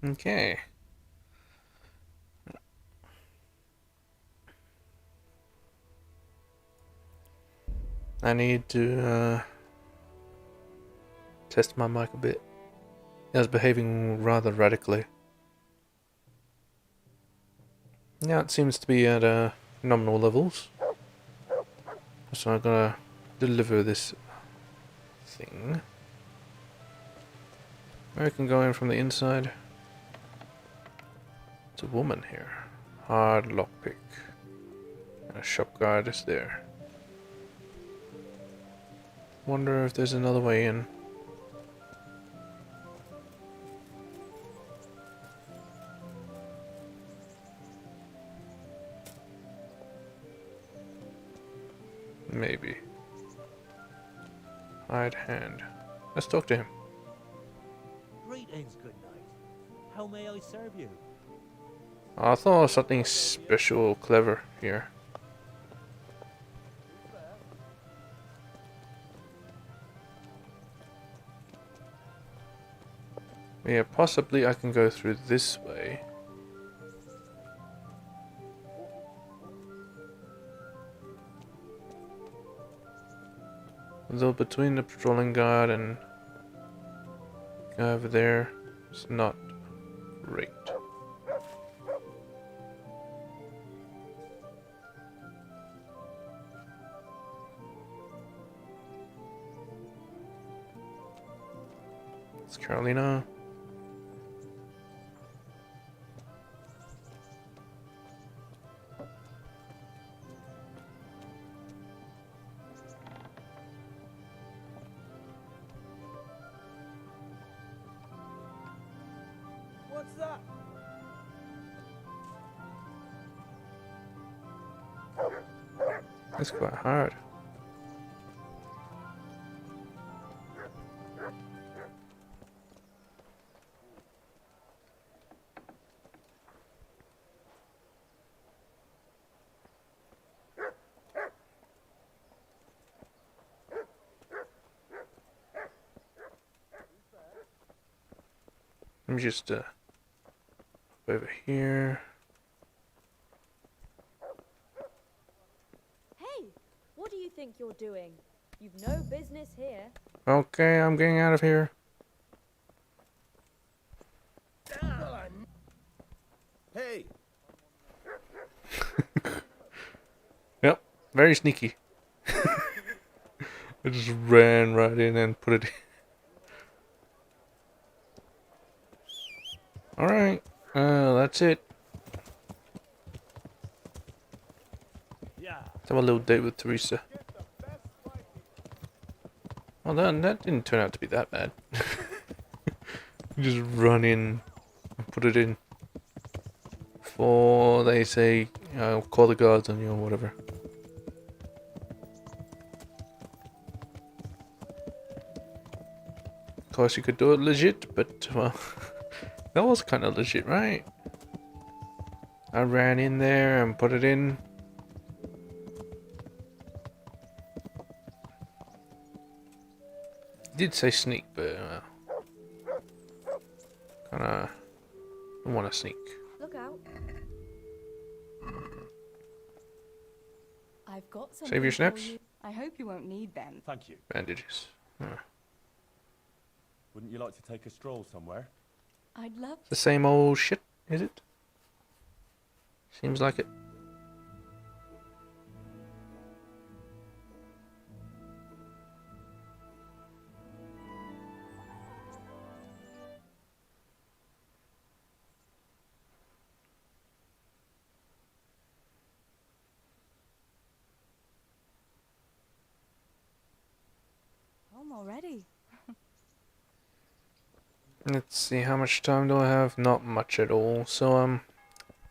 Okay. I need to test my mic a bit. It was behaving rather radically. Now it seems to be at nominal levels. So I'm gonna deliver this thing. I can go in from the inside. It's a woman here. Hard lockpick. And a shop guard is there. Wonder if there's another way in. Maybe. Hide hand. Let's talk to him. Greetings, good night. How may I serve you? I thought of something special, clever here. Yeah, possibly I can go through this way. Though between the patrolling guard and guy over there, it's not great. It's Carolina. What's that? It's quite hard. Let me just over here. Hey, what do you think you're doing? You've no business here. Okay, I'm getting out of here. Hey! Yep, very sneaky. I just ran right in and put it in. Alright, that's it. Yeah. Let's have a little date with Teresa. Well, that didn't turn out to be that bad. You just run in and put it in. Before they say, call the guards on you or whatever. Of course, you could do it legit, but, well, that was kind of legit, right? I ran in there and put it in. Did say sneak, but kinda don't want to sneak. Look out. I've got some. Save your snaps. I hope you won't need them. Thank you. Bandages. Wouldn't you like to take a stroll somewhere? I'd love The same old shit, is it? Seems like it. home already. Let's see, how much time do I have? Not much at all. So,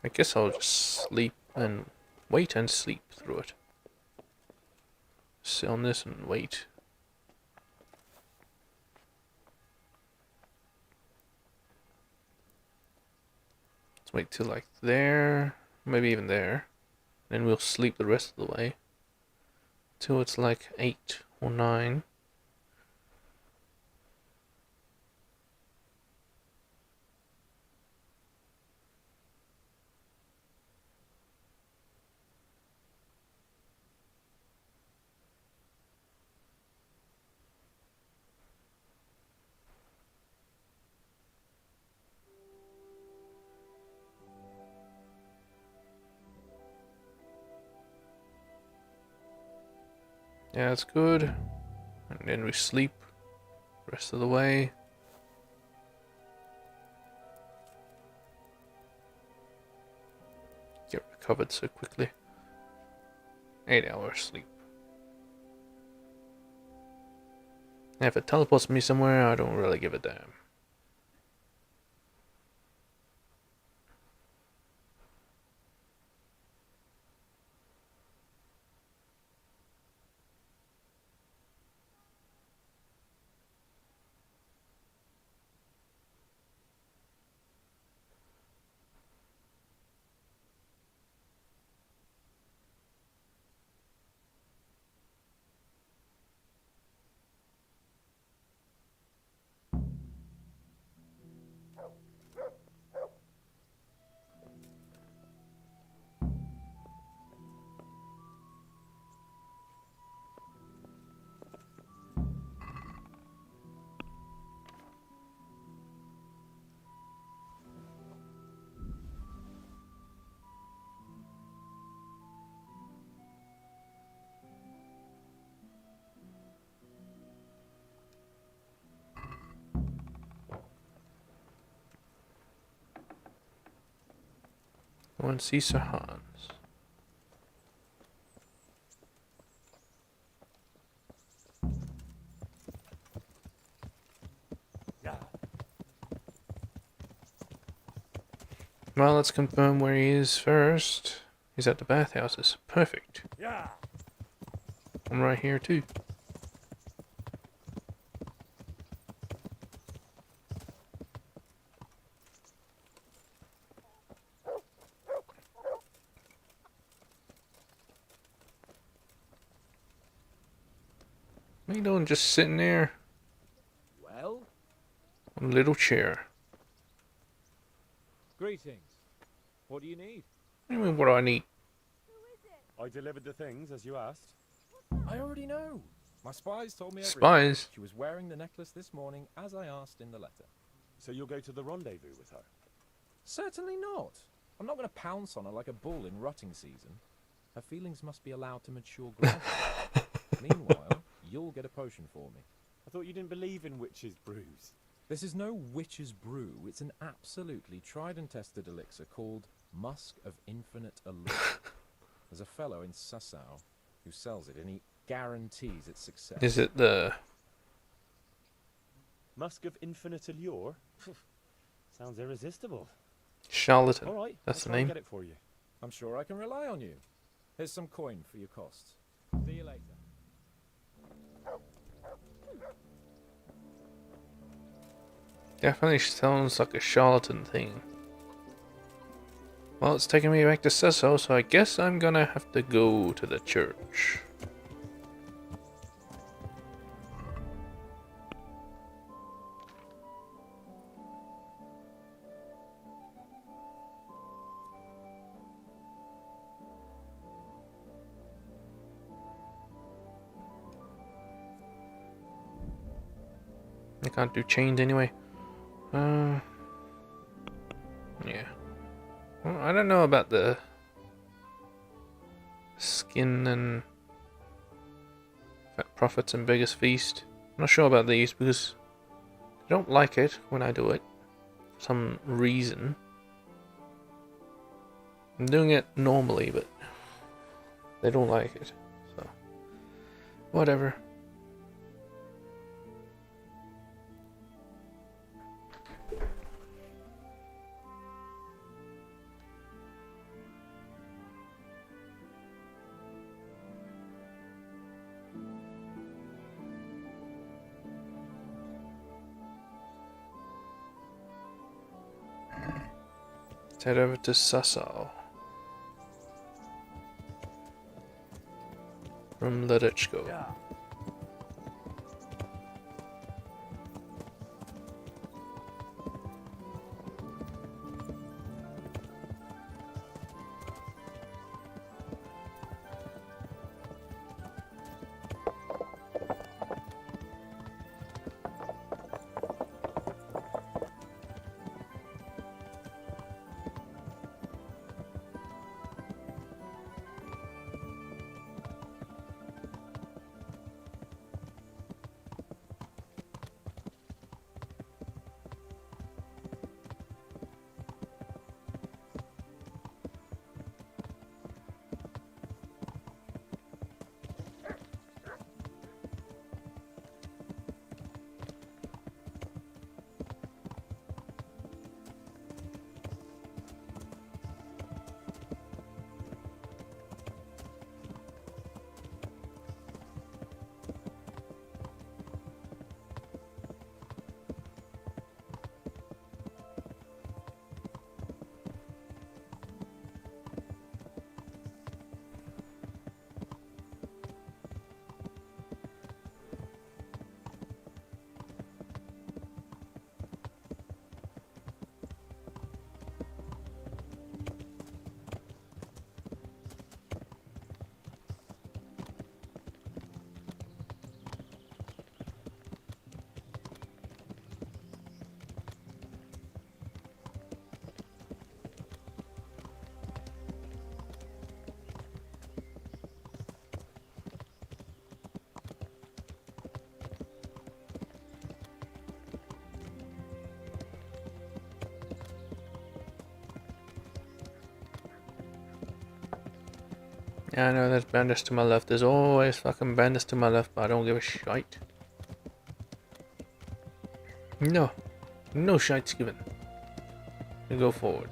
I guess I'll just sleep and wait and sleep through it. Sit on this and wait. Let's wait till like there, maybe even there. Then we'll sleep the rest of the way. Till it's like 8 or 9. Yeah, that's good. And then we sleep the rest of the way. Get recovered so quickly. 8 hours sleep. And if it teleports me somewhere, I don't really give a damn. Go and see Sir Hans. Yeah. Well, let's confirm where he is first. He's at the bathhouses. Perfect. Yeah. I'm right here too. What are you doing just sitting there Well, on a little chair? Greetings. What do you need? What do you mean, what do I need? I delivered the things as you asked. I already know. My spies told me everything. Spies? She was wearing the necklace this morning, as I asked in the letter. So you'll go to the rendezvous with her? Certainly not. I'm not going to pounce on her like a bull in rutting season. Her feelings must be allowed to mature gradually. Meanwhile, you'll get a potion for me. I thought you didn't believe in witches' brews. This is no witch's brew. It's an absolutely tried and tested elixir called Musk of Infinite Allure. There's a fellow in Sasau who sells it, and he guarantees its success. Is it the... Musk of Infinite Allure? Sounds irresistible. Charlatan? All right, That's the I'll name. get it for you. I'm sure I can rely on you. Here's some coin for your costs. See you later. Definitely sounds like a charlatan thing. Well, it's taking me back to Sesso, so I guess I'm gonna have to go to the church. I can't do chains anyway. Yeah. Well, I don't know about the skin and fat profits and biggest feast. I'm not sure about these because I don't like it when I do it for some reason. I'm doing it normally, but they don't like it. So whatever. Let's head over to Sasau. From Ledechko. Yeah. Yeah, I know there's bandits to my left. There's always fucking bandits to my left, but I don't give a shite. No. No shite's given. We go forward.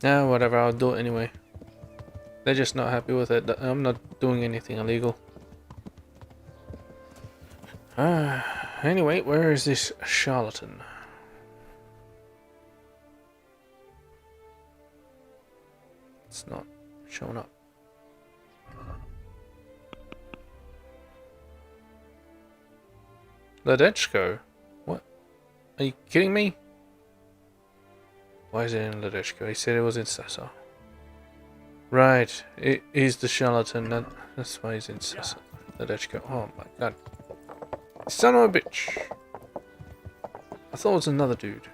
Yeah, whatever, I'll do it anyway. They're just not happy with it. I'm not doing anything illegal. Anyway, where is this charlatan? It's not showing up. Ledechko? What? Are you kidding me? Why is it in Ledechko? He said it was in Sasa. Right, it is the charlatan. That's why he's in Sasa. Ledechko. Oh my god. Son of a bitch! I thought it was another dude.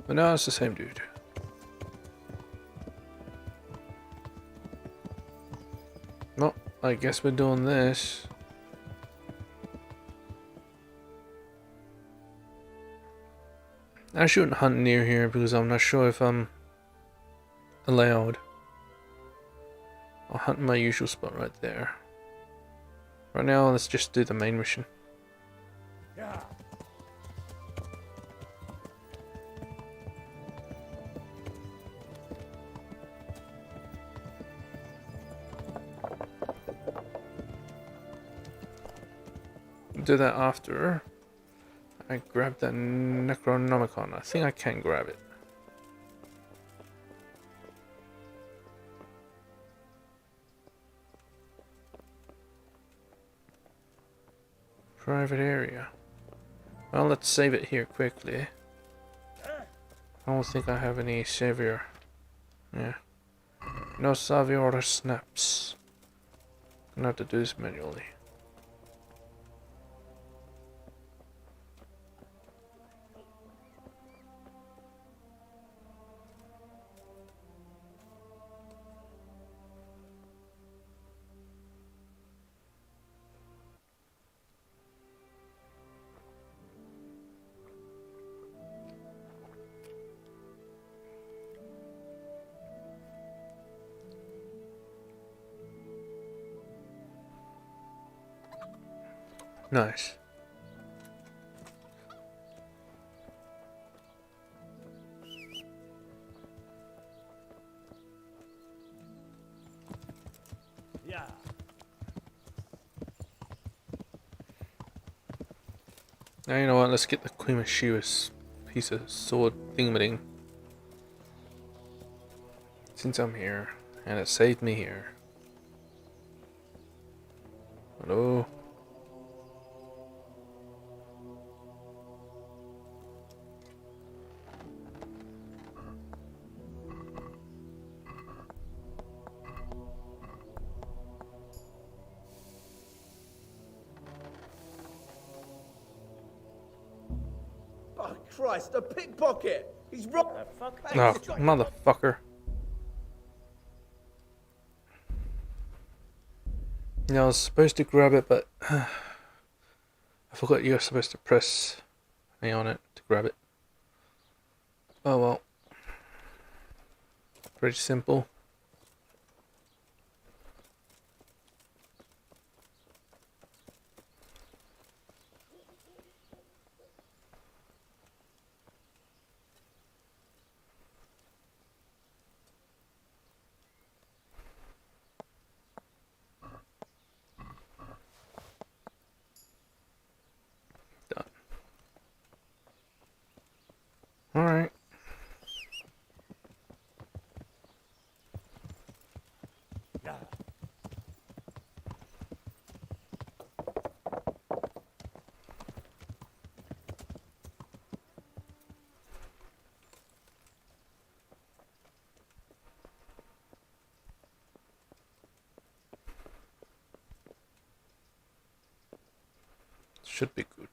But now it's the same dude. Well, I guess we're doing this. I shouldn't hunt near here because I'm not sure if I'm allowed. I'll hunt my usual spot right there. Right now, let's just do the main mission. Do that after I grab that Necronomicon. I think I can grab it. Private area. Well, let's save it here quickly. I don't think I have any savior. Yeah. No savior snaps. Gonna have to do this manually. Nice. Yeah. Now you know what, let's get the Queen of Shiva's piece of sword thingamading. Since I'm here, and it saved me here. Hello? Christ, a pickpocket! He's robbed. Fuck. No, motherfucker. Yeah, I was supposed to grab it, but I forgot you're supposed to press me on it to grab it. Oh well. Pretty simple. Done. Alright. Yeah. Should be good.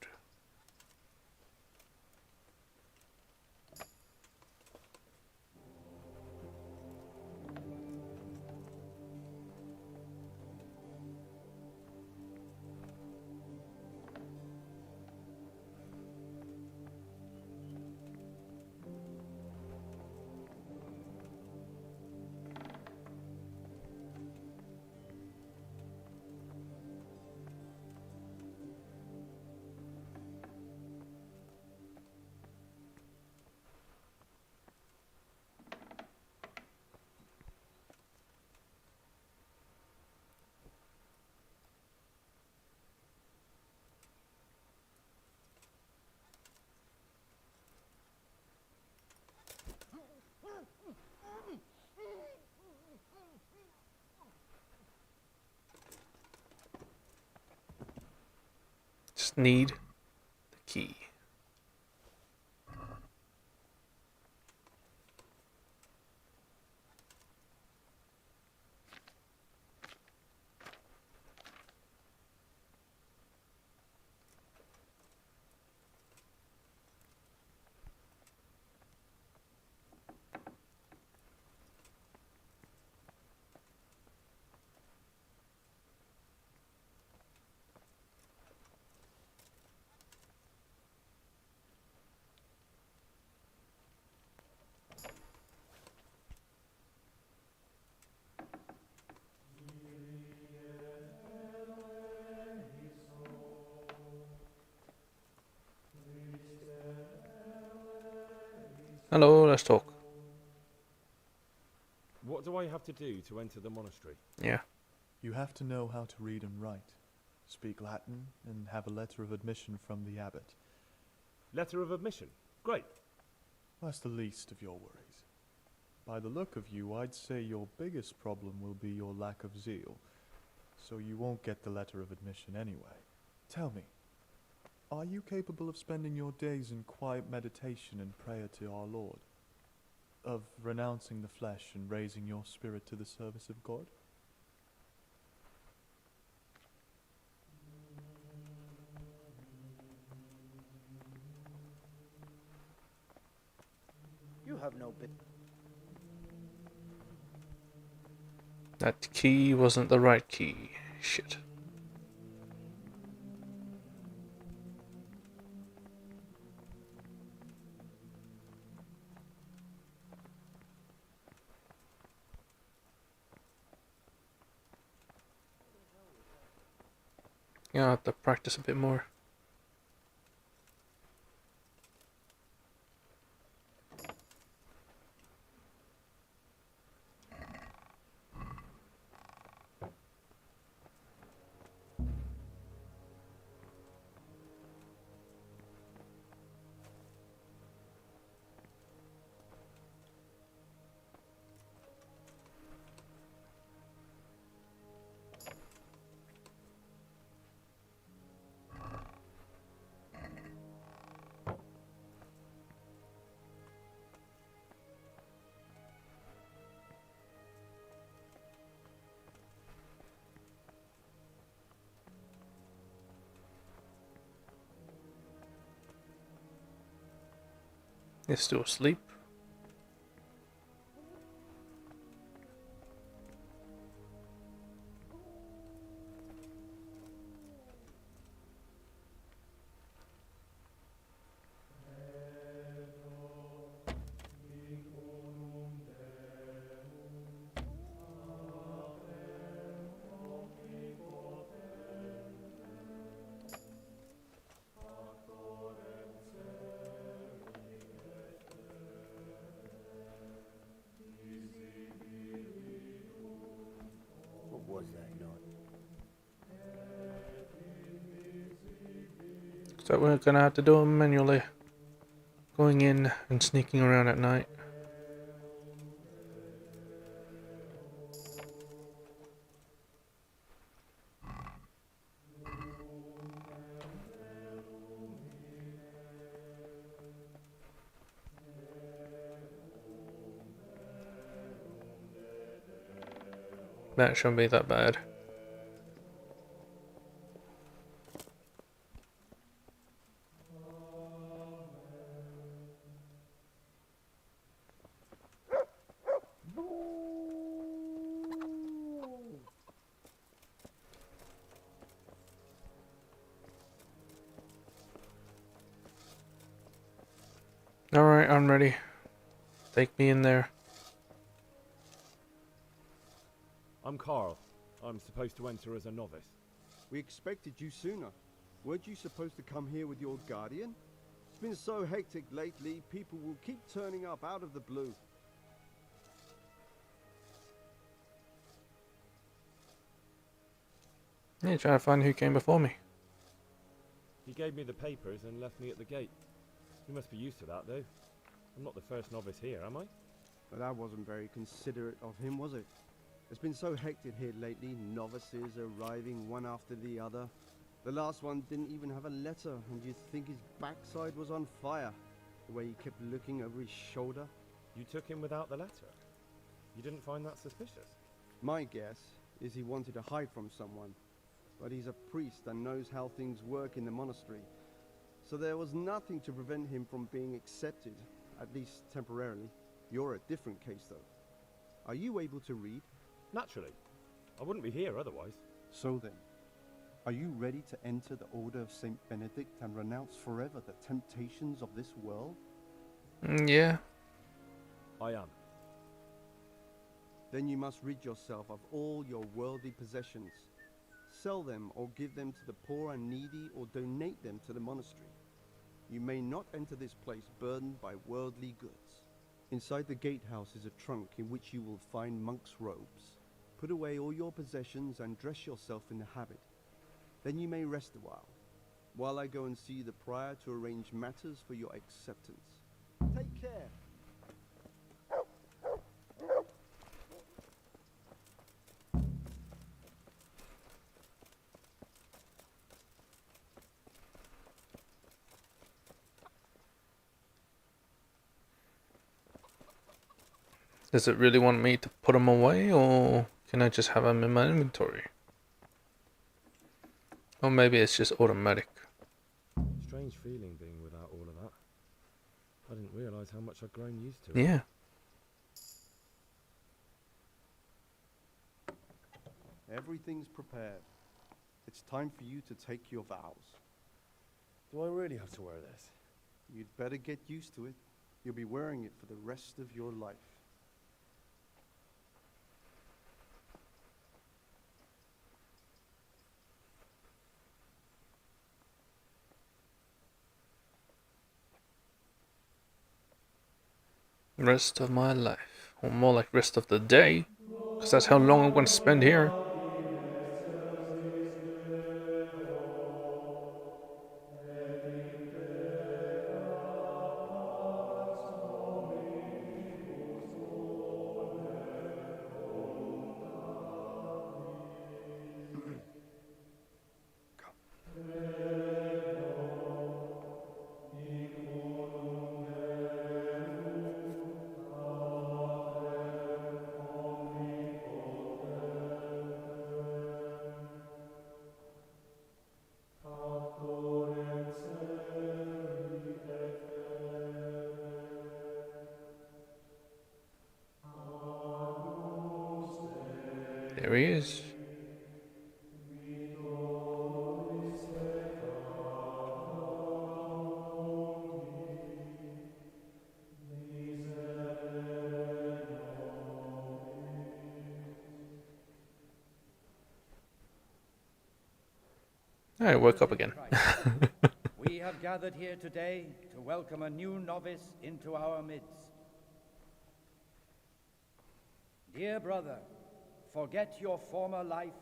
Just need the key. Hello, let's talk. What do I have to do to enter the monastery? Yeah. You have to know how to read and write, speak Latin, and have a letter of admission from the abbot. Letter of admission. Great. That's the least of your worries. By the look of you, I'd say your biggest problem will be your lack of zeal, so you won't get the letter of admission anyway. Tell me, are you capable of spending your days in quiet meditation and prayer to our Lord? Of renouncing the flesh and raising your spirit to the service of God? You have no bit. That key wasn't the right key. Shit. Yeah, I'll have to practice a bit more. They're still asleep. What was that note? So we're gonna have to do them manually. Going in and sneaking around at night. That shouldn't be that bad. Alright, I'm ready. Take me in there. I'm Carl. I'm supposed to enter as a novice. We expected you sooner. Weren't you supposed to come here with your guardian? It's been so hectic lately, people will keep turning up out of the blue. Yeah, trying to find who came before me. He gave me the papers and left me at the gate. You must be used to that, though. I'm not the first novice here, am I? But that wasn't very considerate of him, was it? It's been so hectic here lately, novices arriving one after the other. The last one didn't even have a letter, and you'd think his backside was on fire, the way he kept looking over his shoulder. You took him without the letter. You didn't find that suspicious? My guess is he wanted to hide from someone, but he's a priest and knows how things work in the monastery. So there was nothing to prevent him from being accepted, at least temporarily. You're a different case, though. Are you able to read? Naturally. I wouldn't be here otherwise. So then, are you ready to enter the Order of Saint Benedict and renounce forever the temptations of this world? Yeah. I am. Then you must rid yourself of all your worldly possessions. Sell them or give them to the poor and needy or donate them to the monastery. You may not enter this place burdened by worldly goods. Inside the gatehouse is a trunk in which you will find monk's robes. Put away all your possessions and dress yourself in the habit. Then you may rest a while I go and see the prior to arrange matters for your acceptance. Take care. Does it really want me to put them away, or can I just have them in my inventory? Or maybe it's just automatic. Strange feeling being without all of that. I didn't realise how much I'd grown used to it. Yeah. Everything's prepared. It's time for you to take your vows. Do I really have to wear this? You'd better get used to it. You'll be wearing it for the rest of your life. Rest of my life. Or more like rest of the day. Because that's how long I'm going to spend here. There he is. I woke up again. We have gathered here today to welcome a new novice into our midst. Dear brother, forget your former life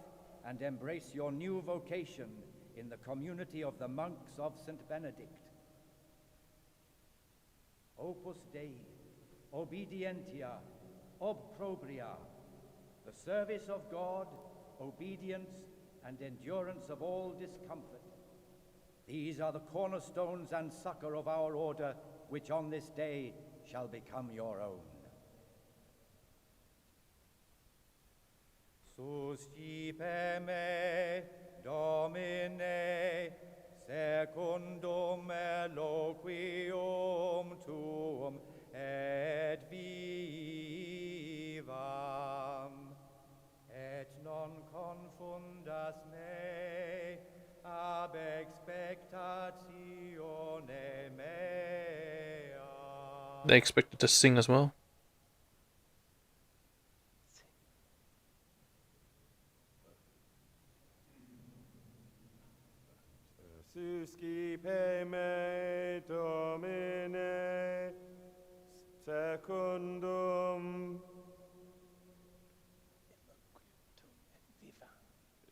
and embrace your new vocation in the community of the monks of St. Benedict. Opus Dei, obedientia, obprobria, the service of God, obedience, and endurance of all discomfort. These are the cornerstones and succor of our order, which on this day shall become your own. Suscipe me, Domine, secundum eloquium tuum et vivam, et non confundas me ab expectatione mea. They expected to sing as well. Suscipe me, Domine, secundum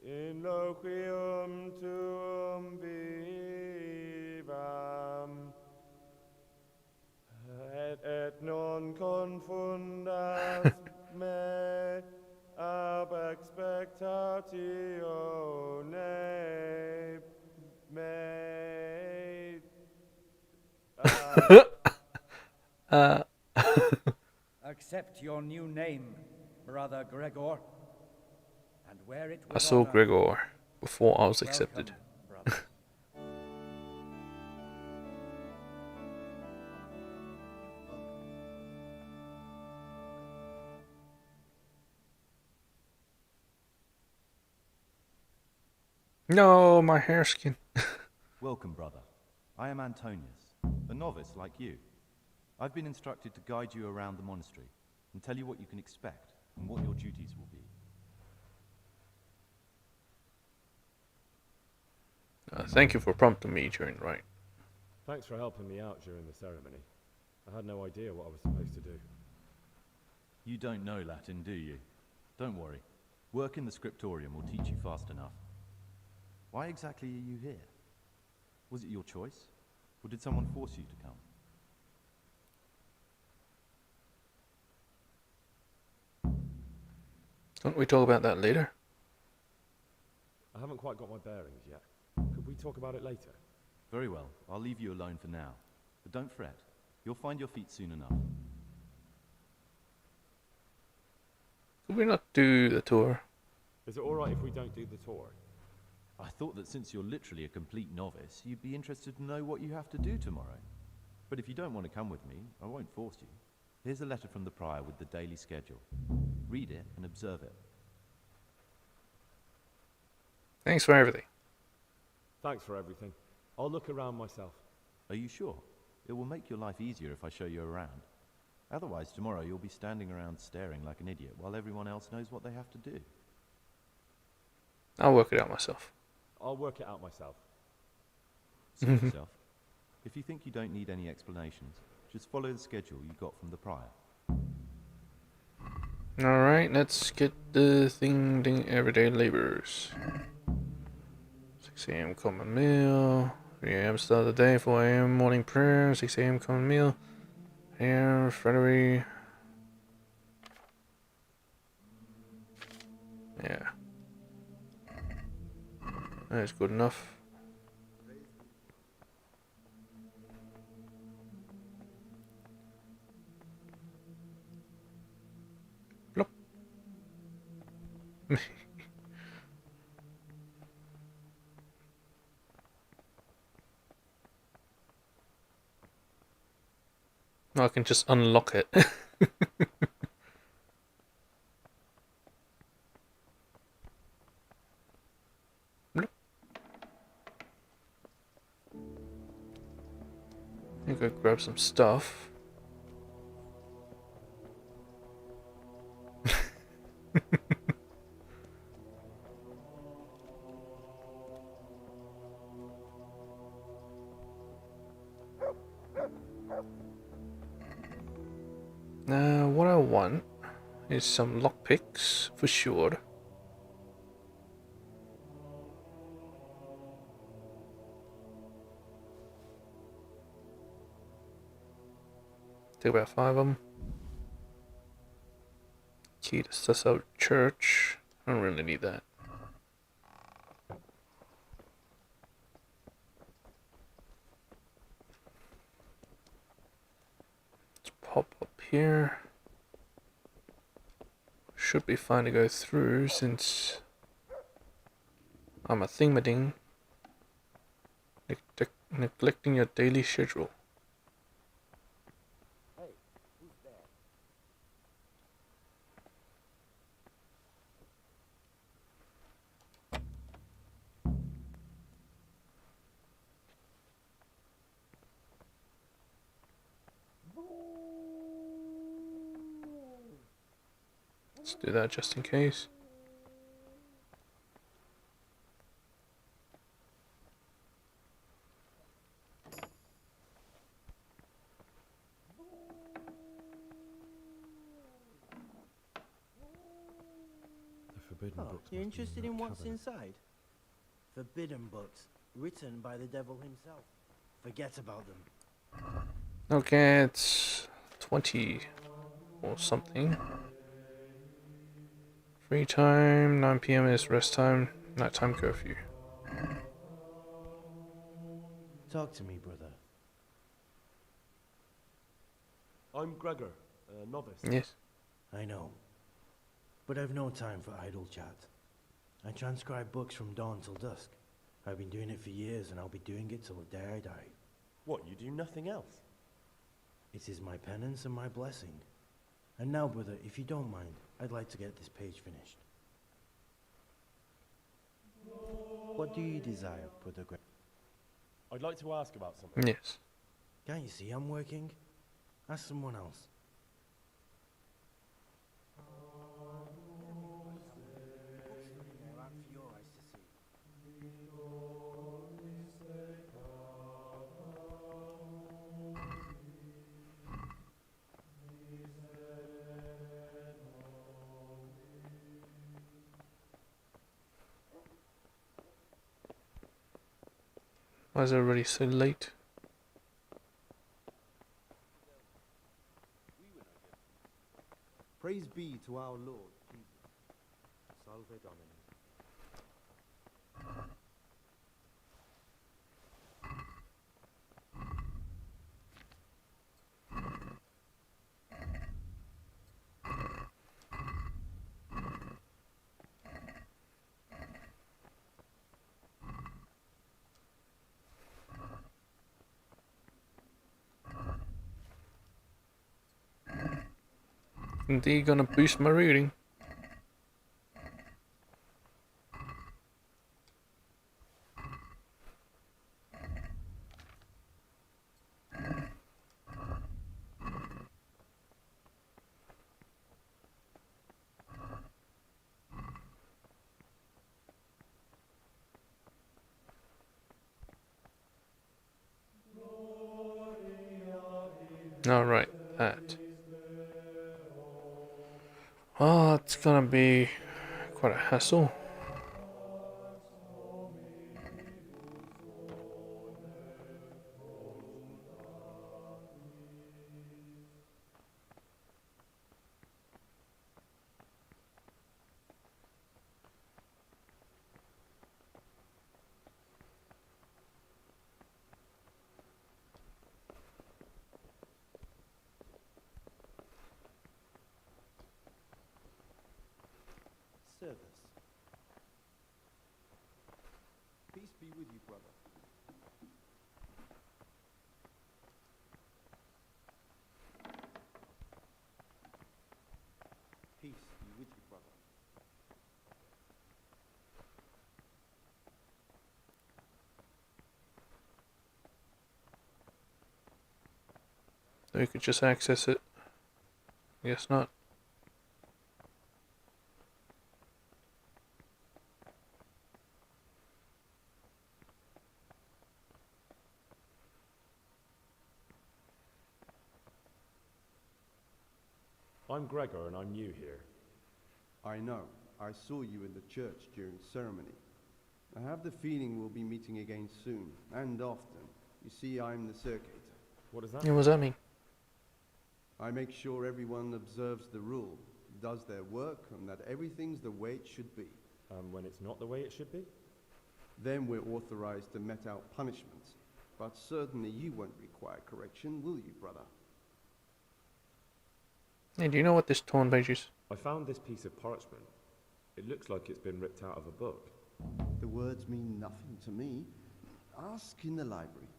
in loquium tuum vivam, et non confundas me ab expectatione me. Accept your new name, Brother Gregor, and wear it with I saw honor. Gregor before I was accepted. Welcome, brother. No, my hair skin. Welcome, brother. I am Antonius, a novice like you. I've been instructed to guide you around the monastery and tell you what you can expect and what your duties will be. Thank you for prompting me during right. Thanks for helping me out during the ceremony. I had no idea what I was supposed to do. You don't know Latin, do you? Don't worry. Work in the scriptorium will teach you fast enough. Why exactly are you here? Was it your choice? Or did someone force you to come? Don't we talk about that later? I haven't quite got my bearings yet. Could we talk about it later? Very well. I'll leave you alone for now. But don't fret. You'll find your feet soon enough. Could we not do the tour? Is it alright if we don't do the tour? I thought that since you're literally a complete novice, you'd be interested to know what you have to do tomorrow. But if you don't want to come with me, I won't force you. Here's a letter from the prior with the daily schedule. Read it and observe it. Thanks for everything. Thanks for everything. I'll look around myself. Are you sure? It will make your life easier if I show you around. Otherwise, tomorrow you'll be standing around staring like an idiot while everyone else knows what they have to do. I'll work it out myself. I'll work it out myself. Suit yourself. If you think you don't need any explanations, just follow the schedule you got from the prior. Alright, let's get the thing everyday laborers. 6 a.m. common meal. 3 a.m. start of the day. 4 a.m. morning prayer. 6 a.m. common meal. Here, Frederick. Yeah. That's good enough. Plop. I can just unlock it. go grab some stuff. Now, what I want is some lockpicks for sure. Take about 5 of them. Key to Susso Church. I don't really need that. Let's pop up here. Should be fine to go through since I'm a thingading. Neglecting your daily schedule. Hey, who's there? Let's do that just in case. The forbidden Oh, books you're must be in interested that in what's cabinet. inside? Forbidden books, written by the devil himself. Forget about them. Okay, it's 20 or something. Free time, 9 PM is rest time, nighttime curfew. Talk to me, brother. I'm Gregor, a novice. Yes. I know. But I've no time for idle chat. I transcribe books from dawn till dusk. I've been doing it for years, and I'll be doing it till the day I die. What, you do nothing else? It is my penance and my blessing. And now, brother, if you don't mind, I'd like to get this page finished. What do you desire, Brother Greg? I'd like to ask about something. Yes. Can't you see I'm working? Ask someone else. Why is everybody so late? Praise be to our Lord Jesus. Salve Domini. Indeed, gonna boost my reading. Alright, that. Oh, it's gonna be quite a hassle. Service. Peace be with you, brother. Peace be with you, brother. So you could just access it. Guess not. I'm Gregor and I'm new here. I know. I saw you in the church during ceremony. I have the feeling we'll be meeting again soon, and often. You see, I'm the circator. What does that Yeah, mean? what does that mean? I make sure everyone observes the rule, does their work, and that everything's the way it should be. When it's not the way it should be? Then we're authorized to mete out punishments. But certainly you won't require correction, will you, brother? Hey, do you know what this torn page is? I found this piece of parchment. It looks like it's been ripped out of a book. The words mean nothing to me. Ask in the library.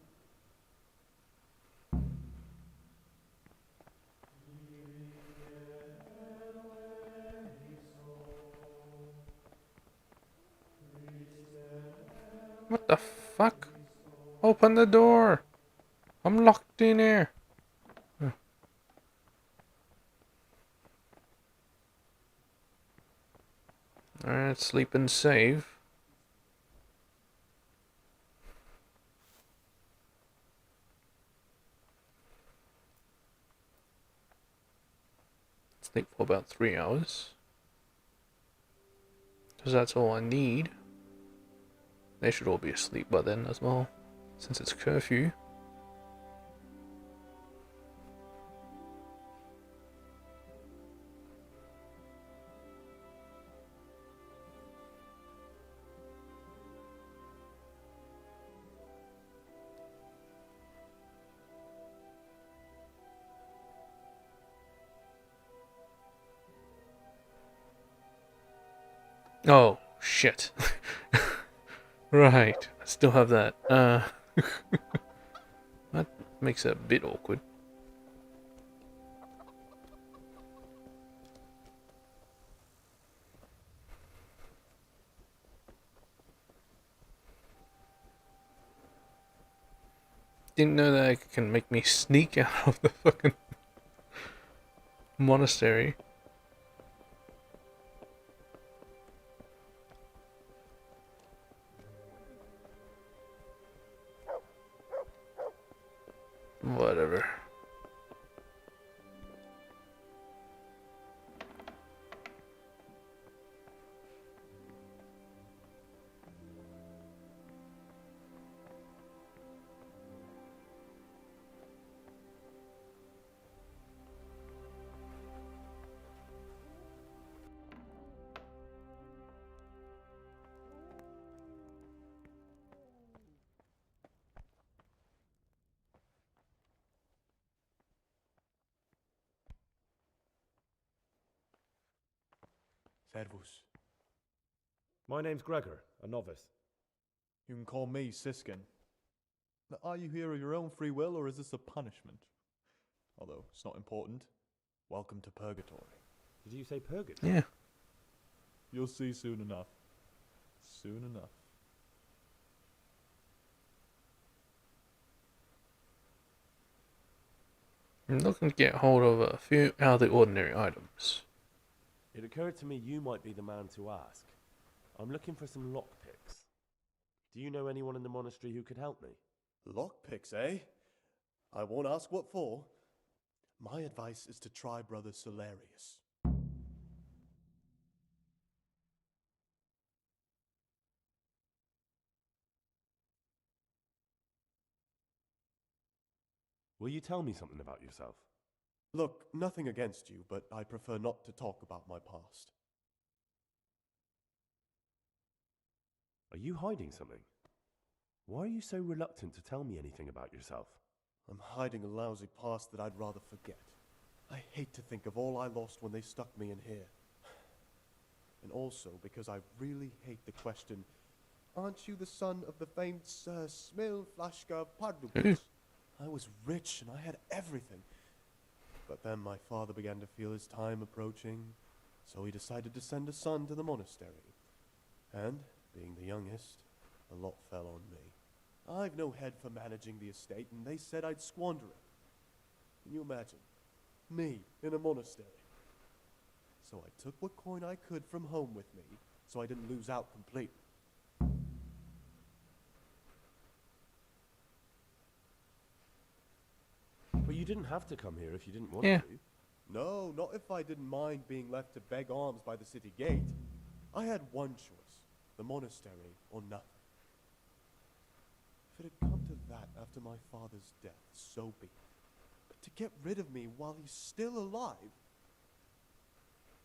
What the fuck? Open the door! I'm locked in here! Alright, sleep and save. Sleep for about 3 hours. Because that's all I need. They should all be asleep by then as well, since it's curfew. Oh, shit. Right, I still have that. That makes it a bit awkward. Didn't know that it can make me sneak out of the fucking monastery. Whatever. Servus. My name's Gregor, a novice. You can call me Siskin. Now, are you here of your own free will, or is this a punishment? Although, it's not important. Welcome to Purgatory. Did you say purgatory? Yeah. You'll see soon enough. Soon enough. I'm looking to get hold of a few out of the ordinary items. It occurred to me you might be the man to ask. I'm looking for some lockpicks. Do you know anyone in the monastery who could help me? Lockpicks, eh? I won't ask what for. My advice is to try Brother Solarius. Will you tell me something about yourself? Look, nothing against you, but I prefer not to talk about my past. Are you hiding something? Why are you so reluctant to tell me anything about yourself? I'm hiding a lousy past that I'd rather forget. I hate to think of all I lost when they stuck me in here. And also because I really hate the question, aren't you the son of the famed Sir Smil Flashka Pardubus? I was rich and I had everything. But then my father began to feel his time approaching, so he decided to send a son to the monastery. And, being the youngest, a lot fell on me. I've no head for managing the estate, and they said I'd squander it. Can you imagine? Me, in a monastery. So I took what coin I could from home with me, so I didn't lose out completely. But you didn't have to come here if you didn't want Yeah. to. No, not if I didn't mind being left to beg alms by the city gate. I had one choice, the monastery or nothing. If it had come to that after my father's death, so be it. But to get rid of me while he's still alive...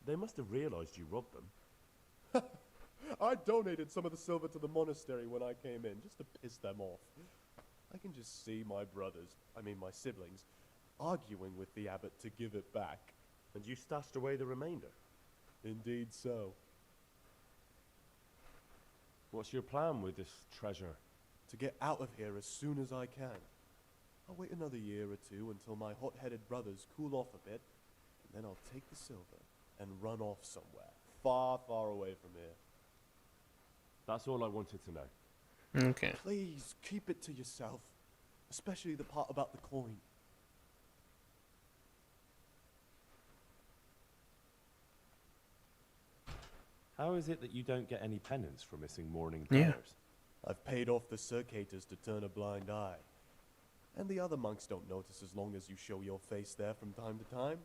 They must have realized you robbed them. I donated some of the silver to the monastery when I came in, just to piss them off. I can just see my my siblings, arguing with the abbot to give it back. And you stashed away the remainder. Indeed so. What's your plan with this treasure? To get out of here as soon as I can. I'll wait another year or two until my hot-headed brothers cool off a bit, and then I'll take the silver and run off somewhere, far, far away from here. That's all I wanted to know. Okay. Please, keep it to yourself, especially the part about the coin. How is it that you don't get any penance for missing morning prayers? I've paid off the circators to turn a blind eye. And the other monks don't notice as long as you show your face there from time to time.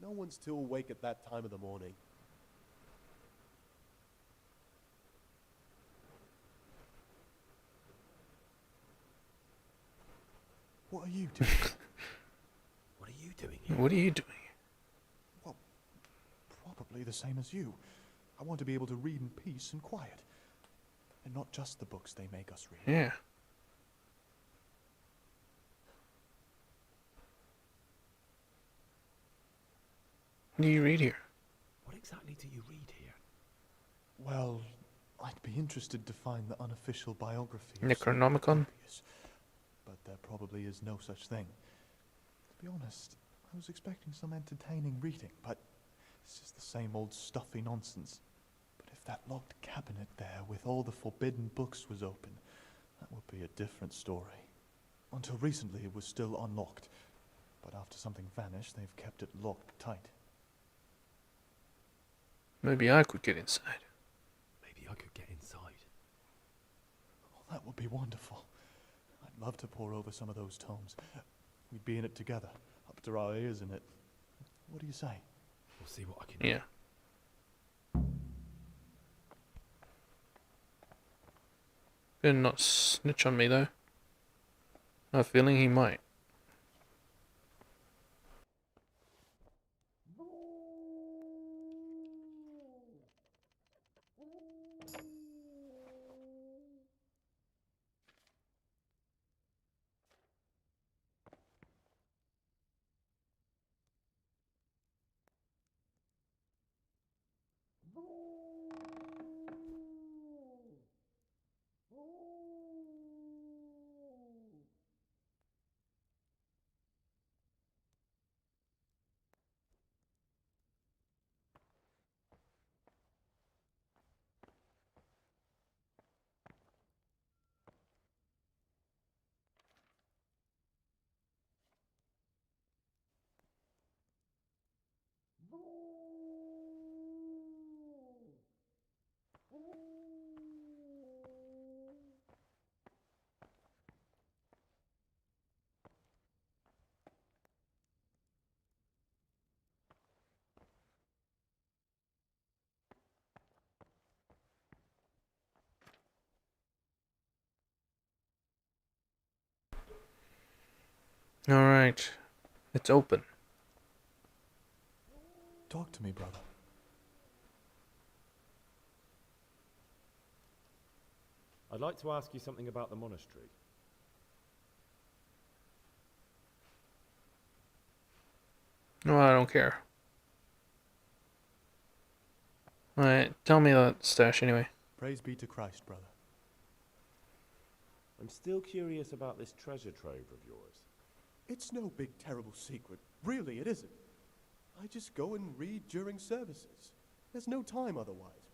No one's too awake at that time of the morning. What are you doing? What are you doing here? What are you doing? Well, probably the same as you. I want to be able to read in peace and quiet. And not just the books they make us read. Yeah. What do you read here? What exactly do you read here? Well, I'd be interested to find the unofficial biography of Necronomicon? Sir, but there probably is no such thing. To be honest, I was expecting some entertaining reading, but it's just the same old stuffy nonsense. But if that locked cabinet there with all the forbidden books was open, that would be a different story. Until recently it was still unlocked, but after something vanished, they've kept it locked tight. Maybe I could get inside. Maybe I could get inside. Oh, that would be wonderful. I'd love to pore over some of those tomes. We'd be in it together, up to our ears in it. What do you say? We'll see what I can do. Yeah. Better not snitch on me though. I have a feeling he might. Alright. It's open. Talk to me, brother. I'd like to ask you something about the monastery. No, I don't care. Alright, tell me that stash anyway. Praise be to Christ, brother. I'm still curious about this treasure trove of yours. It's no big, terrible secret. Really, it isn't. I just go and read during services. There's no time otherwise.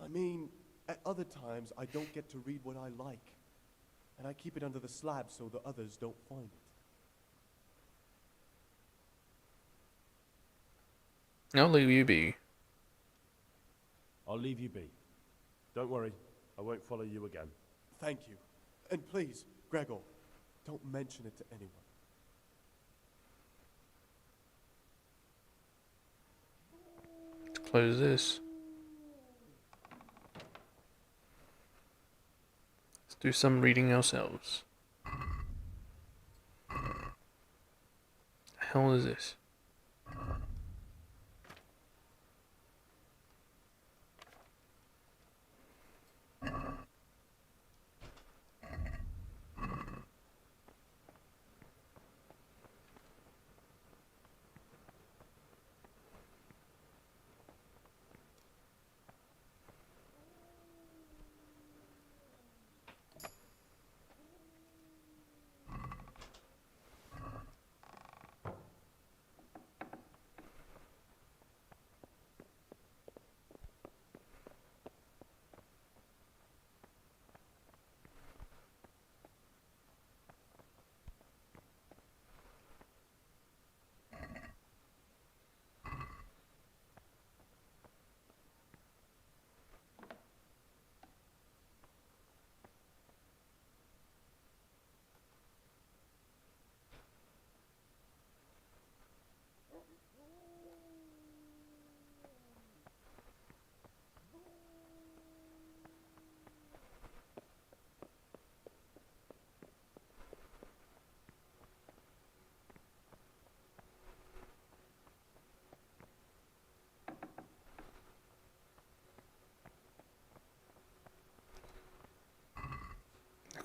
I mean, at other times, I don't get to read what I like. And I keep it under the slab so the others don't find it. I'll leave you be. I'll leave you be. Don't worry, I won't follow you again. Thank you. And please, Gregor, don't mention it to anyone. Let's close this. Let's do some reading ourselves. The hell is this?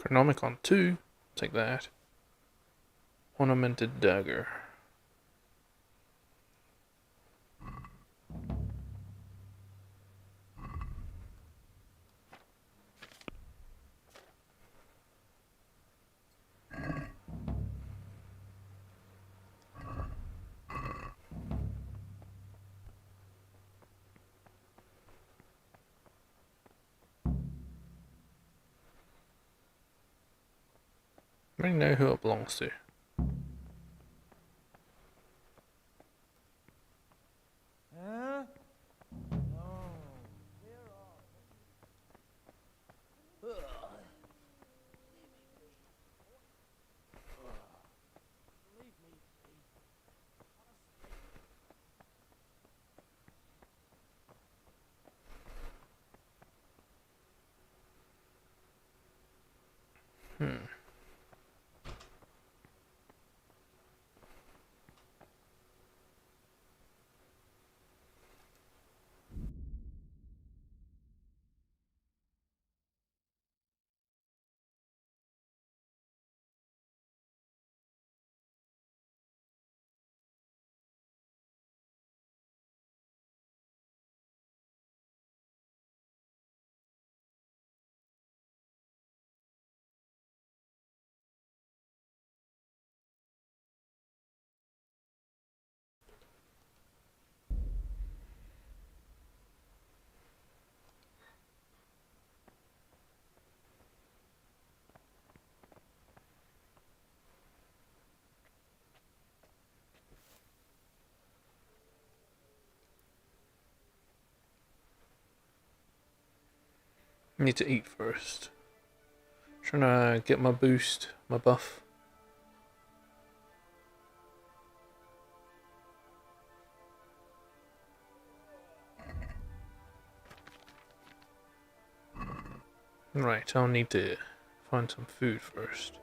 Necronomicon 2. Take that. Ornamented dagger. I already know who it belongs to. Huh? Hmm. Need to eat first. Trying to get my boost, my buff. Right, I'll need to find some food first.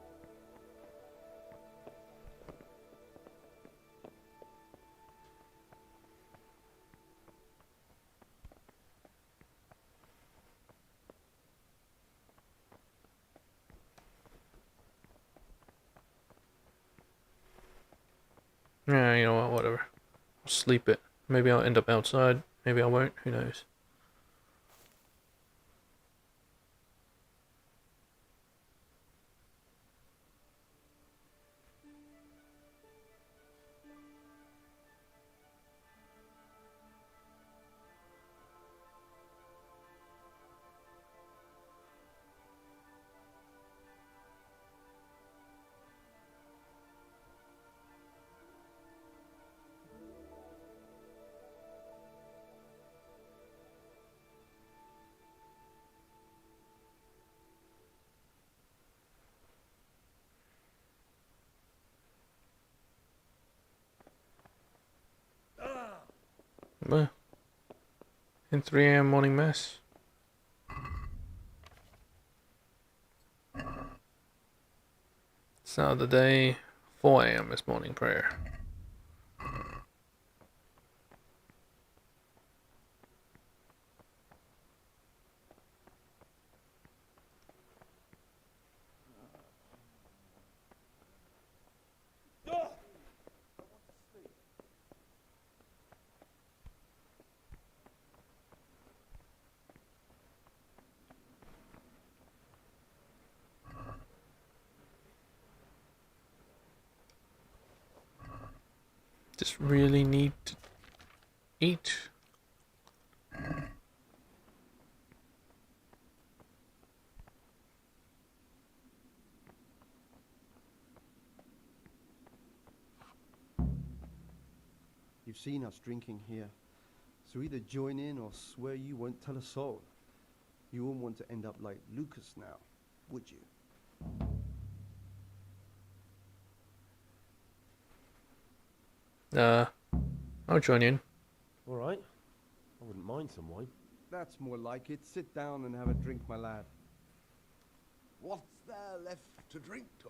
Yeah, you know what, whatever. I'll sleep it. Maybe I'll end up outside, maybe I won't, who knows. Well, in 3 a.m. morning mass. Start of the day, 4 a.m. is morning prayer. Just really need to eat. You've seen us drinking here, so either join in or swear you won't tell a soul. You won't want to end up like Lucas now, would you? I'll join in. All right. I wouldn't mind some wine. That's more like it. Sit down and have a drink, my lad. What's there left to drink to?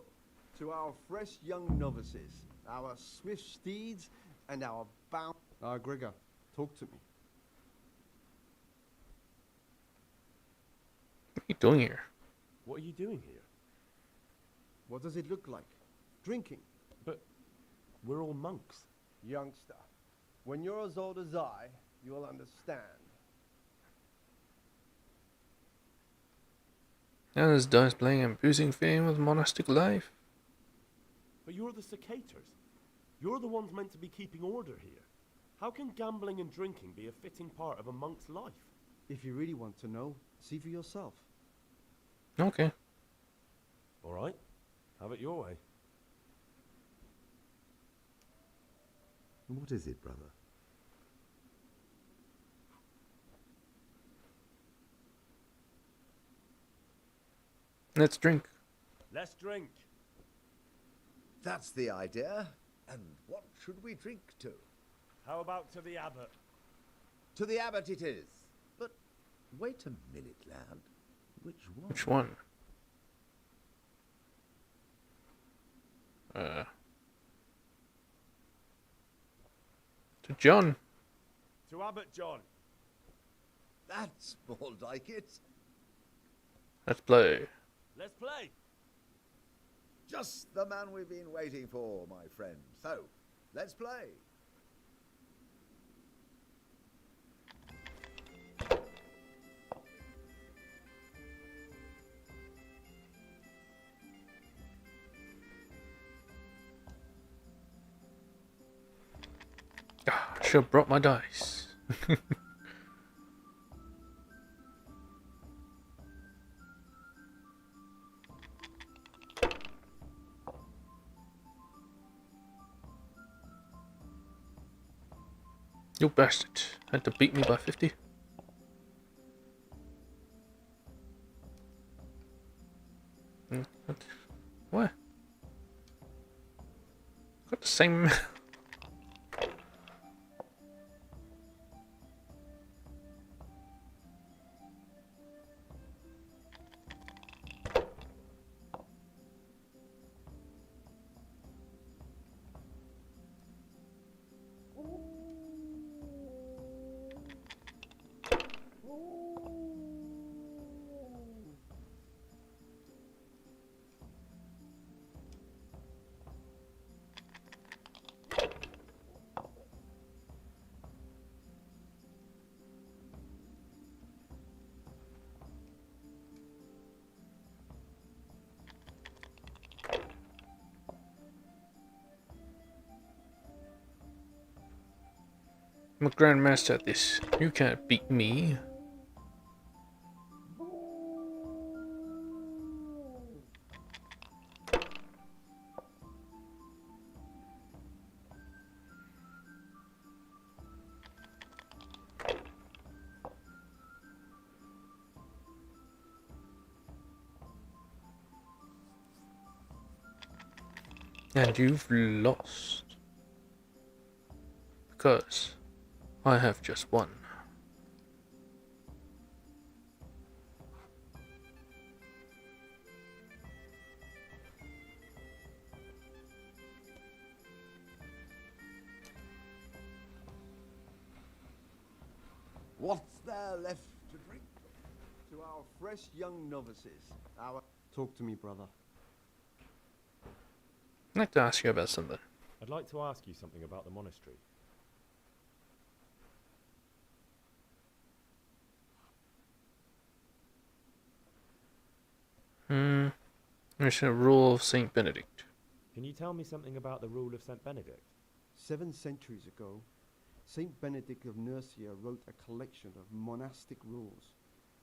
To our fresh young novices, our swift steeds, and our bound... Gregor, talk to me. What are you doing here? What are you doing here? What does it look like? Drinking. But we're all monks. Youngster, when you're as old as I, you'll understand. Now this displaying imposing fame of monastic life. But you're the cicators. You're the ones meant to be keeping order here. How can gambling and drinking be a fitting part of a monk's life? If you really want to know, see for yourself. Okay. All right. Have it your way. What is it, brother? Let's drink. Let's drink. That's the idea. And what should we drink to? How about to the abbot? To the abbot it is. But wait a minute, lad. Which one? Which one? To John. To Abbot John. That's more like it. Let's play. Let's play. Just the man we've been waiting for, my friend. So, let's play. Ah, should have brought my dice. You bastard. Had to beat me by 50. What? Got the same... I'm a grandmaster at this. You can't beat me. And you've lost. Because I have just one. What's there left to drink? To our fresh young novices, our... Talk to me, brother. I'd like to ask you about something. I'd like to ask you something about the monastery. There's a rule of Saint Benedict. Can you tell me something about the rule of St. Benedict? 7 centuries ago, Saint Benedict of Nursia wrote a collection of monastic rules,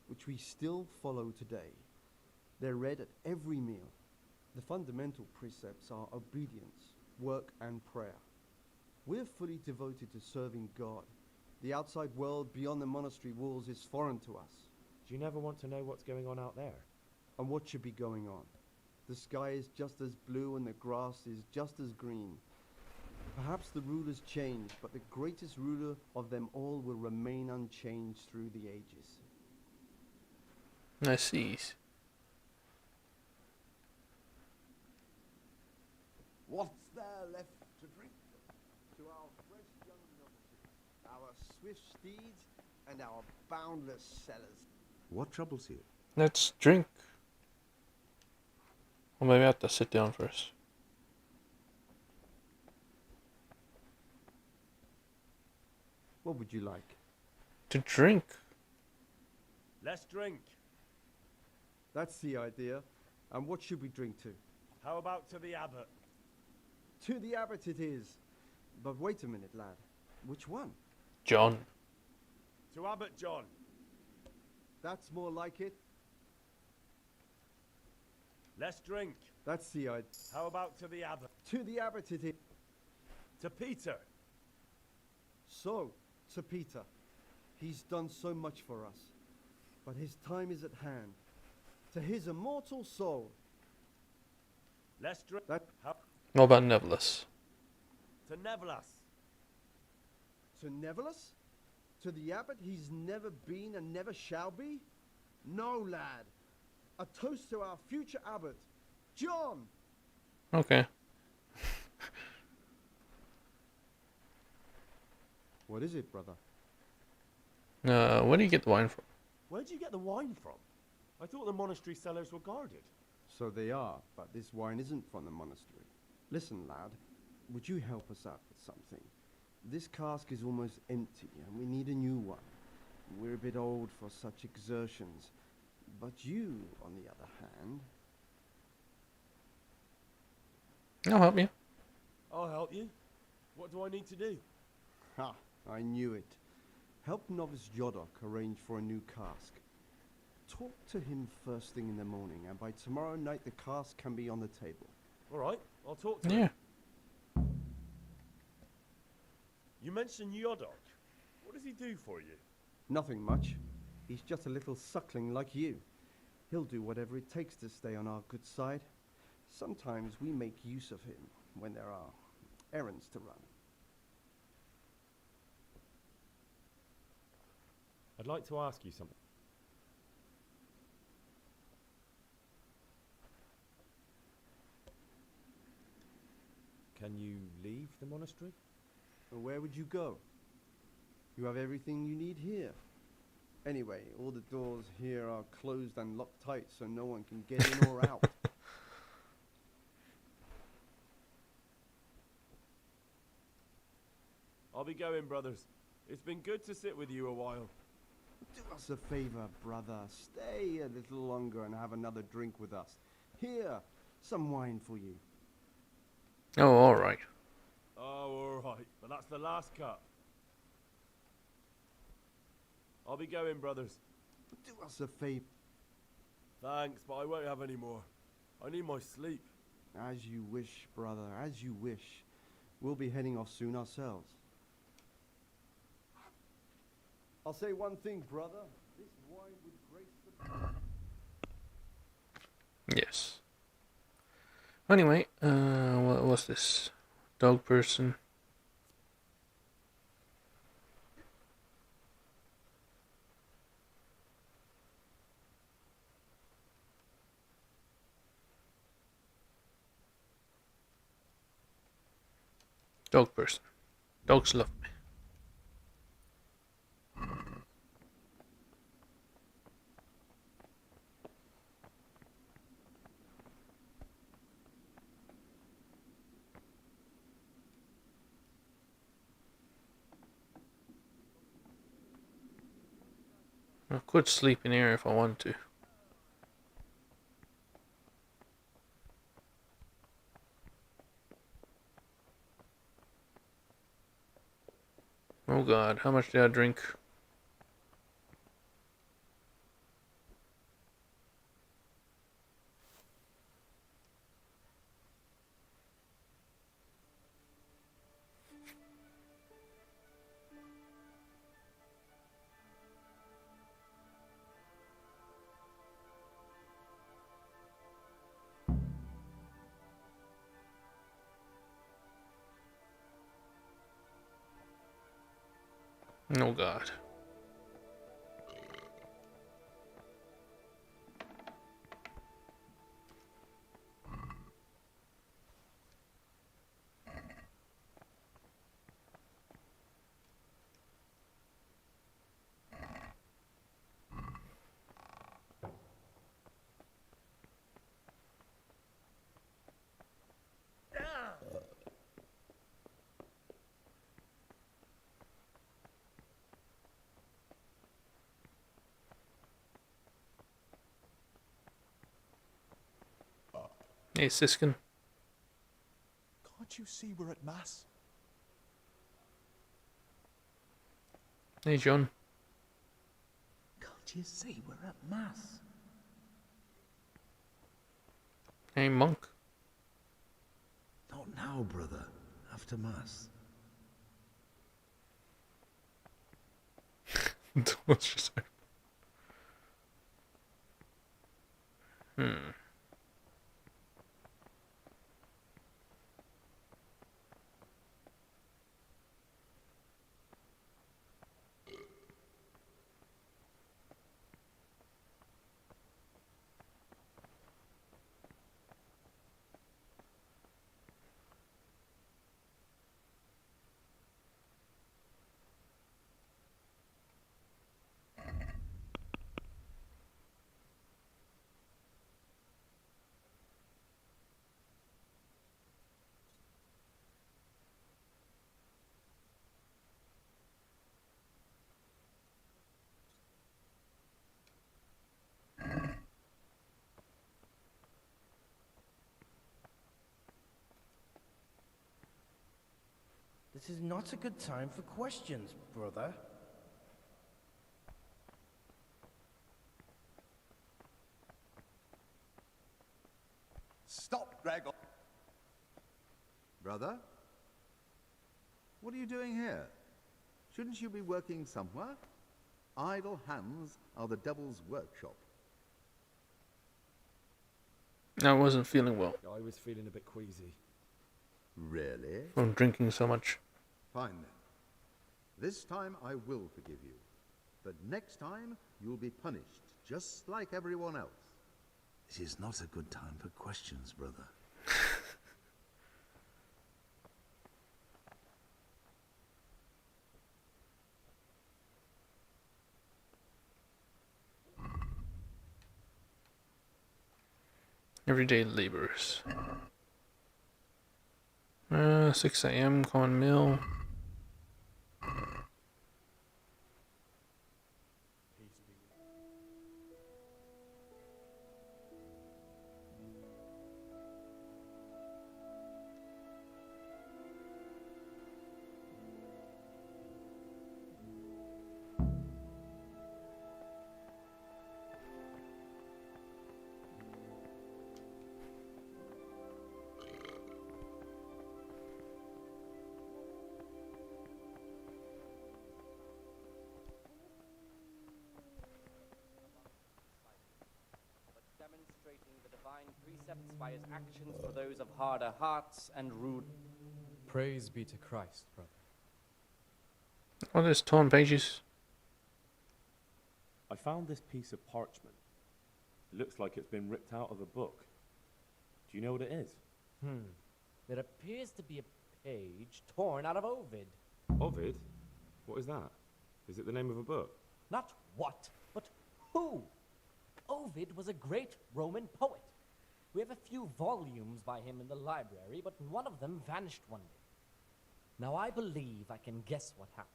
which we still follow today. They're read at every meal. The fundamental precepts are obedience, work, and prayer. We're fully devoted to serving God. The outside world beyond the monastery walls is foreign to us. Do you never want to know what's going on out there? And what should be going on? The sky is just as blue and the grass is just as green. Perhaps the rulers change, but the greatest ruler of them all will remain unchanged through the ages. I see. What's there left to drink? To our fresh young novices, our swift steeds, and our boundless cellars. What troubles you? Let's drink. Or maybe I have to sit down first. What would you like? To drink. Let's drink. That's the idea. And what should we drink to? How about to the abbot? To the abbot it is. But wait a minute, lad. Which one? John. To Abbot John. That's more like it. Let's drink. That's the idea. How about to the abbot? To the abbot it is. To Peter. So, to Peter. He's done so much for us. But his time is at hand. To his immortal soul. Let's drink. That. What about Neverless? To Neverlas. To Neverless? To the abbot he's never been and never shall be? No, lad. A toast to our future abbot, John! Okay. What is it, brother? Where do you get the wine from? Where'd you get the wine from? I thought the monastery cellars were guarded. So they are, but this wine isn't from the monastery. Listen, lad, would you help us out with something? This cask is almost empty, and we need a new one. We're a bit old for such exertions. But you, on the other hand... I'll help you. I'll help you. What do I need to do? Ha! I knew it. Help novice Yodok arrange for a new cask. Talk to him first thing in the morning, and by tomorrow night the cask can be on the table. All right, I'll talk to him. You mentioned Yodok. What does he do for you? Nothing much. He's just a little suckling like you. He'll do whatever it takes to stay on our good side. Sometimes we make use of him when there are errands to run. I'd like to ask you something. Can you leave the monastery? Well, where would you go? You have everything you need here. Anyway, all the doors here are closed and locked tight, so no one can get in or out. I'll be going, brothers. It's been good to sit with you a while. Do us a favor, brother. Stay a little longer and have another drink with us. Here, some wine for you. Oh, alright. Oh, all right. But that's the last cup. I'll be going, brothers. Do us a favor. Thanks, but I won't have any more. I need my sleep. As you wish, brother, as you wish. We'll be heading off soon ourselves. I'll say one thing, brother. This wine would grace the... Yes. Anyway, what was this? Dog person. Dog person. Dogs love me. I could sleep in here if I want to. Oh god, how much did I drink? Oh god. Hey, Siskin. Can't you see we're at Mass? Hey, John. Can't you see we're at Mass? Hey, Monk. Not now, brother. After Mass. What's just This is not a good time for questions, brother. Stop, Gregor! Brother? What are you doing here? Shouldn't you be working somewhere? Idle hands are the devil's workshop. I wasn't feeling well. I was feeling a bit queasy. Really? From drinking so much. Fine then. This time I will forgive you. But next time you'll be punished, just like everyone else. This is not a good time for questions, brother. Everyday laborers. 6 a.m. Common meal. Demonstrating the divine precepts by his actions for those of harder hearts and rude. Praise be to Christ, brother. Oh, there's torn pages. I found this piece of parchment. It looks like it's been ripped out of a book. Do you know what it is? There appears to be a page torn out of Ovid. Ovid? What is that? Is it the name of a book? Not what, but who. Ovid was a great Roman poet. We have a few volumes by him in the library, but one of them vanished one day. Now I believe I can guess what happened.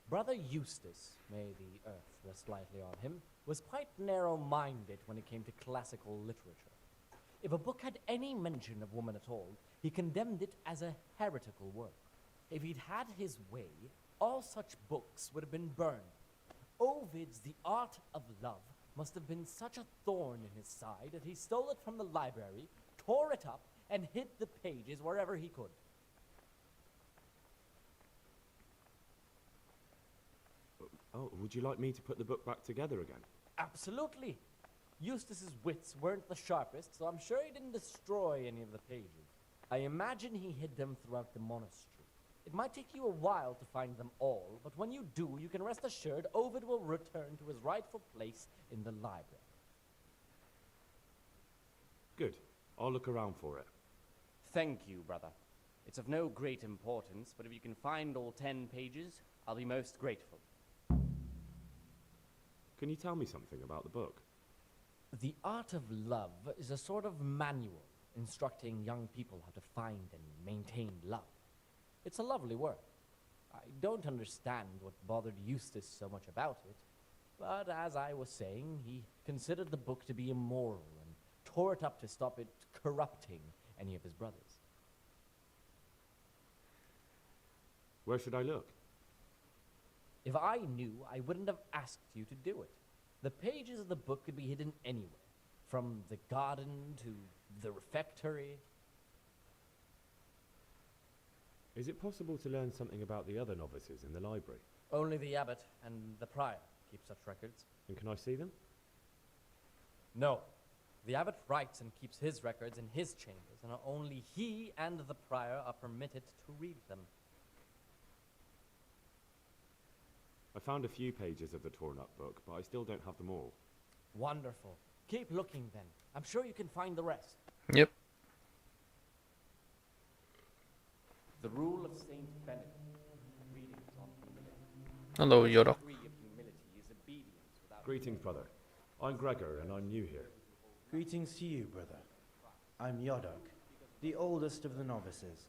Brother Eustace, may the earth rest lightly on him, was quite narrow-minded when it came to classical literature. If a book had any mention of woman at all, he condemned it as a heretical work. If he'd had his way, all such books would have been burned. Ovid's The Art of Love must have been such a thorn in his side that he stole it from the library, tore it up, and hid the pages wherever he could. Oh, would you like me to put the book back together again? Absolutely. Eustace's wits weren't the sharpest, so I'm sure he didn't destroy any of the pages. I imagine he hid them throughout the monastery. It might take you a while to find them all, but when you do, you can rest assured Ovid will return to his rightful place in the library. Good. I'll look around for it. Thank you, brother. It's of no great importance, but if you can find all 10 pages, I'll be most grateful. Can you tell me something about the book? The Art of Love is a sort of manual instructing young people how to find and maintain love. It's a lovely work. I don't understand what bothered Eustace so much about it, but as I was saying, he considered the book to be immoral and tore it up to stop it corrupting any of his brothers. Where should I look? If I knew, I wouldn't have asked you to do it. The pages of the book could be hidden anywhere, from the garden to the refectory. Is it possible to learn something about the other novices in the library? Only the abbot and the prior keep such records. And can I see them? No. The abbot writes and keeps his records in his chambers, and only he and the prior are permitted to read them. I found a few pages of the torn-up book, but I still don't have them all. Wonderful. Keep looking, then. I'm sure you can find the rest. Yep. The Rule of Saint Benedict. Greetings on humility. Hello, The Yoda. degree of humility is obedience without Greetings, brother. I'm Gregor, and I'm new here. Greetings to you, brother. I'm Yodok, the oldest of the novices.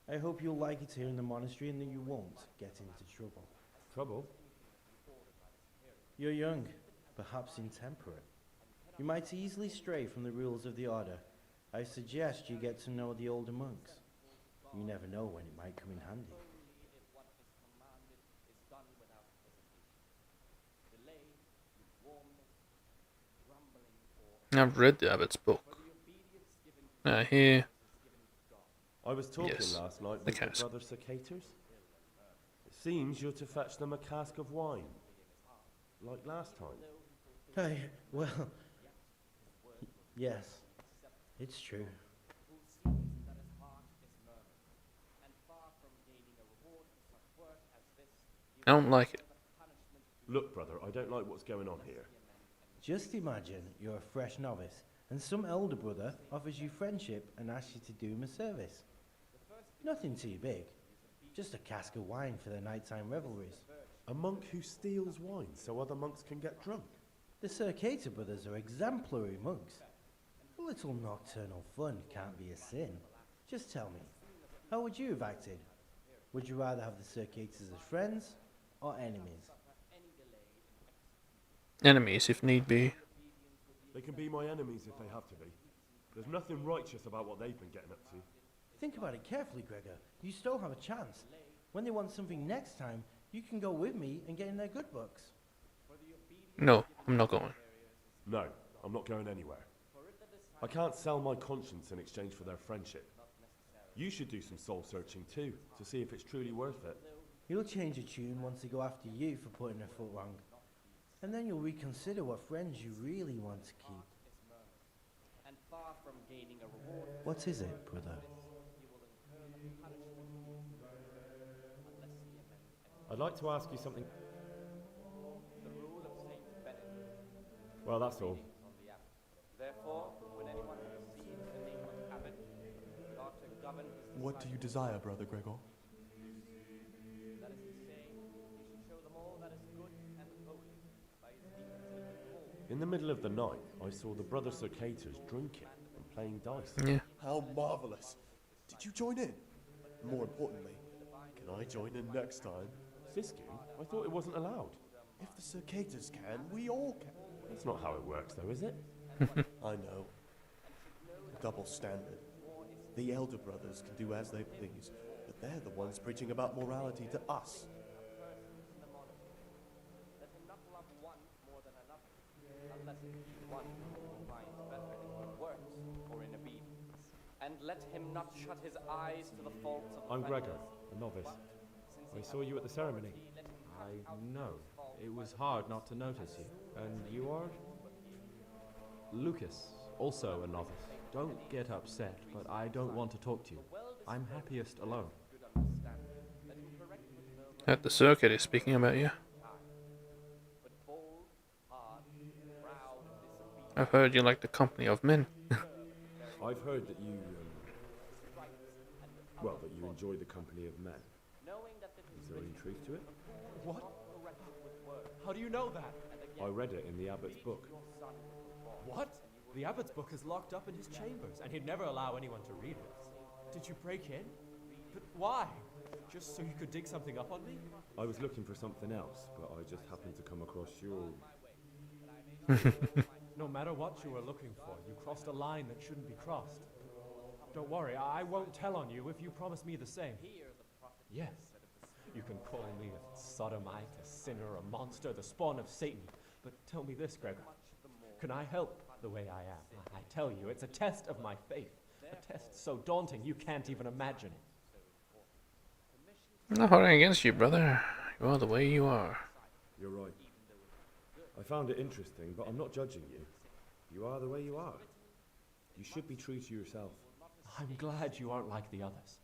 I hope you'll like it here in the monastery and that you won't get into trouble. Trouble? You're young, perhaps intemperate. You might easily stray from the rules of the order. I suggest you get to know the older monks. You never know when it might come in handy. I've read the abbot's book. Here. I was talking Yes, last night the with the cask. brother Cicators. It seems you're to fetch them a cask of wine, like last time. Well, yes, it's true. I don't like it. Look, brother, I don't like what's going on here. Just imagine you're a fresh novice, and some elder brother offers you friendship and asks you to do him a service. Nothing too big, just a cask of wine for the nighttime revelries. A monk who steals wine so other monks can get drunk. The Circator brothers are exemplary monks. A little nocturnal fun can't be a sin. Just tell me, how would you have acted? Would you rather have the Circators as friends or enemies? Enemies, if need be. They can be my enemies if they have to be. There's nothing righteous about what they've been getting up to. Think about it carefully, Gregor. You still have a chance. When they want something next time, you can go with me and get in their good books. No, I'm not going. No, I'm not going anywhere. I can't sell my conscience in exchange for their friendship. You should do some soul searching too, to see if it's truly worth it. You'll change a tune once they go after you for putting a foot wrong. And then you'll reconsider what friends you really want to keep. What is it, brother? I'd like to ask you something. The Rule of Saint Benedict. Well, that's all. Therefore, when anyone receives the name of abbot, he ought to govern his What do you desire, Brother Gregor? That is to say, he should show them all that is good and holy by his deeds and reforms. In the middle of the night, I saw the Brother Circators drinking and playing dice. Yeah. How marvelous! Did you join in? More importantly, can I join in next time? Siskiyou? I thought it wasn't allowed. If the Circators can, we all can. That's not how it works, though, is it? I know. Double standard. The elder brothers can do as they please, but they're the ones preaching about morality to us. Let him not love one more than another, unless it be one who finds better in good works or in obedience. And let him not shut his eyes to the faults of I'm Gregor, offenders. a novice. I saw you at the ceremony. I know. It was hard not to notice you. And you are? Lucas, also a novice. Don't get upset, but I don't want to talk to you. I'm happiest alone. At the circuit is speaking about you. I've heard you like the company of men. I've heard that you, well, that you enjoy the company of men. Is there any truth to it? What? How do you know that? I read it in the abbot's book. What? The abbot's book is locked up in his chambers, and he'd never allow anyone to read it. Did you break in? But why? Just so you could dig something up on me? I was looking for something else, but I just happened to come across your... No matter what you were looking for, you crossed a line that shouldn't be crossed. Don't worry, I won't tell on you if you promise me the same. Yes, you can call me a sodomite, a sinner, a monster, the spawn of Satan. But tell me this, Gregor. Can I help the way I am? I tell you, it's a test of my faith. A test so daunting you can't even imagine it. I'm not holding against you, brother. You are the way you are. You're right. I found it interesting, but I'm not judging you. You are the way you are. You should be true to yourself. I'm glad you aren't like the others.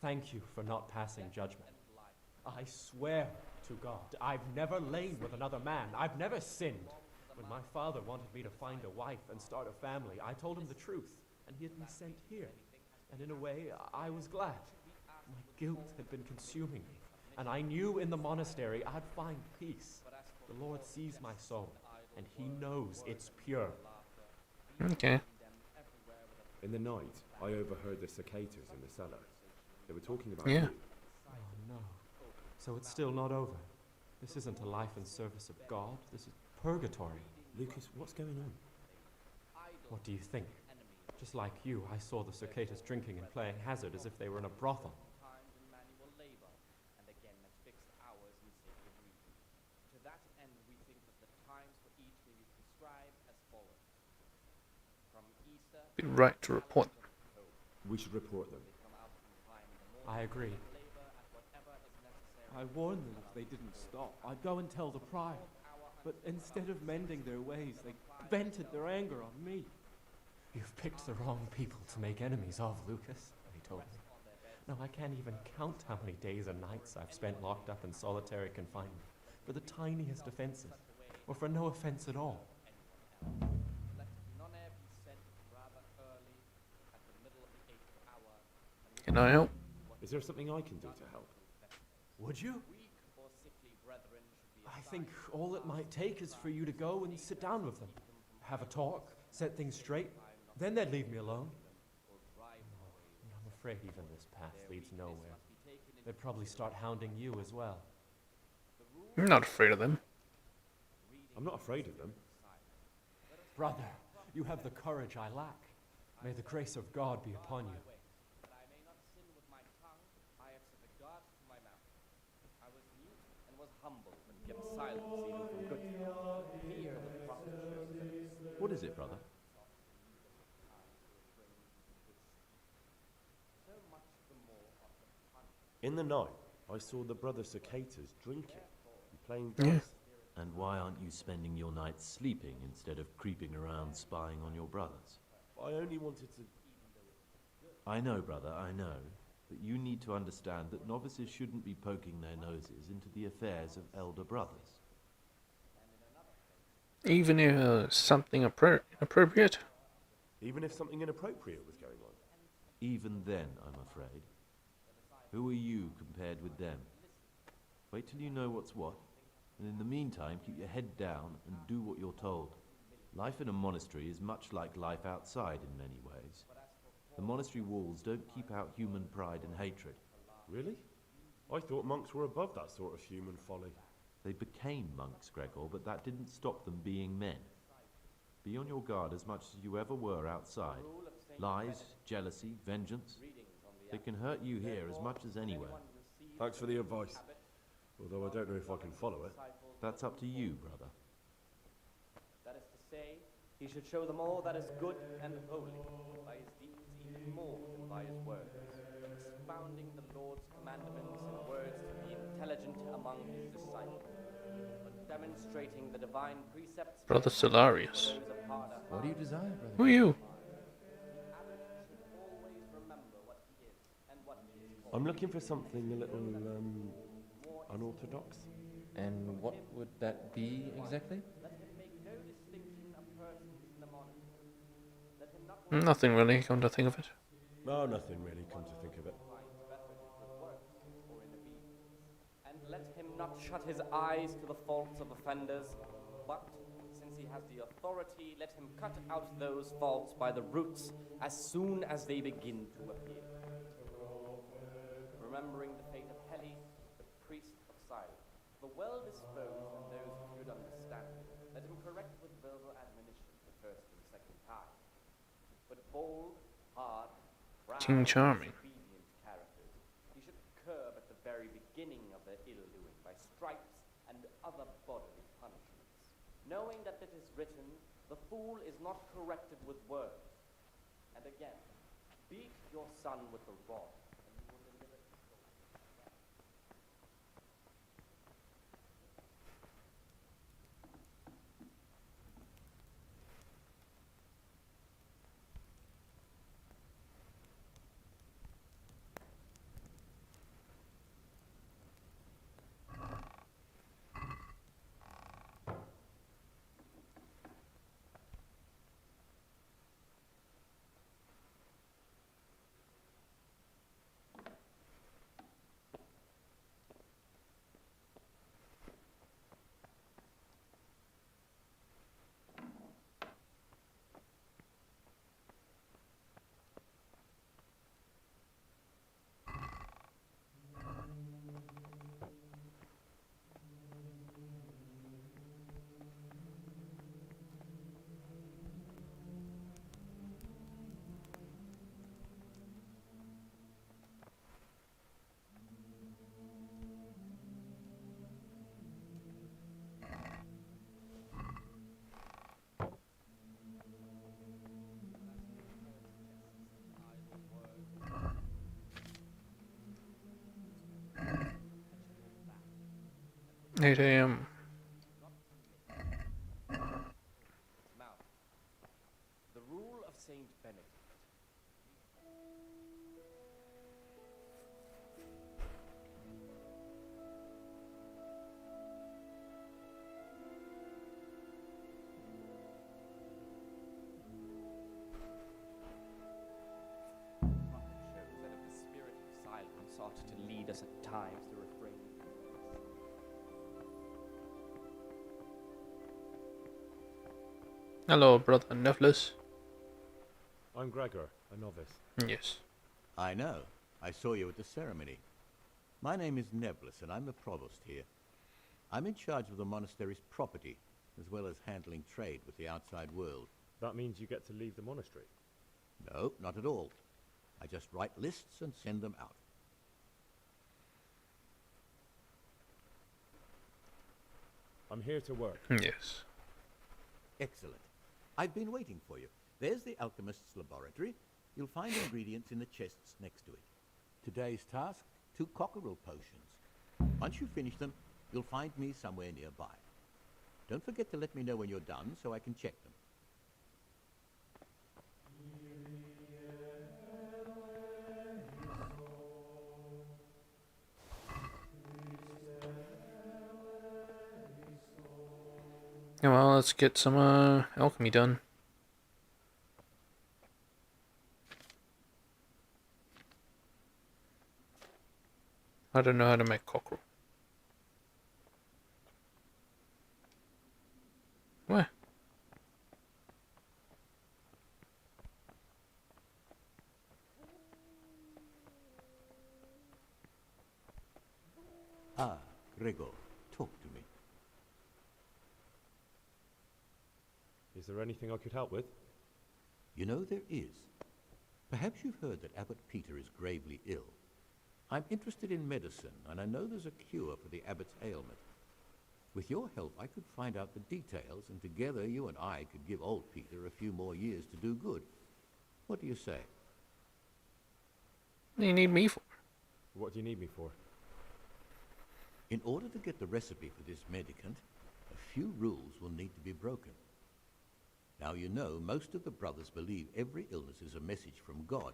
Thank you for not passing judgment. I swear to God, I've never lain with another man. I've never sinned. When my father wanted me to find a wife and start a family, I told him the truth, and he had me sent here. And in a way, I was glad. My guilt had been consuming me, and I knew in the monastery I'd find peace. The Lord sees my soul, and he knows it's pure. Okay. In the night, I overheard the cicadas in the cellar. They were talking about Yeah. you. Oh no. So it's still not over. This isn't a life in service of God. This is purgatory. Lucas, what's going on? What do you think? Just like you, I saw the cicadas drinking and playing hazard as if they were in a brothel. Be right to report. We should report them. I agree. I warned them if they didn't stop, I'd go and tell the prior. But instead of mending their ways, they vented their anger on me. You've picked the wrong people to make enemies of, Lucas, he told me. Now I can't even count how many days and nights I've spent locked up in solitary confinement for the tiniest offenses, or for no offense at all. Can I help? Is there something I can do to help? Would you? I think all it might take is for you to go and sit down with them. Have a talk, set things straight. Then they'd leave me alone. I'm afraid even this path leads nowhere. They'd probably start hounding you as well. I'm not afraid of them. I'm not afraid of them. Brother, you have the courage I lack. May the grace of God be upon you. What is it, brother? In the night, I saw the Brother Cicadas drinking and playing dice. And why aren't you spending your nights sleeping instead of creeping around spying on your brothers? I only wanted to... I know, brother, I know. But you need to understand that novices shouldn't be poking their noses into the affairs of elder brothers. Even if something inappropriate? Even if something inappropriate was going on. Even then, I'm afraid. Who are you compared with them? Wait till you know what's what, and in the meantime keep your head down and do what you're told. Life in a monastery is much like life outside in many ways. The monastery walls don't keep out human pride and hatred. Really? I thought monks were above that sort of human folly. They became monks, Gregor, but that didn't stop them being men. Be on your guard as much as you ever were outside. Lies, jealousy, vengeance. They can hurt you here as much as anywhere. Thanks for the advice. Although I don't know if I can follow it. That's up to you, brother. That is to say, he should show them all that is good and holy, by his deeds even more than by his words, expounding the Lord's commandments in words to be intelligent among his disciples, but demonstrating the divine precepts. Brother Solarius. What do you desire, brother? Who are you? I'm looking for something a little, unorthodox. And what would that be exactly? Nothing really, come to think of it. No, nothing really, come to think of it. And let him not shut his eyes to the faults of offenders, but, since he has the authority, let him cut out those faults by the roots as soon as they begin to appear. Remembering the fate of Heli, the priest of silence, the well-disposed and those of good understanding, let him correct with verbal admonition the first and second time. But bold, hard, proud, King Charming. obedient characters, he should curb at the very beginning of their ill-doing by stripes and other bodily punishments. Knowing that it is written, the fool is not corrected with words. And again, beat your son with the rod, and you will deliver his soul. Eight AM. Mouth. The rule of Saint Benedict. Shows that if the spirit of silence ought to lead us at times to refrain. Hello, brother Nevlis. I'm Gregor, a novice. Yes. I know. I saw you at the ceremony. My name is Neblis, and I'm the provost here. I'm in charge of the monastery's property, as well as handling trade with the outside world. That means you get to leave the monastery? No, not at all. I just write lists and send them out. I'm here to work. Yes. Excellent. I've been waiting for you. There's the alchemist's laboratory. You'll find ingredients in the chests next to it. Today's task, 2 cockerel potions. Once you finish them, you'll find me somewhere nearby. Don't forget to let me know when you're done so I can check them. Yeah, well, let's get some alchemy done. I don't know how to make cockerel. Where? Ah, Gregor, talk to me. Is there anything I could help with? You know, there is. Perhaps you've heard that Abbot Peter is gravely ill. I'm interested in medicine, and I know there's a cure for the abbot's ailment. With your help, I could find out the details, and together you and I could give old Peter a few more years to do good. What do you say? What do you need me for? What do you need me for? In order to get the recipe for this medicament, a few rules will need to be broken. Now, you know, most of the brothers believe every illness is a message from God,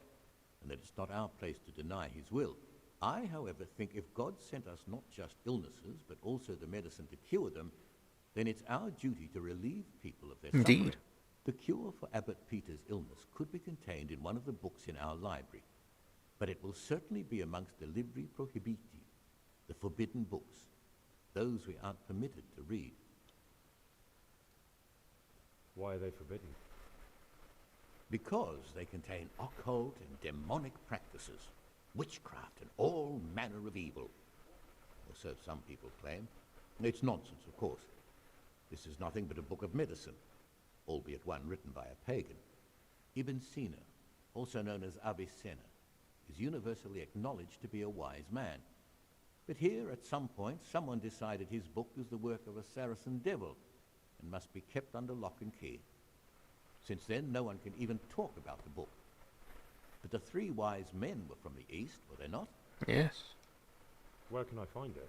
and that it's not our place to deny his will. I, however, think if God sent us not just illnesses, but also the medicine to cure them, then it's our duty to relieve people of their suffering. The cure for Abbot Peter's illness could be contained in one of the books in our library, but it will certainly be amongst the Libri Prohibiti, the forbidden books, those we aren't permitted to read. Why are they forbidden? Because they contain occult and demonic practices, witchcraft and all manner of evil. Or so some people claim. It's nonsense, of course. This is nothing but a book of medicine, albeit one written by a pagan. Ibn Sina, also known as Avicenna, is universally acknowledged to be a wise man. But here, at some point, someone decided his book was the work of a Saracen devil and must be kept under lock and key. Since then, no one can even talk about the book. But the three wise men were from the East, were they not? Yes. Where can I find it?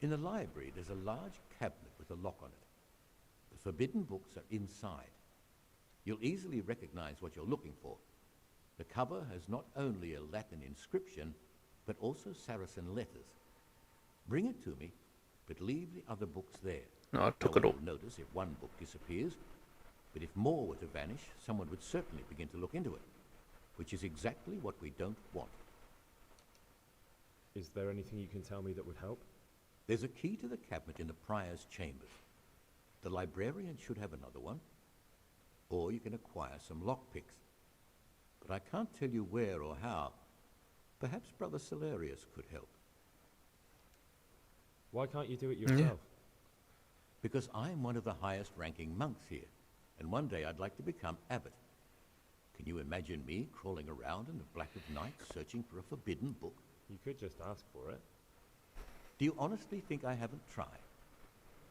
In the library, there's a large cabinet with a lock on it. The forbidden books are inside. You'll easily recognize what you're looking for. The cover has not only a Latin inscription, but also Saracen letters. Bring it to me, but leave the other books there. No, I took it all. Notice if one book disappears, but if more were to vanish, someone would certainly begin to look into it, which is exactly what we don't want. Is there anything you can tell me that would help? There's a key to the cabinet in the prior's chambers. The librarian should have another one, or you can acquire some lockpicks. But I can't tell you where or how. Perhaps Brother Salarius could help. Why can't you do it yourself? Because I'm one of the highest-ranking monks here, and one day I'd like to become abbot. Can you imagine me crawling around in the black of night searching for a forbidden book? You could just ask for it. Do you honestly think I haven't tried?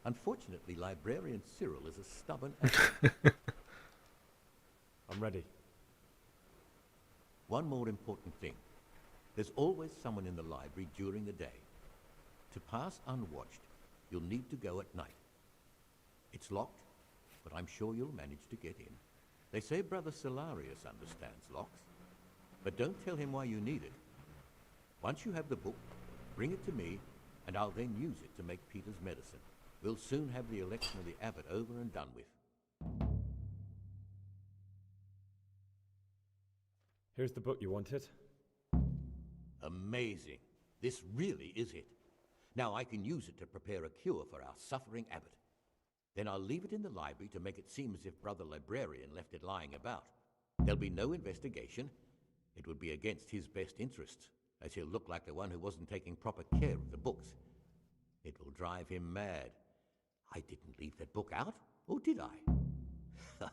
Unfortunately, Librarian Cyril is a stubborn abbot. I'm ready. One more important thing. There's always someone in the library during the day. To pass unwatched, you'll need to go at night. It's locked, but I'm sure you'll manage to get in. They say Brother Salarius understands locks, but don't tell him why you need it. Once you have the book, bring it to me, and I'll then use it to make Peter's medicine. We'll soon have the election of the abbot over and done with. Here's the book you wanted. Amazing. This really is it. Now I can use it to prepare a cure for our suffering abbot. Then I'll leave it in the library to make it seem as if Brother Librarian left it lying about. There'll be no investigation. It would be against his best interests, as he'll look like the one who wasn't taking proper care of the books. It will drive him mad. I didn't leave that book out, or did I?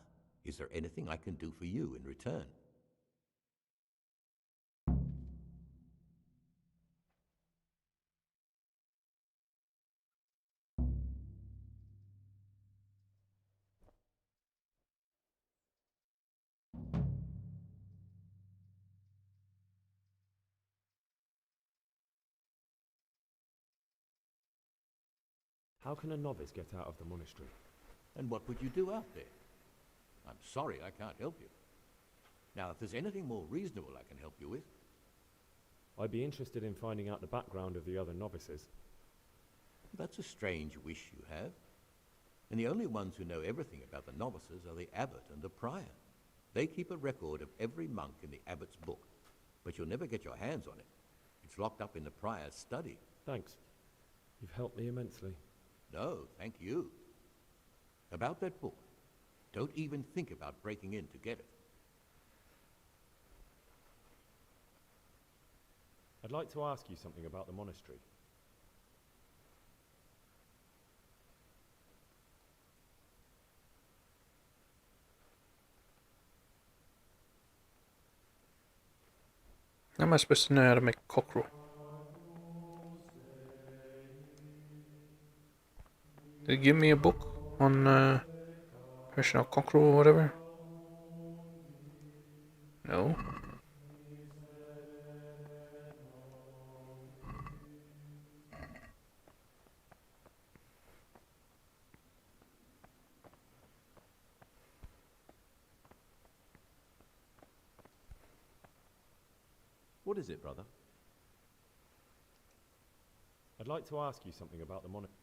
Is there anything I can do for you in return? How can a novice get out of the monastery? And what would you do out there? I'm sorry I can't help you. Now, if there's anything more reasonable I can help you with... I'd be interested in finding out the background of the other novices. That's a strange wish you have. And the only ones who know everything about the novices are the abbot and the prior. They keep a record of every monk in the abbot's book, but you'll never get your hands on it. It's locked up in the prior's study. Thanks. You've helped me immensely. No, thank you. About that book, don't even think about breaking in to get it. I'd like to ask you something about the monastery. How am I supposed to know how to make cockerel? Did it give me a book on professional cockerel or whatever? No. What is it, brother? I'd like to ask you something about the monastery.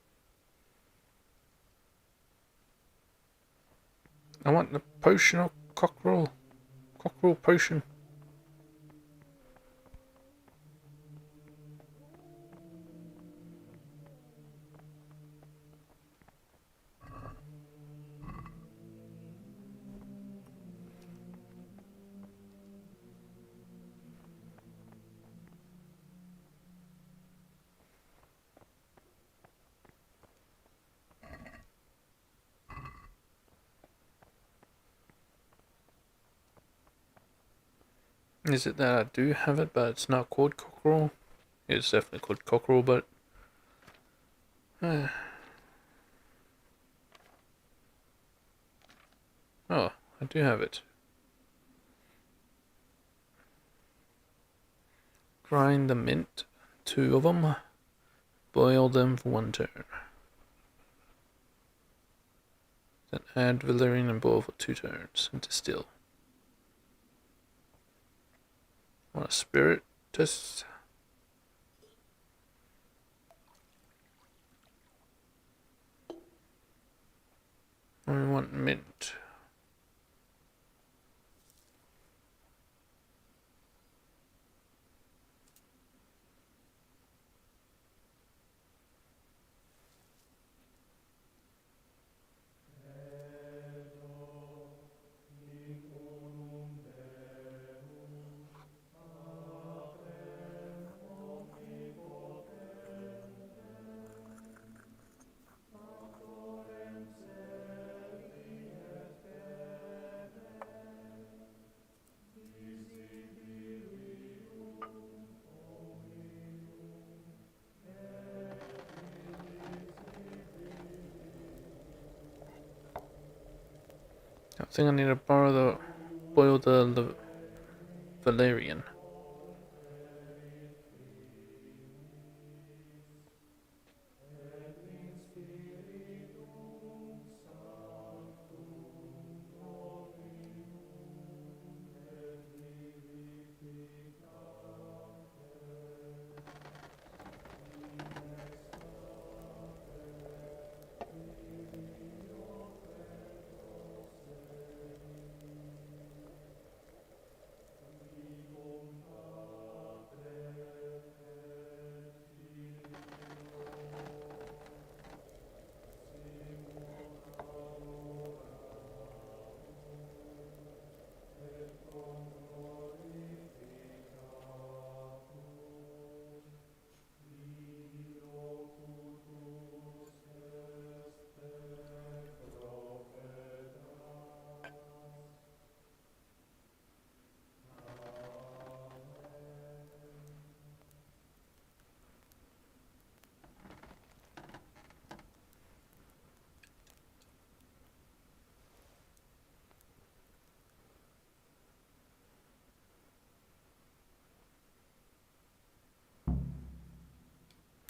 I want the potion of cockerel. Cockerel potion. Is it that I do have it, but it's not called cockerel? It's definitely called cockerel, but... Oh, I do have it. Grind the mint, 2 of them. Boil them for 1 turn. Then add valerian and boil for 2 turns and distill. Want a spirit test? We want mint. I think I need to boil the valerian.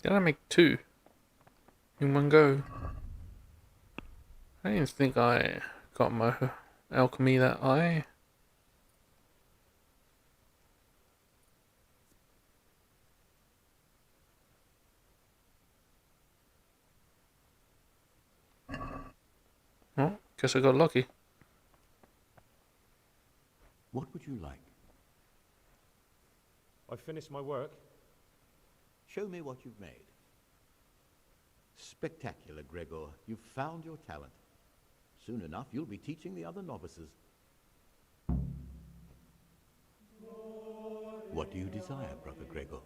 Did I make 2 in one go? I didn't think I got my alchemy that high. Oh, guess I got lucky. What would you like? I've finished my work. Show me what you've made. Spectacular, Gregor. You've found your talent. Soon enough, you'll be teaching the other novices. What do you desire, Brother Gregor?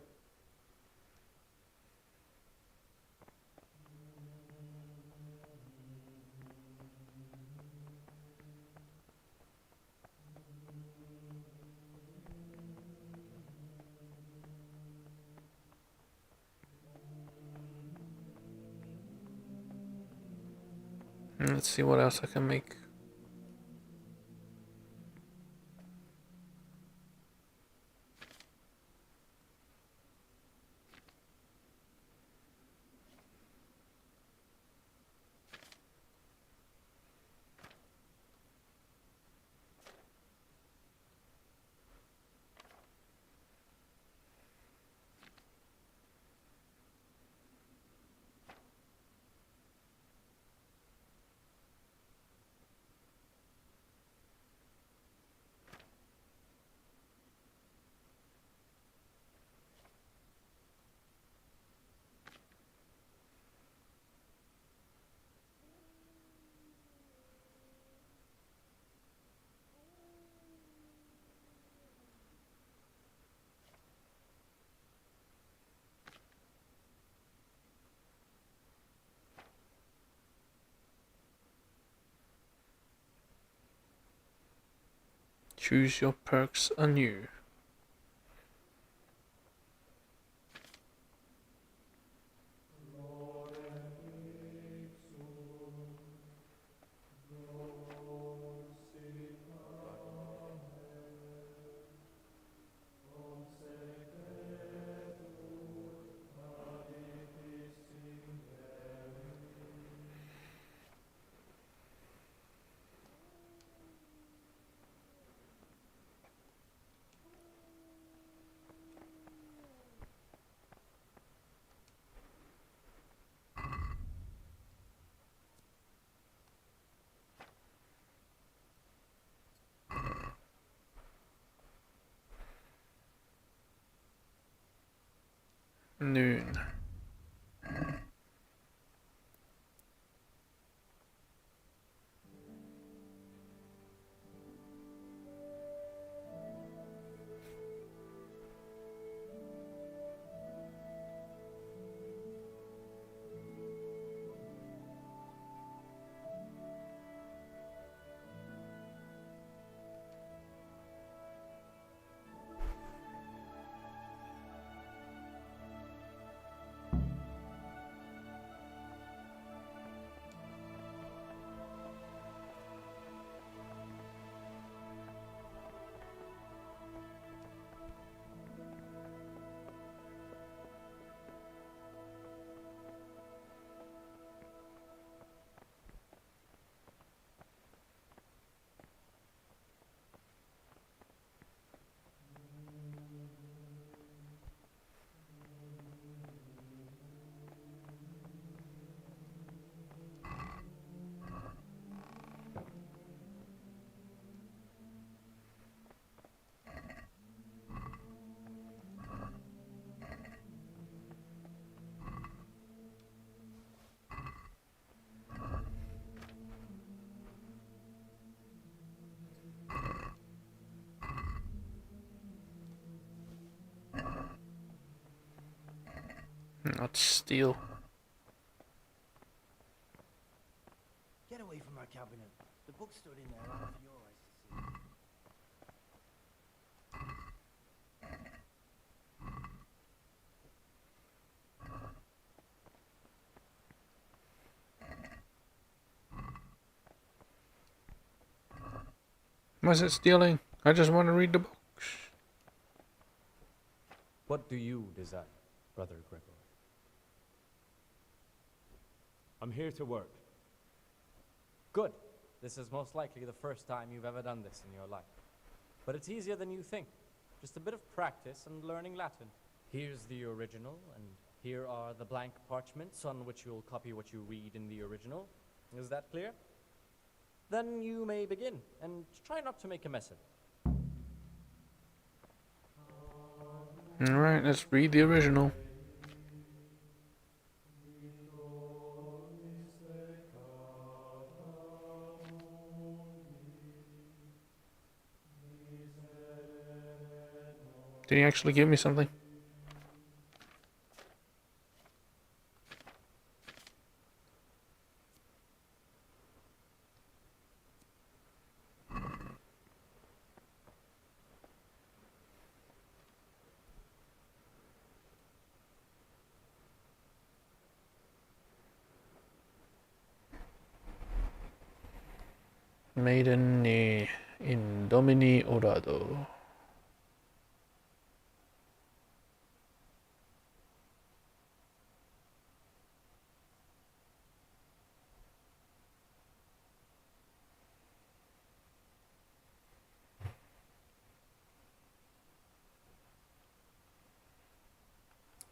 Let's see what else I can make. Choose your perks anew. Noon. Not steal. Get away from my cabinet. The book stood in there out for your eyes to see. Was it stealing? I just want to read the books. What do you desire, Brother Gregor? I'm here to work. Good. This is most likely the first time you've ever done this in your life. But it's easier than you think. Just a bit of practice and learning Latin. Here's the original, and here are the blank parchments on which you'll copy what you read in the original. Is that clear? Then you may begin, and try not to make a mess of it. Alright, let's read the original. Did he actually give me something? Maiden in Domini Orado.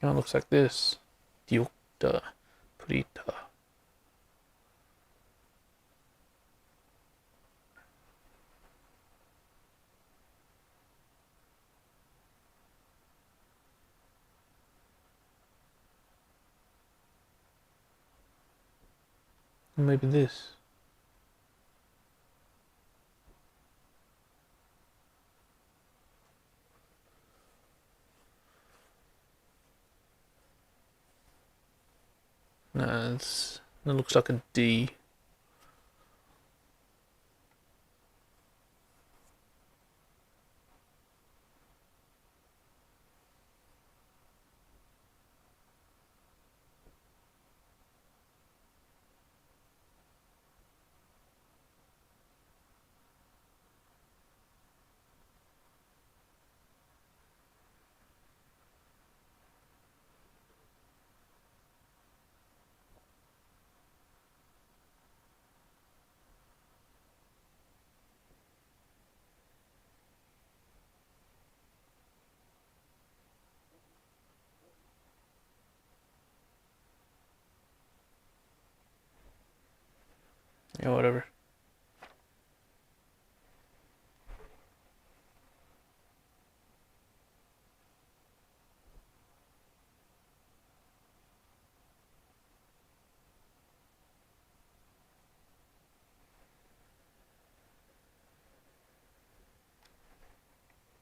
Kind of looks like this. Diukta Prita. Maybe this. No, it looks like a D. Yeah, whatever.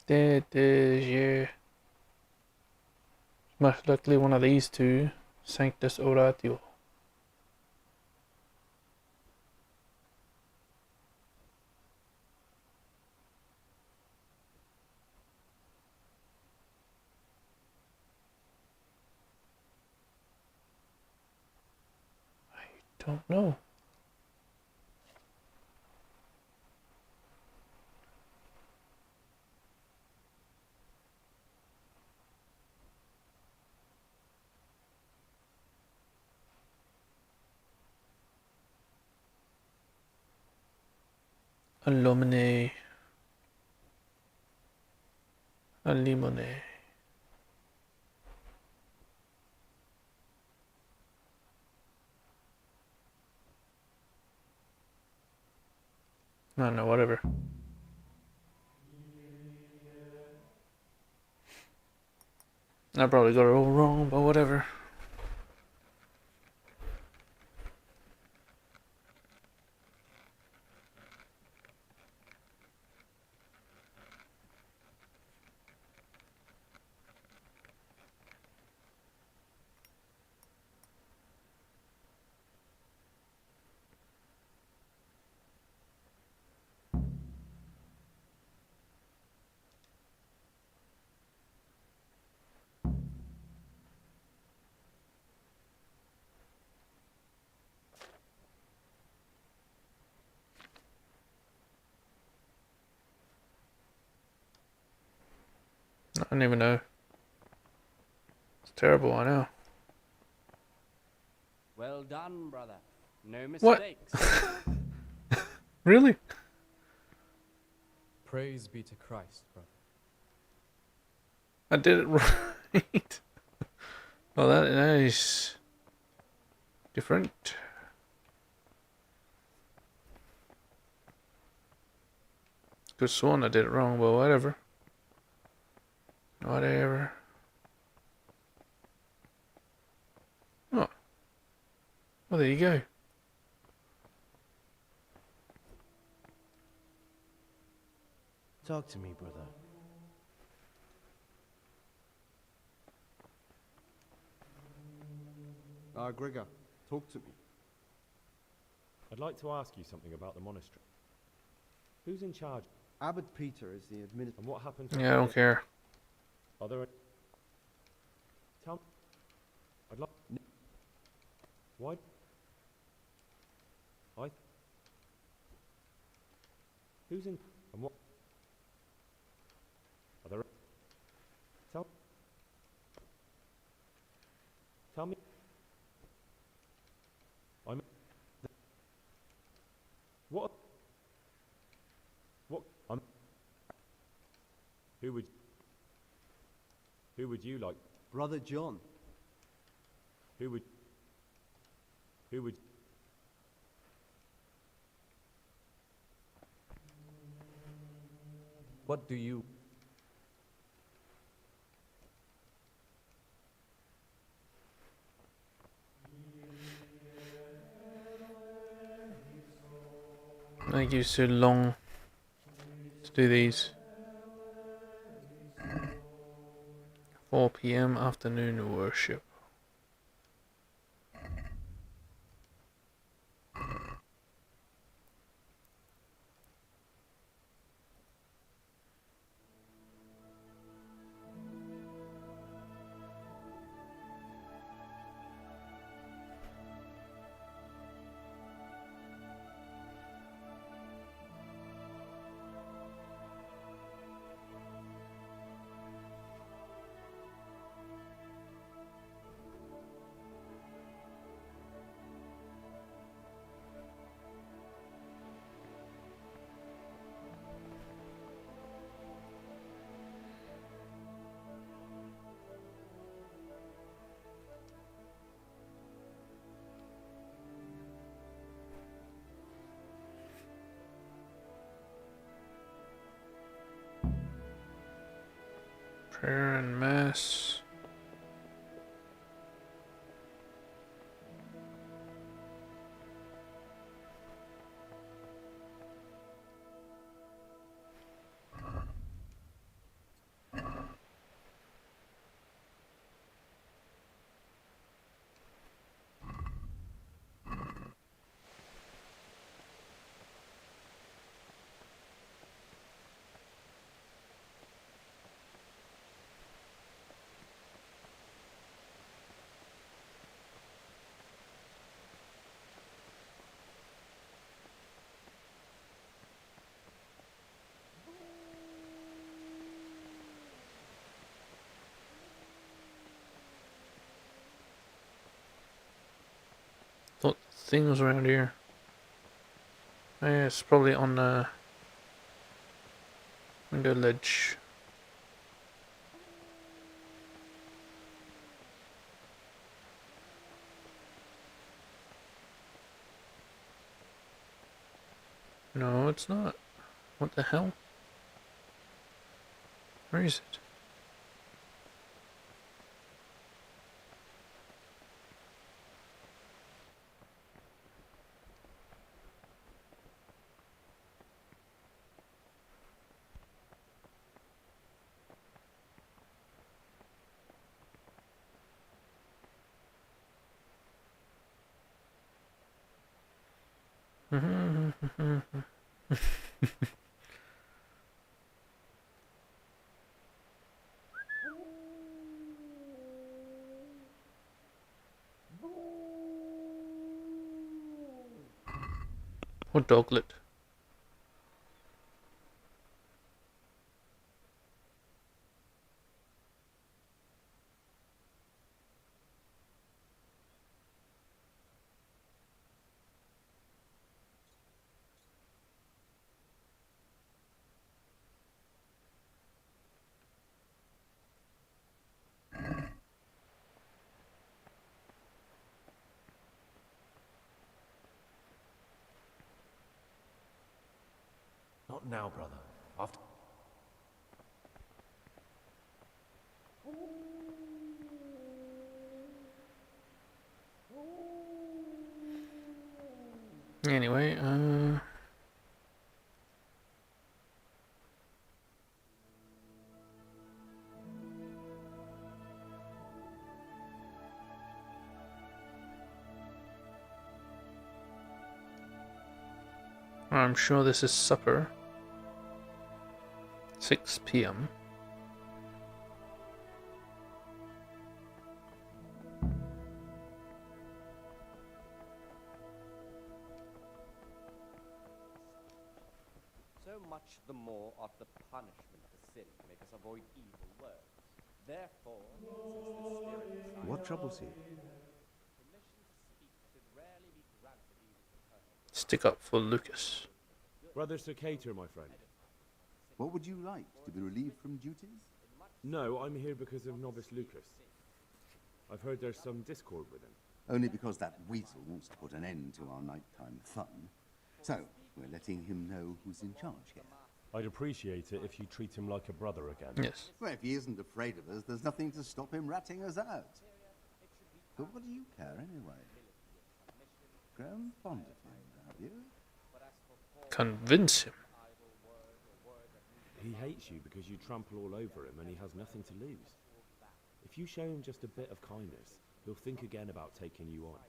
Yeah. Most likely one of these two. Sanctus Oratio. Don't know. Alumine. Alimone. I don't know, whatever. I probably got it all wrong, but whatever. I don't even know. It's terrible, I know. Well done, brother. No What? mistakes. Really? Praise be to Christ, brother. I did it right. Well, that is different. Could sworn I did it wrong, but whatever. Whatever. Oh. Well, there you go. Talk to me, brother. Gregor, talk to me. I'd like to ask you something about the monastery. Who's in charge? Abbot Peter is the administrator. And what happened? Yeah, I don't care. Are there? Tell. I'd like. Why? Who's in? And what? Are there? Tell me. I'm. What? What? I'm. Who would you like? Brother John. Who would? What do you... Thank you so long to do these. 4 p.m. afternoon worship. Prayer and Mass. Thought the thing was around here. Oh, yeah, it's probably on the window ledge. No, it's not. What the hell? Where is it? What doglet? Not now, brother. After... Anyway, I'm sure this is supper. 6 p.m. So much the more ought the punishment for sin make us avoid evil words. Therefore, since the Spirit decides What troubles you? permission to speak should rarely be granted even to perfect. Stick up for Lucas. Brother Sir Cater, my friend. What would you like? To be relieved from duties? No, I'm here because of Novice Lucas. I've heard there's some discord with him. Only because that weasel wants to put an end to our nighttime fun. So, we're letting him know who's in charge here. I'd appreciate it if you treat him like a brother again. Yes. Well, if he isn't afraid of us, there's nothing to stop him ratting us out. But what do you care anyway? Grown fond of him, have you? Convince him. He hates you because you trample all over him and he has nothing to lose. If you show him just a bit of kindness, he'll think again about taking you on.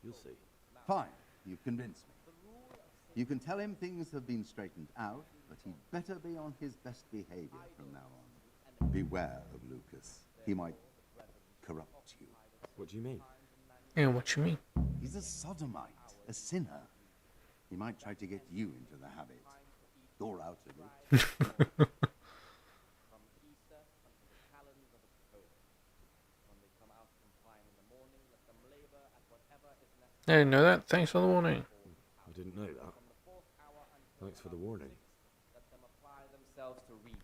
You'll see. Fine, you've convinced me. You can tell him things have been straightened out, but he'd better be on his best behavior from now on. Beware of Lucas. He might corrupt you. What do you mean? Yeah, what you mean? He's a sodomite, a sinner. He might try to get you into the habit. Or out of it. I didn't know that. Thanks for the warning. I didn't know that. Thanks for the warning.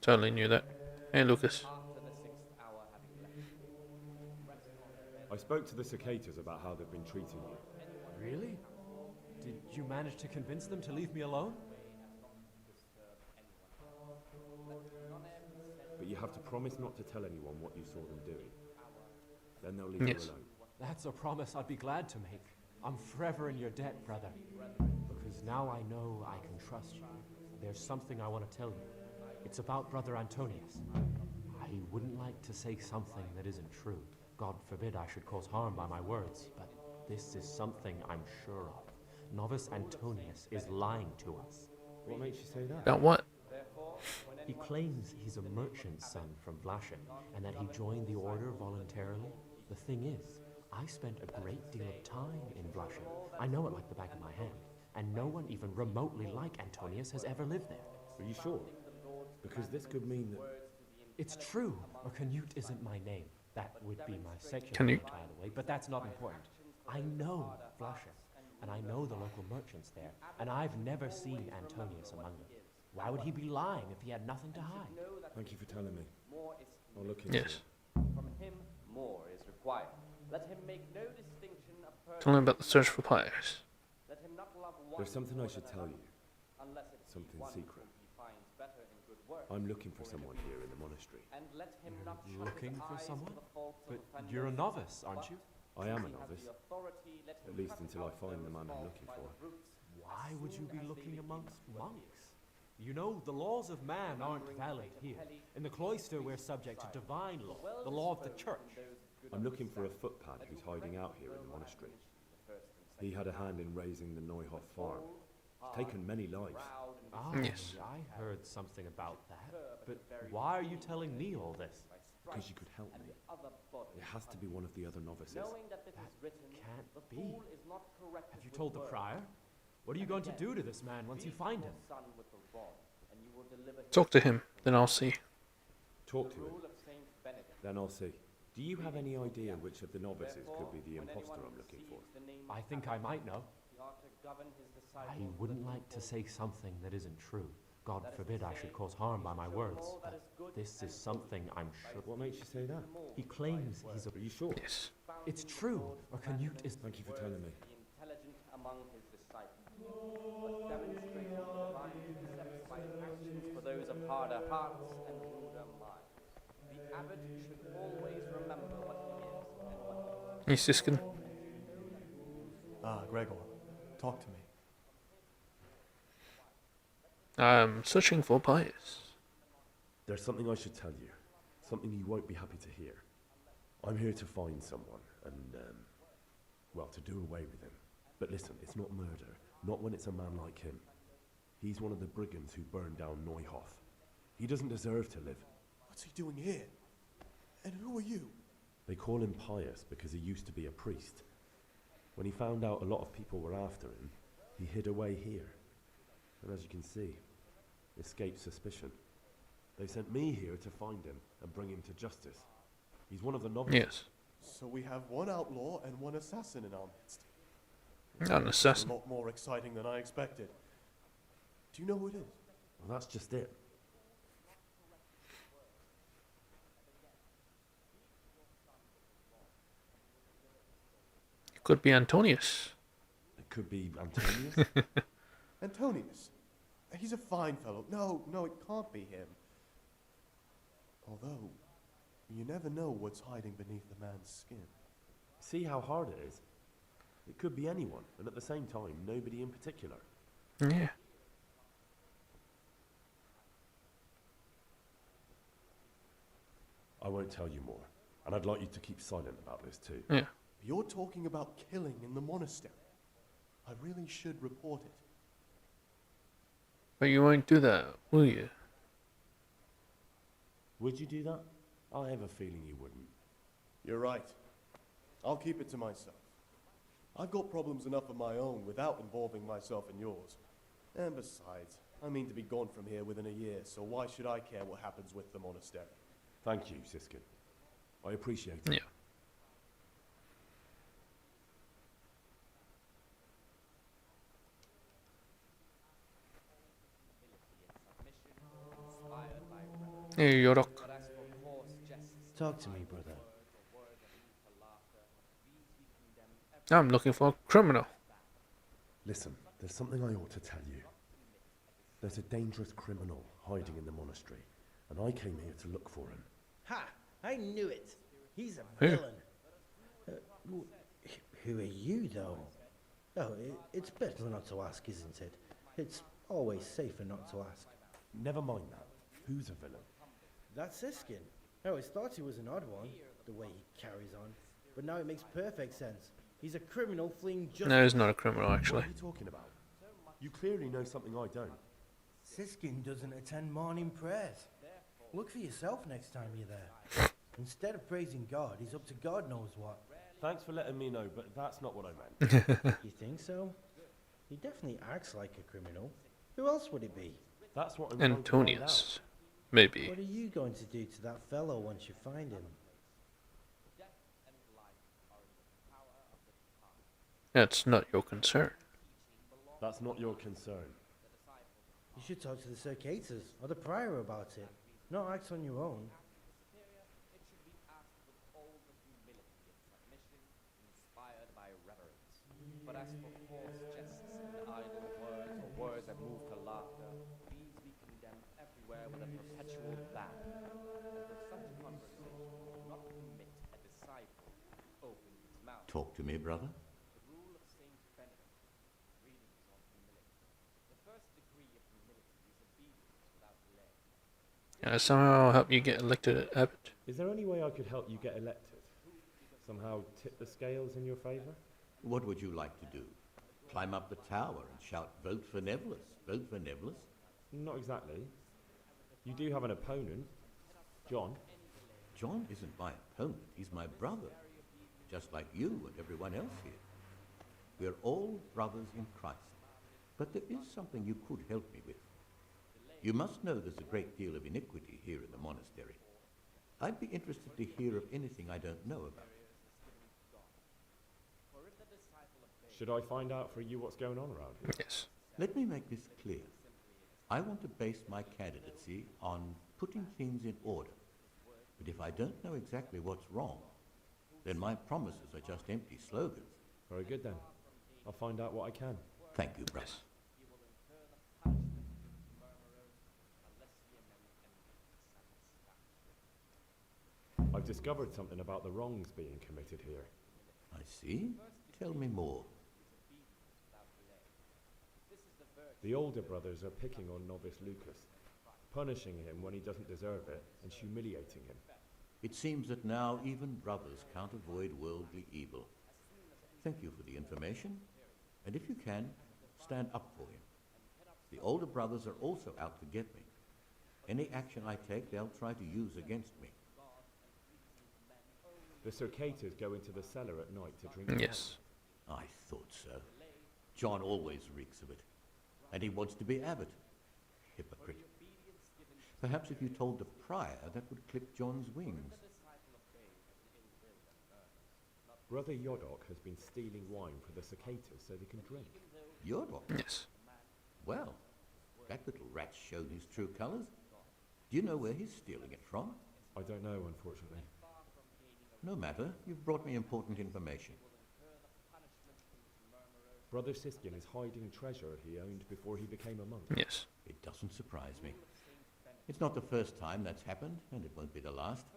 Totally knew that. Hey, Lucas. I spoke to the cicadas about how they've been treating you. Really? Did you manage to convince them to leave me alone? But you have to promise not to tell anyone what you saw them doing. Then they'll leave Yes. you alone. That's a promise I'd be glad to make. I'm forever in your debt, brother. Because now I know I can trust you. There's something I want to tell you. It's about Brother Antonius. I wouldn't like to say something that isn't true. God forbid I should cause harm by my words, but this is something I'm sure of. Novice Antonius is lying to us. What makes you say that? About what? He claims he's a merchant's son from Vlashen, and that he joined the order voluntarily. The thing is, I spent a great deal of time in Vlashen. I know it like the back of my hand, and no one even remotely like Antonius has ever lived there. Are you sure? Because this could mean that... It's true, or Canute isn't my name. That would be my secular Canute. name, by the way, but that's not important. I know Vlashen, and I know the local merchants there, and I've never seen Antonius among them. Why would he be lying if he had nothing to hide? Thank you for telling me. I'll look into Yes. it. From him, more is required. Let him make no distinction of Tell him about the search for Pius. Let him not love one There's something I should tell you. unless it be Something one secret. whom he finds better in good works. I'm looking for someone here in the monastery. And let him not shut his Looking for eyes to someone? the faults of But offenders, you're a novice, aren't you? I am a he has novice. the authority, let him At least cut until I out find the those man I'm faults looking by for. the roots, Why as would you soon be as they looking begin amongst to monks? You know, the laws of man aren't valid here. In the cloister, we're subject to divine law, the law of the church. I'm looking for a footpad who's hiding out here in the monastery. He had a hand in raising the Neuhoff farm. He's taken many lives. Ah, Yes. I heard something about that. But why are you telling me all this? Because you could help me. It has to be one of the other novices. knowing that this is written, Can't the be. fool is not corrected Have you with told the words. prior? What are you going to do to this man once you find him? Son with the rod, and you will deliver him Talk to him, then I'll see. Talk to him. rule of Saint Benedict. Then I'll see. Do you have any idea which of the novices could be the impostor I'm looking for? I think I might know. He ought to govern his I disciples wouldn't like to say something that isn't true. God forbid I should cause harm by my words, but this is something I'm sure. What makes you say that? He claims he's a... Are you sure? Yes. It's true, or Canute is... Thank you for telling me. the intelligent among his disciples, but demonstrating divine precepts by actions for those of harder hearts and ruder minds. The abbot should always remember what he is and what he Hey, Siskin. Ah, Gregor, talk to me. I'm searching for Pius. There's something I should tell you. Something you won't be happy to hear. I'm here to find someone and, well, to do away with him. But listen, it's not murder. Not when it's a man like him. He's one of the brigands who burned down Neuhof. He doesn't deserve to live. What's he doing here? And who are you? They call him pious because he used to be a priest. When he found out a lot of people were after him, he hid away here. And as you can see, escaped suspicion. They sent me here to find him and bring him to justice. He's one of the novices. Yes. So we have one outlaw and one assassin in our midst. Not an assassin. A lot more exciting than I expected. Do you know who it is? Well, that's just it. It could be Antonius. It could be Antonius. Antonius. He's a fine fellow. No, it can't be him. Although, you never know what's hiding beneath a man's skin. See how hard it is? It could be anyone, and at the same time, nobody in particular. Yeah. I won't tell you more, and I'd like you to keep silent about this too. Yeah. You're talking about killing in the monastery. I really should report it. But you won't do that, will you? Would you do that? I have a feeling you wouldn't. You're right. I'll keep it to myself. I've got problems enough of my own without involving myself in yours. And besides, I mean to be gone from here within a year, so why should I care what happens with the monastery? Thank you, Siskin. I appreciate it. Yeah. Hey, Yorok. Talk to me, brother. I'm looking for a criminal. Listen, there's something I ought to tell you. There's a dangerous criminal hiding in the monastery, and I came here to look for him. Ha! I knew it. He's a Who? villain. Who are you, though? Oh, it's better not to ask, isn't it? It's always safer not to ask. Never mind that. Who's a villain? That's Siskin. I always thought he was an odd one, the way he carries on. But now it makes perfect sense. He's a criminal fleeing justice. No, he's not a criminal, actually. What are you talking about? You clearly know something I don't. Siskin doesn't attend morning prayers. Look for yourself next time you're there. Instead of praising God, he's up to God knows what. Thanks for letting me know, but that's not what I meant. You think so? He definitely acts like a criminal. Who else would it be? That's what I'm trying to find Antonius. Maybe. What are you going to do to that fellow once you find him? That's not your concern. That's not your concern. You should talk to the Circators or the Prior about it. Not act on your own. But as for coarse jests and idle words, or words that move to laughter, these we condemn everywhere with a perpetual ban. And for such conversation, do not permit a disciple to open his mouth. Talk to me, brother. The rule of Saint Benedict, readings on humility. The first degree of humility is obedience without delay. Somehow I'll help you get elected at abbot. Is there any way I could help you get elected? Somehow tip the scales in your favour? What would you like to do? Climb up the tower and shout, "Vote for Neverless, vote for Neverless"? Not exactly. You do have an opponent, John. John isn't my opponent, he's my brother. Just like you and everyone else here. We're all brothers in Christ. But there is something you could help me with. You must know there's a great deal of iniquity here in the monastery. I'd be interested to hear of anything I don't know about. Should I find out for you what's going on around here? Yes. Let me make this clear. I want to base my candidacy on putting things in order. But if I don't know exactly what's wrong, then my promises are just empty slogans. Very good then. I'll find out what I can. Thank you, brother. I've discovered something about the wrongs being committed here. I see. Tell me more. The older brothers are picking on novice Lucas, punishing him when he doesn't deserve it, and humiliating him. It seems that now even brothers can't avoid worldly evil. Thank you for the information, and if you can, stand up for him. The older brothers are also out to get me. Any action I take, they'll try to use against me. The Circators go into the cellar at night to drink Yes. I thought so. John always reeks of it. And he wants to be abbot. Hypocrite. Perhaps if you told the prior, that would clip John's wings. Brother Yodok has been stealing wine for the Circators so they can drink. Yodok? Yes. Well, that little rat's shown his true colours. Do you know where he's stealing it from? I don't know, unfortunately. No matter. You've brought me important information. Brother Siskin is hiding treasure he owned before he became a monk. Yes. It doesn't surprise me. It's not the first time that's happened, and it won't be the last.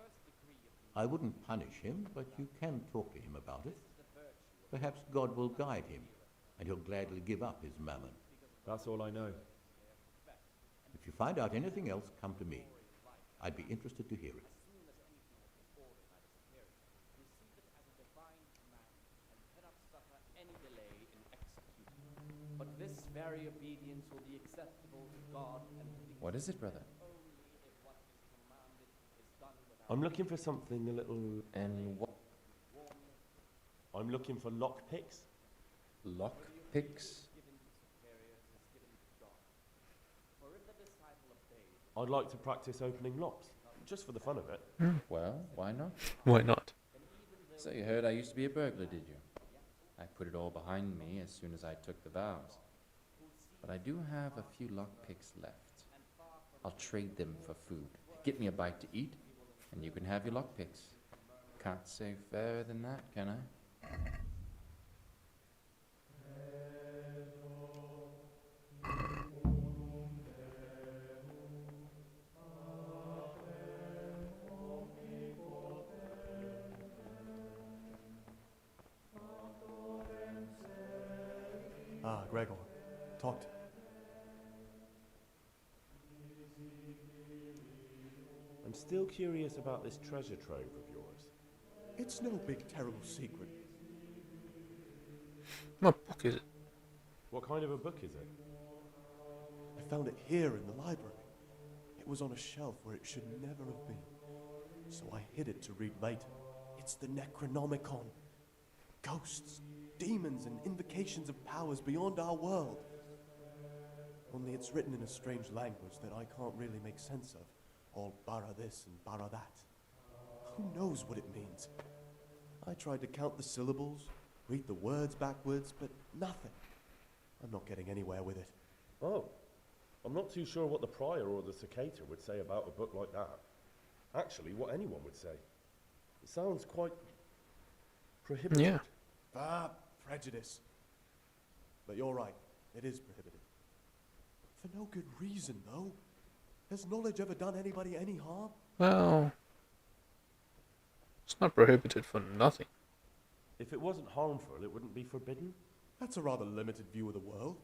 I wouldn't punish him, but you can talk to him about it. Perhaps God will guide him, and he'll gladly give up his mammon. That's all I know. If you find out anything else, come to me. I'd be interested to hear it. But this very obedience will be acceptable to God and What is it, brother? I'm looking for something a little... And what? I'm looking for lockpicks. Lockpicks? I'd like to practice opening locks, just for the fun of it. Well, why not? Why not? So you heard I used to be a burglar, did you? I put it all behind me as soon as I took the vows. But I do have a few lockpicks left. I'll trade them for food. Get me a bite to eat, and you can have your lockpicks. Can't say fairer than that, can I? Ah, Gregor. Talk to me. I'm still curious about this treasure trove of yours. It's no big, terrible secret. What book is it? What kind of a book is it? I found it here in the library. It was on a shelf where it should never have been. So I hid it to read later. It's the Necronomicon. Ghosts, demons, and invocations of powers beyond our world. Only it's written in a strange language that I can't really make sense of. All bara this and bara that. Who knows what it means? I tried to count the syllables, read the words backwards, but nothing. I'm not getting anywhere with it. Oh, I'm not too sure what the prior or the Cicator would say about a book like that. Actually, what anyone would say. It sounds quite prohibited. Yeah. Ah, prejudice. But you're right, it is prohibited. For no good reason, though. Has knowledge ever done anybody any harm? Well, it's not prohibited for nothing. If it wasn't harmful, it wouldn't be forbidden. That's a rather limited view of the world.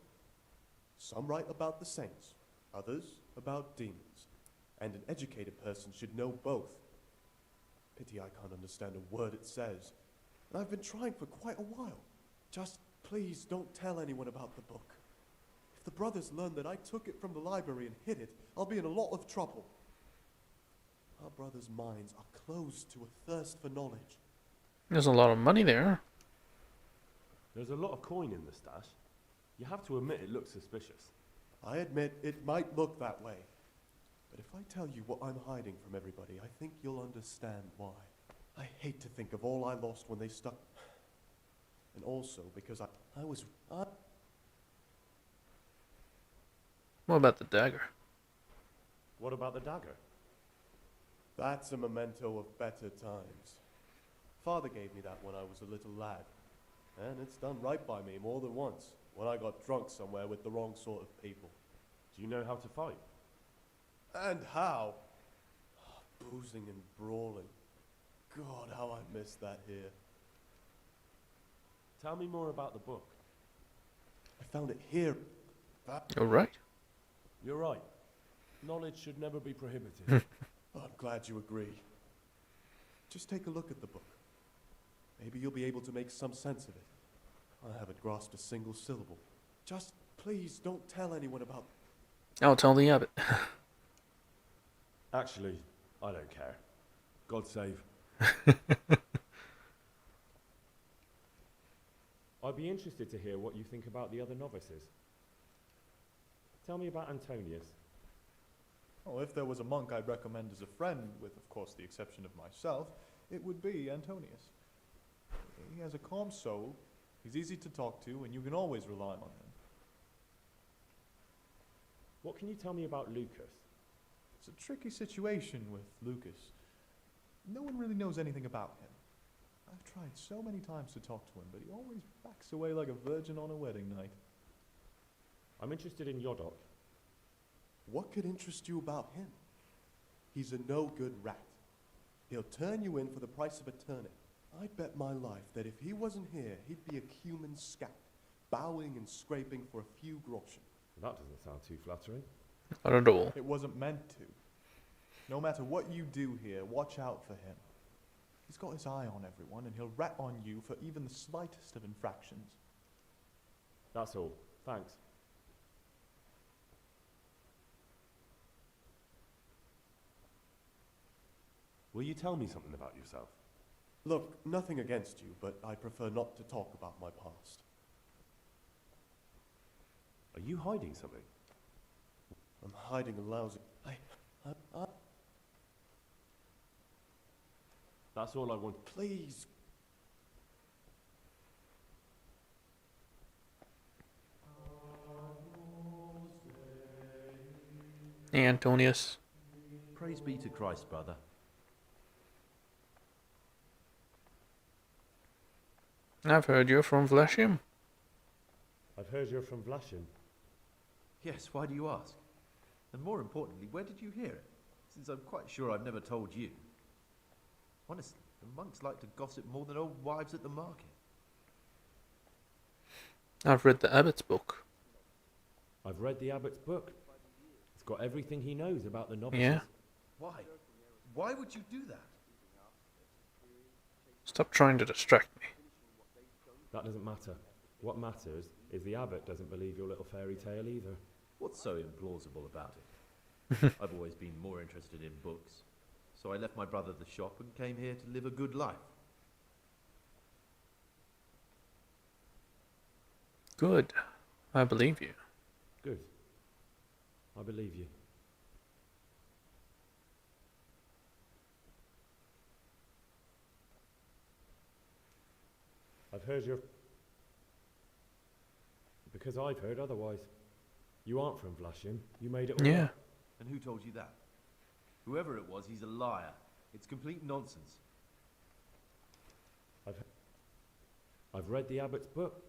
Some write about the saints, others about demons. And an educated person should know both. Pity I can't understand a word it says. And I've been trying for quite a while. Just please don't tell anyone about the book. If the brothers learn that I took it from the library and hid it, I'll be in a lot of trouble. Our brothers' minds are closed to a thirst for knowledge. There's a lot of money there. There's a lot of coin in the stash. You have to admit it looks suspicious. I admit it might look that way. But if I tell you what I'm hiding from everybody, I think you'll understand why. I hate to think of all I lost when they stuck... And also because I was... What about the dagger? What about the dagger? That's a memento of better times. Father gave me that when I was a little lad. And it's done right by me more than once, when I got drunk somewhere with the wrong sort of people. Do you know how to fight? And how? Boozing and brawling. God, how I miss that here. Tell me more about the book. I found it here. You're right. You're right. Knowledge should never be prohibited. Oh, I'm glad you agree. Just take a look at the book. Maybe you'll be able to make some sense of it. I haven't grasped a single syllable. Just please don't tell anyone about... I'll tell the abbot. Actually, I don't care. God save. I'd be interested to hear what you think about the other novices. Tell me about Antonius. Oh, if there was a monk I'd recommend as a friend, with of course the exception of myself, it would be Antonius. He has a calm soul, he's easy to talk to, and you can always rely on him. What can you tell me about Lucas? It's a tricky situation with Lucas. No one really knows anything about him. I've tried so many times to talk to him, but he always backs away like a virgin on a wedding night. I'm interested in Yodok. What could interest you about him? He's a no-good rat. He'll turn you in for the price of a turnip. I'd bet my life that if he wasn't here, he'd be a human scout, bowing and scraping for a few groschen. That doesn't sound too flattering. Not at all. It wasn't meant to. No matter what you do here, watch out for him. He's got his eye on everyone, and he'll rat on you for even the slightest of infractions. That's all. Thanks. Will you tell me something about yourself? Look, nothing against you, but I prefer not to talk about my past. Are you hiding something? I'm hiding a lousy... That's all I want. Please. Hey, Antonius. Praise be to Christ, brother. I've heard you're from Vlashim. I've heard you're from Vlashim. Yes, why do you ask? And more importantly, where did you hear it? Since I'm quite sure I've never told you. Honestly, the monks like to gossip more than old wives at the market. I've read the abbot's book. I've read the abbot's book. It's got everything he knows about the novices. Yeah. Why? Why would you do that? Stop trying to distract me. That doesn't matter. What matters is the abbot doesn't believe your little fairy tale either. What's so implausible about it? I've always been more interested in books. So I left my brother the shop and came here to live a good life. Good. I believe you. Good. I believe you. I've heard you're... Because I've heard otherwise. You aren't from Vlashim. You made it all Yeah. up. And who told you that? Whoever it was, he's a liar. It's complete nonsense. I've read the abbot's book.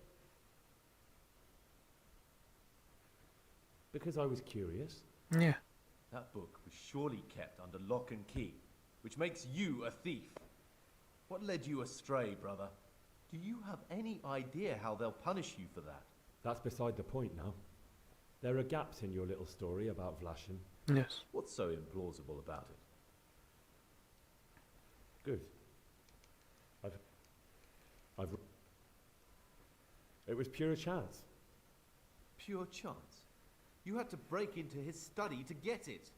Because I was curious. Yeah. That book was surely kept under lock and key, which makes you a thief. What led you astray, brother? Do you have any idea how they'll punish you for that? That's beside the point now. There are gaps in your little story about Vlashim. Yes. What's so implausible about it? Good. It was pure chance. Pure chance? You had to break into his study to get it.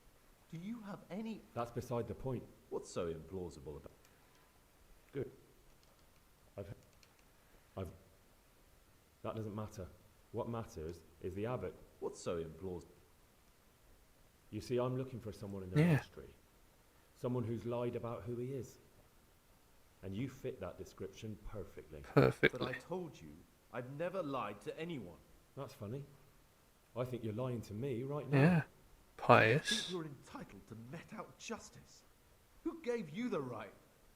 Do you have any... That's beside the point. What's so implausible about it? Good. That doesn't matter. What matters is the abbot. What's so implausible? You see, I'm looking for someone in the ministry. Someone who's lied about who he is. And you fit that description perfectly. Perfectly. But I told you, I've never lied to anyone. That's funny. I think you're lying to me right now. Yeah. You Pious. think you're entitled to met out justice? Who gave you the right?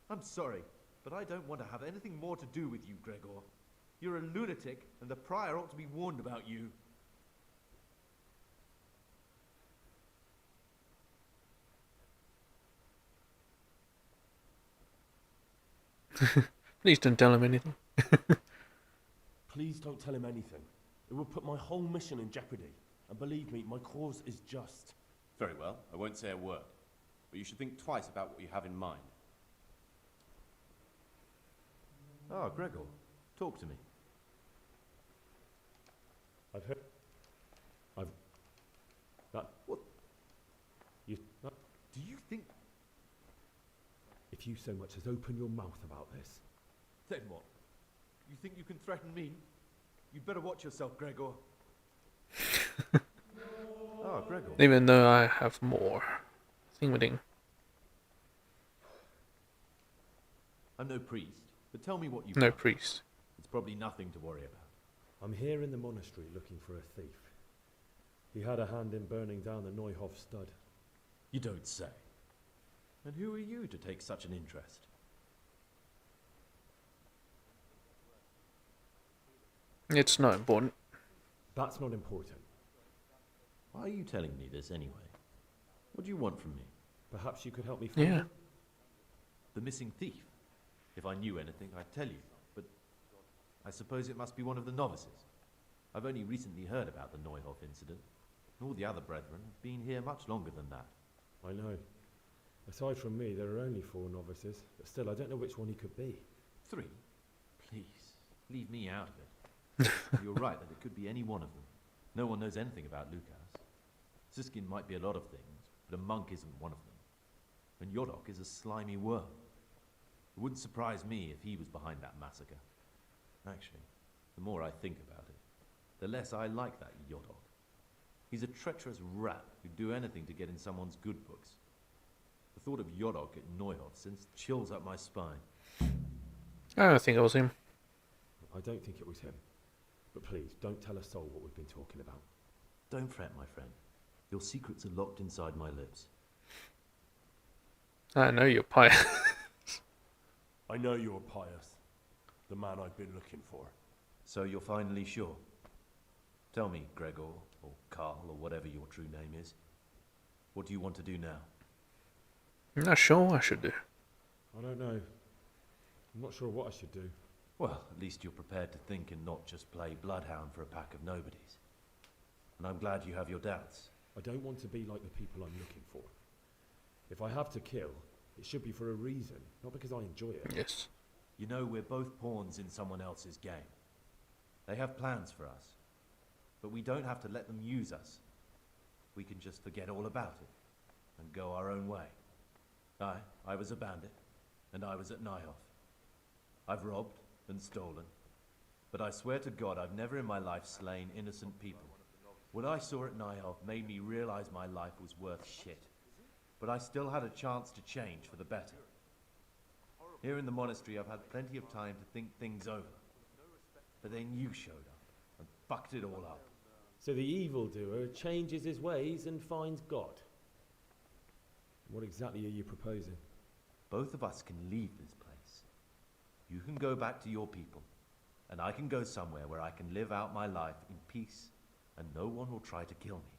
I'm sorry, but I don't want to have anything more to do with you, Gregor. You're a lunatic, and the prior ought to be warned about you. Please don't tell him anything. Please don't tell him anything. It will put my whole mission in jeopardy. And believe me, my cause is just. Very well, I won't say a word. But you should think twice about what you have in mind. Ah, Gregor, talk to me. I've heard... That... if you so much as open your mouth about this. Then what? You think you can threaten me? You'd better watch yourself, Gregor. Oh, Gregor. Even though I have more. Thing. I'm no priest, but tell me what you've No done. priest. It's probably nothing to worry about. I'm here in the monastery looking for a thief. He had a hand in burning down the Neuhof stud. You don't say. And who are you to take such an interest? It's not important. That's not important. Why are you telling me this anyway? What do you want from me? Perhaps you could help me find Yeah. him? The missing thief. If I knew anything, I'd tell you. But I suppose it must be one of the novices. I've only recently heard about the Neuhof incident. And all the other brethren have been here much longer than that. I know. Aside from me, there are only 4 novices, but still, I don't know which one he could be. 3? Please, leave me out of it. You're right that it could be any one of them. No one knows anything about Lukas. Siskin might be a lot of things, but a monk isn't one of them. And Yodok is a slimy worm. It wouldn't surprise me if he was behind that massacre. Actually, the more I think about it, the less I like that Yodok. He's a treacherous rat who'd do anything to get in someone's good books. The thought of Yodok at Neuhof sends chills up my spine. I don't think it was him. I don't think it was him. But please, don't tell a soul what we've been talking about. Don't fret, my friend. Your secrets are locked inside my lips. I know you're pious. I know you're Pius, the man I've been looking for. So you're finally sure? Tell me, Gregor, or Carl, or whatever your true name is. What do you want to do now? I'm not sure what I should do. I don't know. I'm not sure what I should do. Well, at least you're prepared to think and not just play bloodhound for a pack of nobodies. And I'm glad you have your doubts. I don't want to be like the people I'm looking for. If I have to kill, it should be for a reason, not because I enjoy it. Yes. You know, we're both pawns in someone else's game. They have plans for us, but we don't have to let them use us. We can just forget all about it and go our own way. I was a bandit, and I was at Neuhof. I've robbed and stolen, but I swear to God I've never in my life slain innocent people. What I saw at Neuhof made me realize my life was worth shit, but I still had a chance to change for the better. Here in the monastery I've had plenty of time to think things over, but then you showed up and fucked it all up. So the evildoer changes his ways and finds God. What exactly are you proposing? Both of us can leave this place. You can go back to your people, and I can go somewhere where I can live out my life in peace, and no one will try to kill me.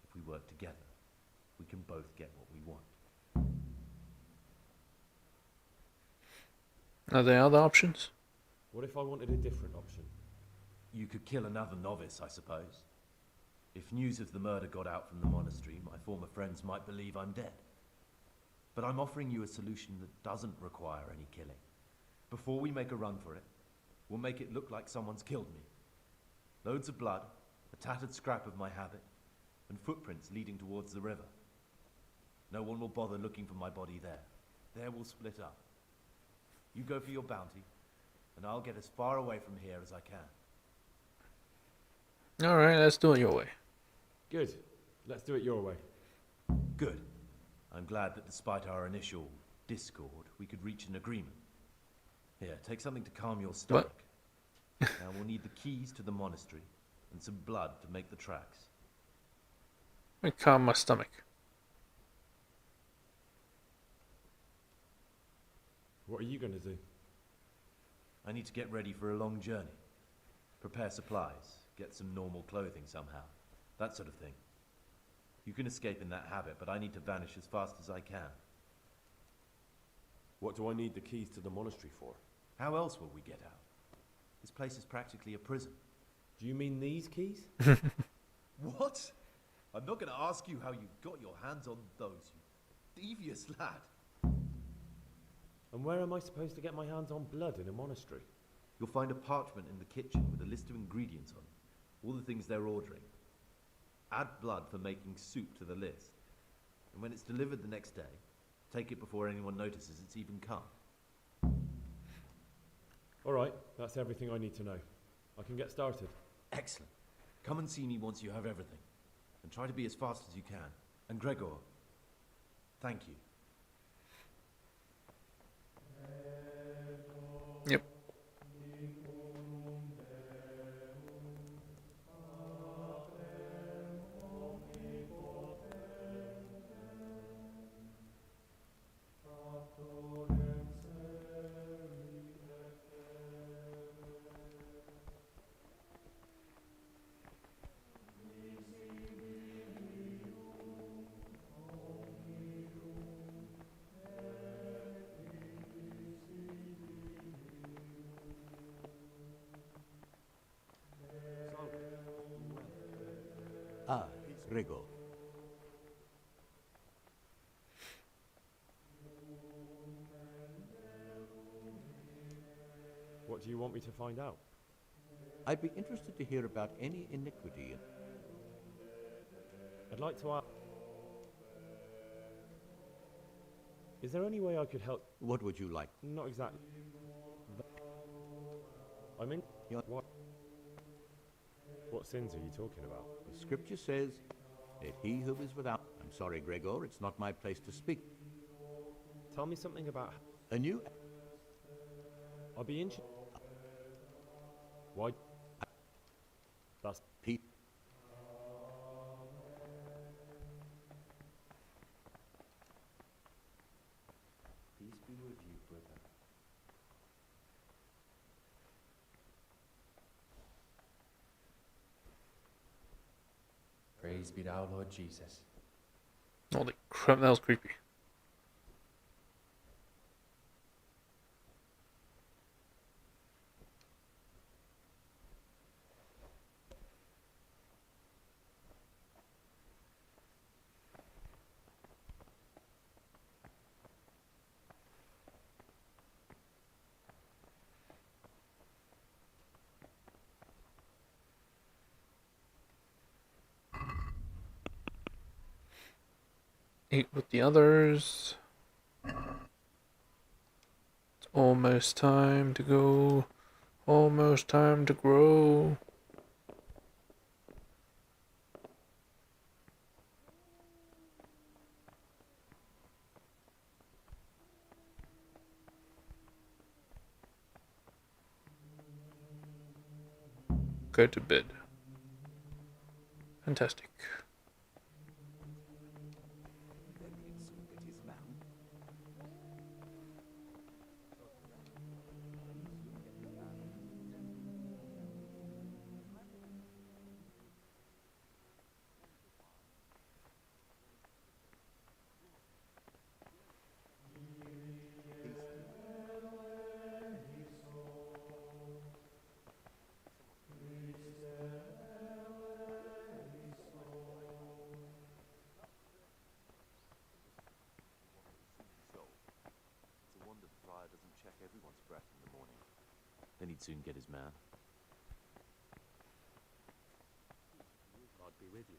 If we work together, we can both get what we want. Are there other options? What if I wanted a different option? You could kill another novice, I suppose. If news of the murder got out from the monastery, my former friends might believe I'm dead. But I'm offering you a solution that doesn't require any killing. Before we make a run for it, we'll make it look like someone's killed me. Loads of blood, a tattered scrap of my habit, and footprints leading towards the river. No one will bother looking for my body there. There we'll split up. You go for your bounty, and I'll get as far away from here as I can. Alright, let's do it your way. Good. Let's do it your way. Good. I'm glad that despite our initial discord, we could reach an agreement. Here, take something to calm your stomach. Now we'll need the keys to the monastery and some blood to make the tracks. Let me calm my stomach. What are you going to do? I need to get ready for a long journey. Prepare supplies, get some normal clothing somehow. That sort of thing. You can escape in that habit, but I need to vanish as fast as I can. What do I need the keys to the monastery for? How else will we get out? This place is practically a prison. Do you mean these keys? What? I'm not going to ask you how you got your hands on those, you devious lad. And where am I supposed to get my hands on blood in a monastery? You'll find a parchment in the kitchen with a list of ingredients on it, all the things they're ordering. Add blood for making soup to the list, and when it's delivered the next day, Take it before anyone notices it's even come. All right, that's everything I need to know. I can get started. Excellent. Come and see me once you have everything. And try to be as fast as you can. And Gregor, thank you. Yep. Ah, Gregor. What do you want me to find out? I'd be interested to hear about any iniquity in... I'd like to ask... Is there any way I could help? What would you like? Not exactly. I mean, what sins are you talking about? The scripture says that he who is without... I'm sorry, Gregor, it's not my place to speak. Tell me something about... A new... I'll be interested. Why? That's... Pete. Peace be with you, brother. Praise be to our Lord Jesus. Holy crap, that was creepy. Eat with the others. It's almost time to go. Almost time to grow. Go to bed. Fantastic. It's a wonder the friar doesn't check everyone's breath in the morning. Then he'd soon get his man. God be with you.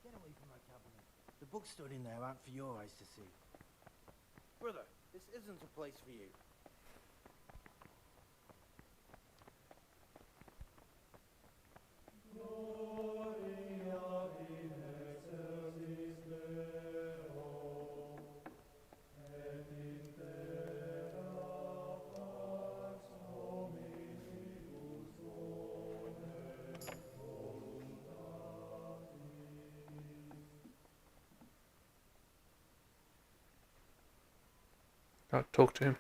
Get away from my cabinet. The books stood in there aren't for your eyes to see. Brother, this isn't a place for you. I'll talk to him.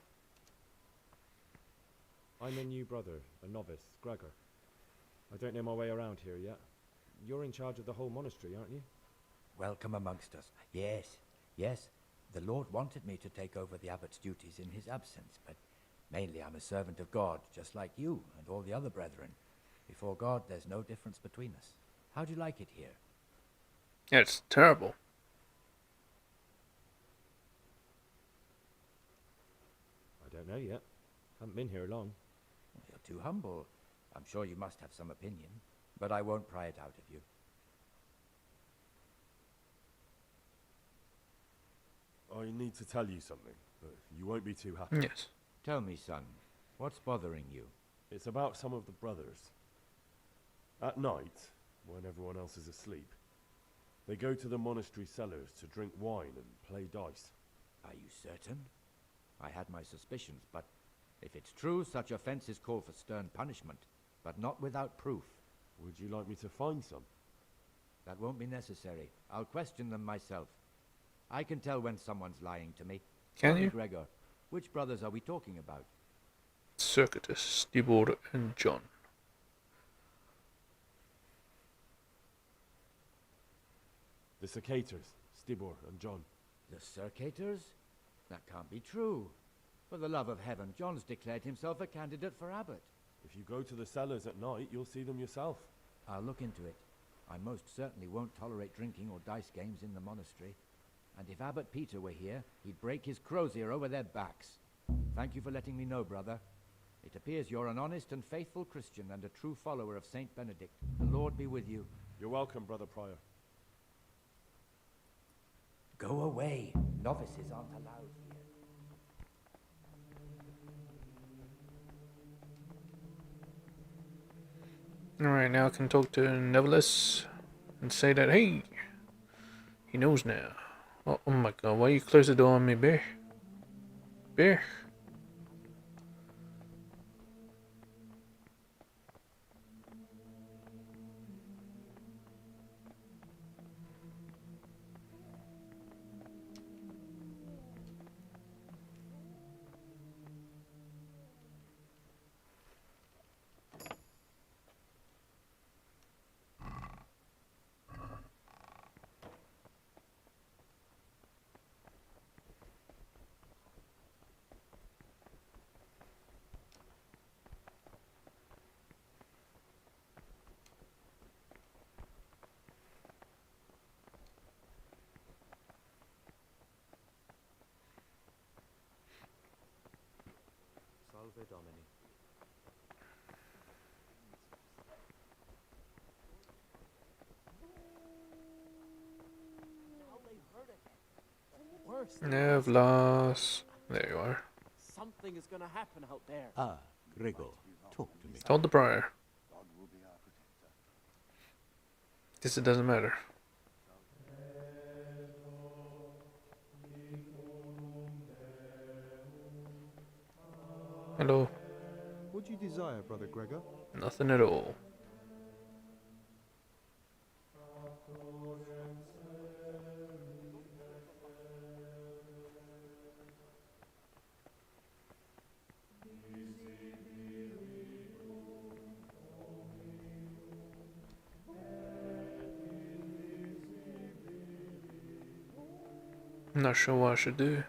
I'm a new brother, a novice, Gregor. I don't know my way around here yet. You're in charge of the whole monastery, aren't you? Welcome amongst us. Yes, yes. The Lord wanted me to take over the abbot's duties in his absence, but mainly I'm a servant of God, just like you and all the other brethren. Before God, there's no difference between us. How do you like it here? Yeah, it's terrible. I don't know yet. Haven't been here long. You're too humble. I'm sure you must have some opinion, but I won't pry it out of you. I need to tell you something, but you won't be too happy. Yes. Tell me, son, what's bothering you? It's about some of the brothers. At night, when everyone else is asleep, they go to the monastery cellars to drink wine and play dice. Are you certain? I had my suspicions, but if it's true, such offenses call for stern punishment, but not without proof. Would you like me to find some? That won't be necessary. I'll question them myself. I can tell when someone's lying to me. Can Tell me, you? Gregor, which brothers are we talking about? Circuitus, Stibor, and John. The Cicators, Stibor and John. The Circators? That can't be true. For the love of heaven, John's declared himself a candidate for abbot. If you go to the cellars at night, you'll see them yourself. I'll look into it. I most certainly won't tolerate drinking or dice games in the monastery. And if Abbot Peter were here, he'd break his crozier over their backs. Thank you for letting me know, brother. It appears you're an honest and faithful Christian and a true follower of Saint Benedict. The Lord be with you. You're welcome, Brother Prior. Go away. Novices aren't allowed here. Alright, now I can talk to Neverless and say that, hey, he knows now. Oh, oh my god, why you close the door on me, bear? Bear? Salve Domini. Worse. Nevlas. There you are. Something is gonna happen out there. Ah, Gregor, talk to me. Told the prior. Guess it doesn't matter. Hello. What do you desire, Brother Gregor? Nothing at all. I'm not sure what I should do.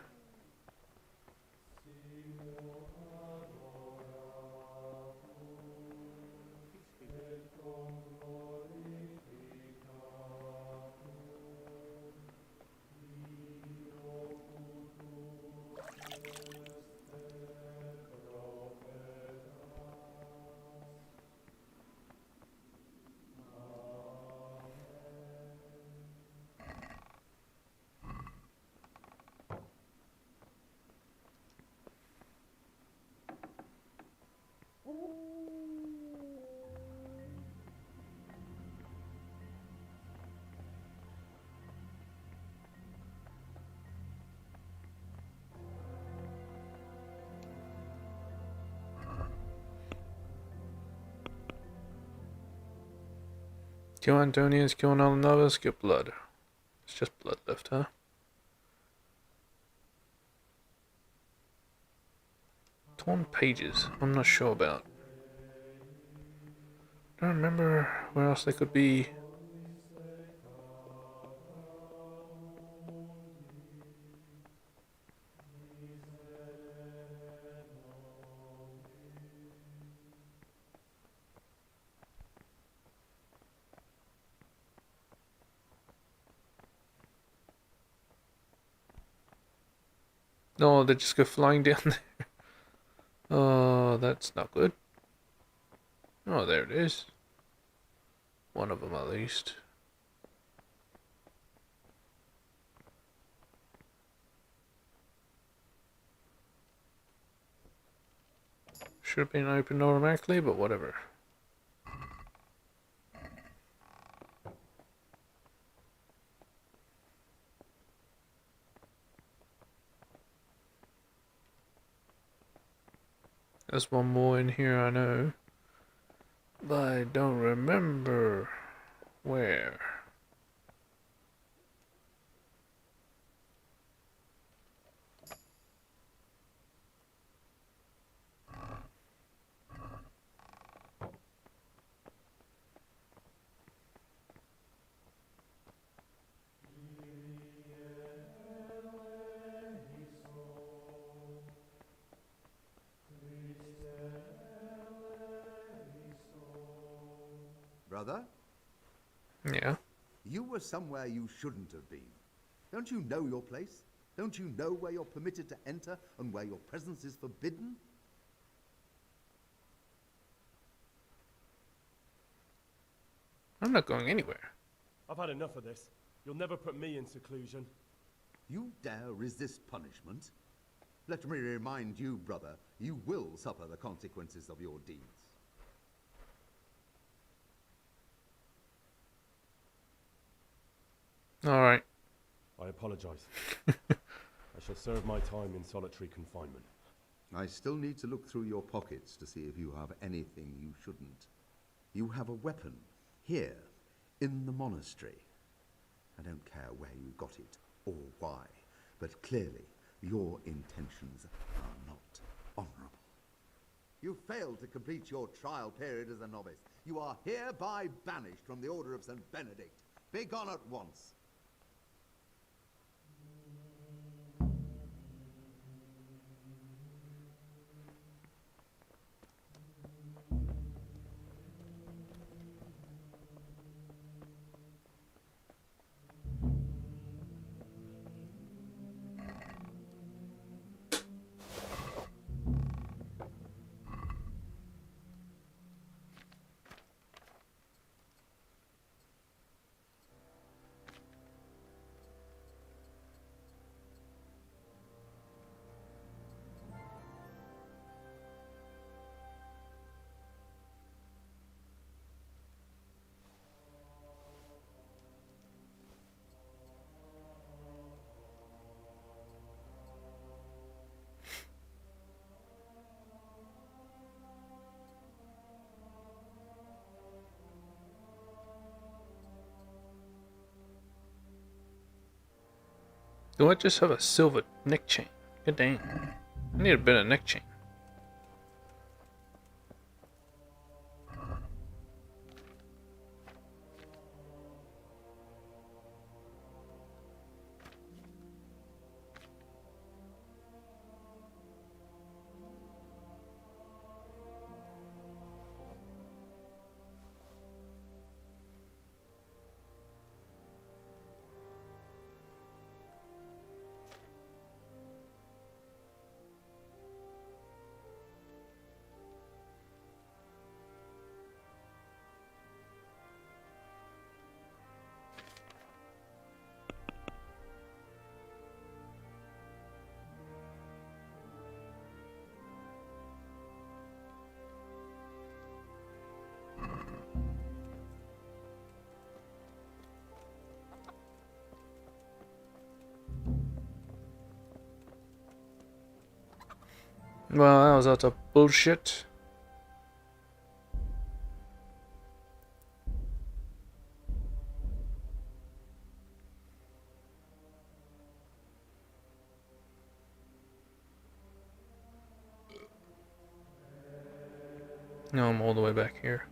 Kill Antonians, kill all others, get blood. It's just blood left, huh? Torn pages. I'm not sure about. I don't remember where else they could be. No, they just go flying down there. Oh, that's not good. Oh, there it is. One of them at least. Should have been opened automatically, but whatever. There's one more in here, I know. But I don't remember where. Brother? Yeah? You were somewhere you shouldn't have been. Don't you know your place? Don't you know where you're permitted to enter and where your presence is forbidden? I'm not going anywhere. I've had enough of this. You'll never put me in seclusion. You dare resist punishment? Let me remind you, brother, you will suffer the consequences of your deeds. Alright. I apologize. I shall serve my time in solitary confinement. I still need to look through your pockets to see if you have anything you shouldn't. You have a weapon here in the monastery. I don't care where you got it or why, but clearly your intentions are not honorable. You failed to complete your trial period as a novice. You are hereby banished from the Order of St. Benedict. Begone at once. Do I just have a silver neck chain? God dang. I need a better neck chain. Well, that was utter bullshit. No, I'm all the way back here.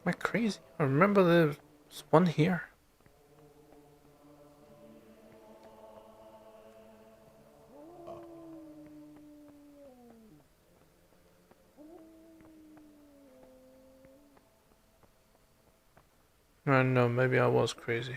Am I crazy? I remember there was one here. I don't know, maybe I was crazy.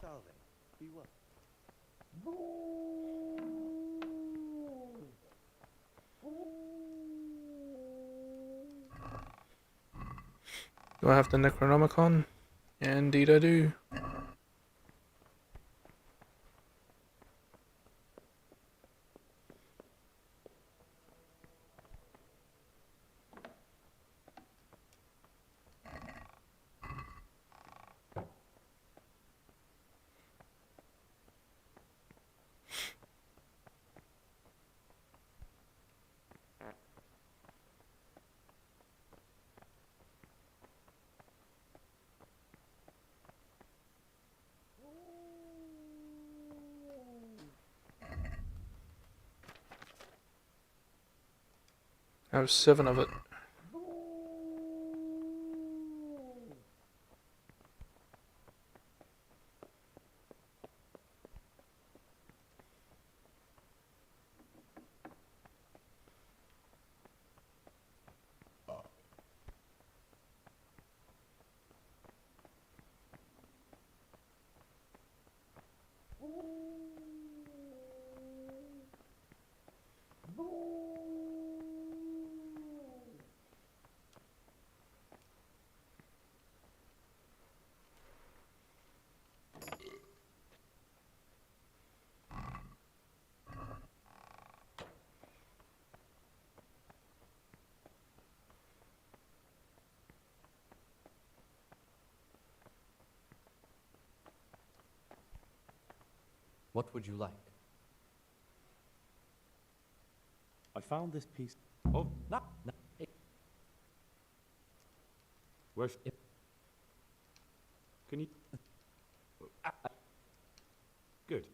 Salve, be well. Do I have the Necronomicon? Indeed I do. I have 7 of it. What would you like? I found this piece. Oh, no. Where's... Can you... Good.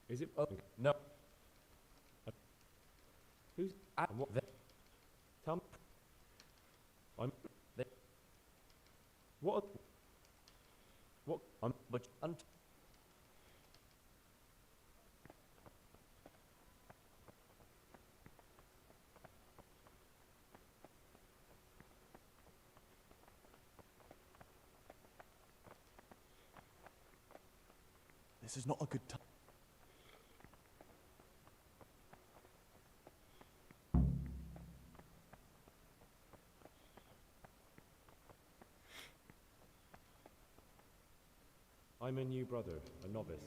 Is it... Oh, no. Who's... and what... Tell me... I'm... What... What... I'm... But... This is not a good time. I'm a new brother, a novice.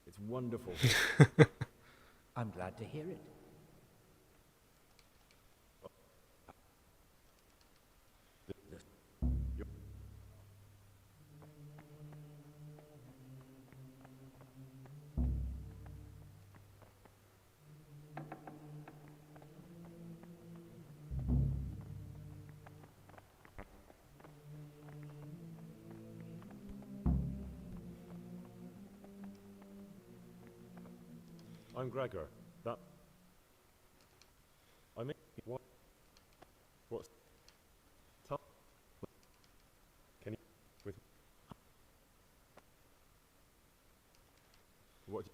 It's wonderful. I'm glad to hear it. I'm Gregor. That. I mean, what? What's. Tell. Can you. With. What?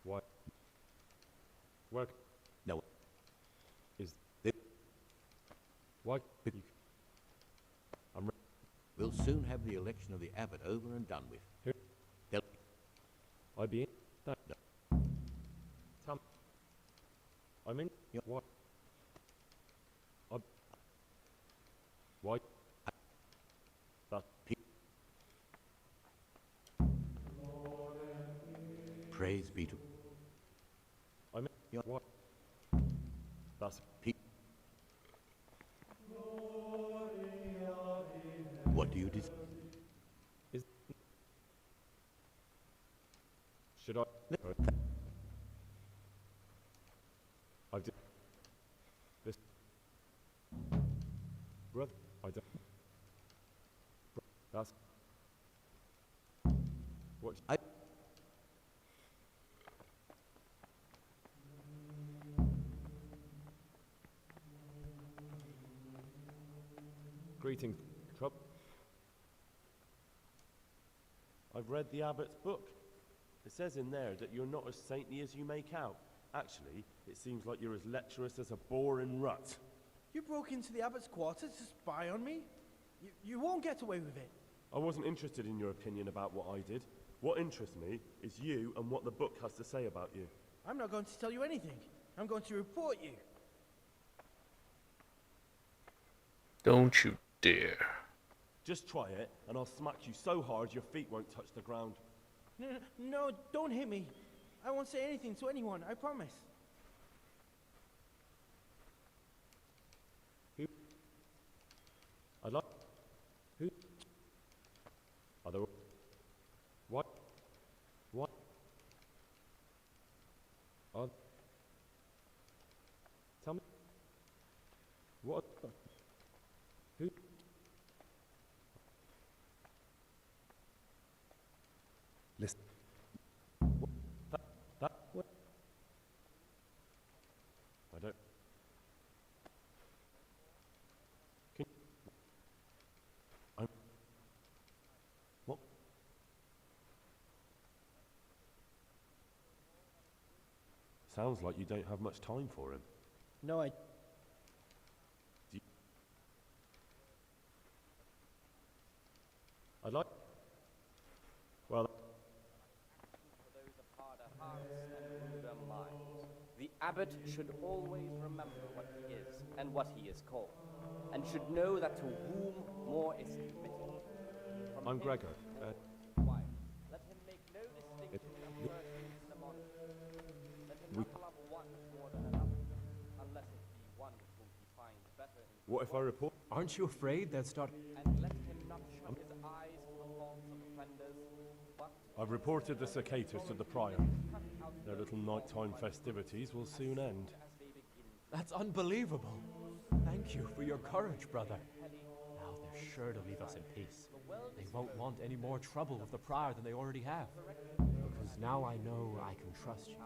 Why? Where. No. Is. This. Why? You, I'm. We'll soon have the election of the abbot over and done with. Here. They'll. I be in. That. No. Tell me. I mean, what? Why? That. Praise be to. I mean, what? That's. What do you desire? Is. Should I? I've did this, brother. I don't. That's what I. Greetings, trouble. I've read the abbot's book. It says in there that you're not as saintly as you make out. Actually, it seems like you're as lecherous as a boring rut. You broke into the abbot's quarters to spy on me? You won't get away with it. I wasn't interested in your opinion about what I did. What interests me is you and what the book has to say about you. I'm not going to tell you anything. I'm going to report you. Don't you dare. Just try it, and I'll smack you so hard your feet won't touch the ground. No, don't hit me. I won't say anything to anyone, I promise. Who? I'd like. Who? Are there. What? What? Tell me. What? Who? Listen. That what? I don't. Can I'm. What? Sounds like you don't have much time for him. No, I... Do you... I'd like... Well... The abbot should always remember what he is and what he is called, and should know that to whom more is committed. From I'm him Gregor. quiet. Let him make no distinction of persons in the monastery. Let him not love one more than another, unless it be one whom he finds better in What if I report? Aren't you afraid they'll start... and let him not shut his eyes to the faults of offenders, but I've reported the cicadas to the prior. Their little nighttime festivities will soon end. That's unbelievable. Thank you for your courage, brother. Now they're sure to leave us in peace. They won't want any more trouble with the prior than they already have. Because now I know I can trust you.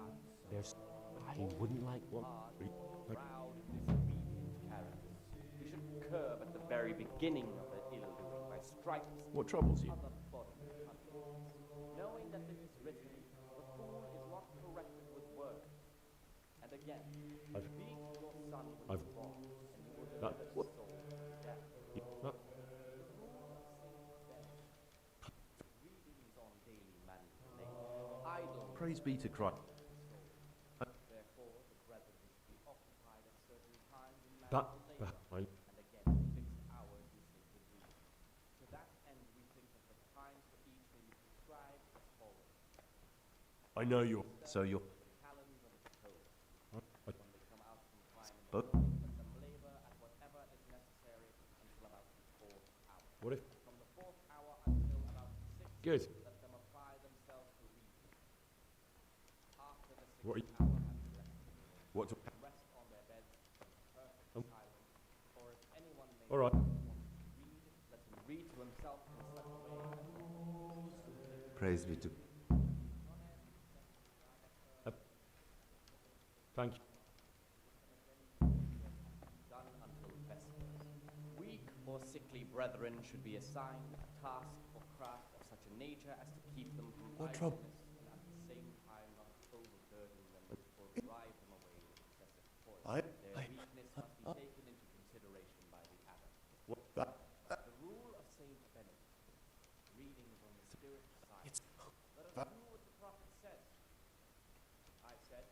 He wouldn't like one. proud, disobedient characters. He should curb at the very beginning of their ill-doing by stripes. What troubles you? Other bodily punishments. Knowing that it is written, the fool is not corrected with words. And again, beat your son when he's wrong, and you will deliver his soul from death. The rule of Saint Praise be to Christ. Therefore, the brethren should be occupied at certain times in But, manual labor, I, and again at fixed hours in sacred reading. To that end, we think that the times for each may be prescribed as follows. I know you're. So you're. Calendar of the code. I- When they come out from prime in the But- morning, let them labor at whatever is necessary until about the 4th hour. What if? From the 4th hour until about the 6th, Good. let them apply themselves to reading. After the 6th What are you- hour has elapsed, What? let them rest on their beds in perfect silence, or if anyone may All right. want to read, let him read to himself in such a way as Praise be to. Thank you. done until vespers. Weak or sickly brethren should be assigned a task or craft of such a nature as to keep them from What trouble? idleness, and at the same time not overburden them or drive them away with excessive toil. I- Their I- weakness must be taken into consideration by the abbot. What? That. The rule of Saint Benedict, readings on the spirit of science. Let us do what the prophet says. I said,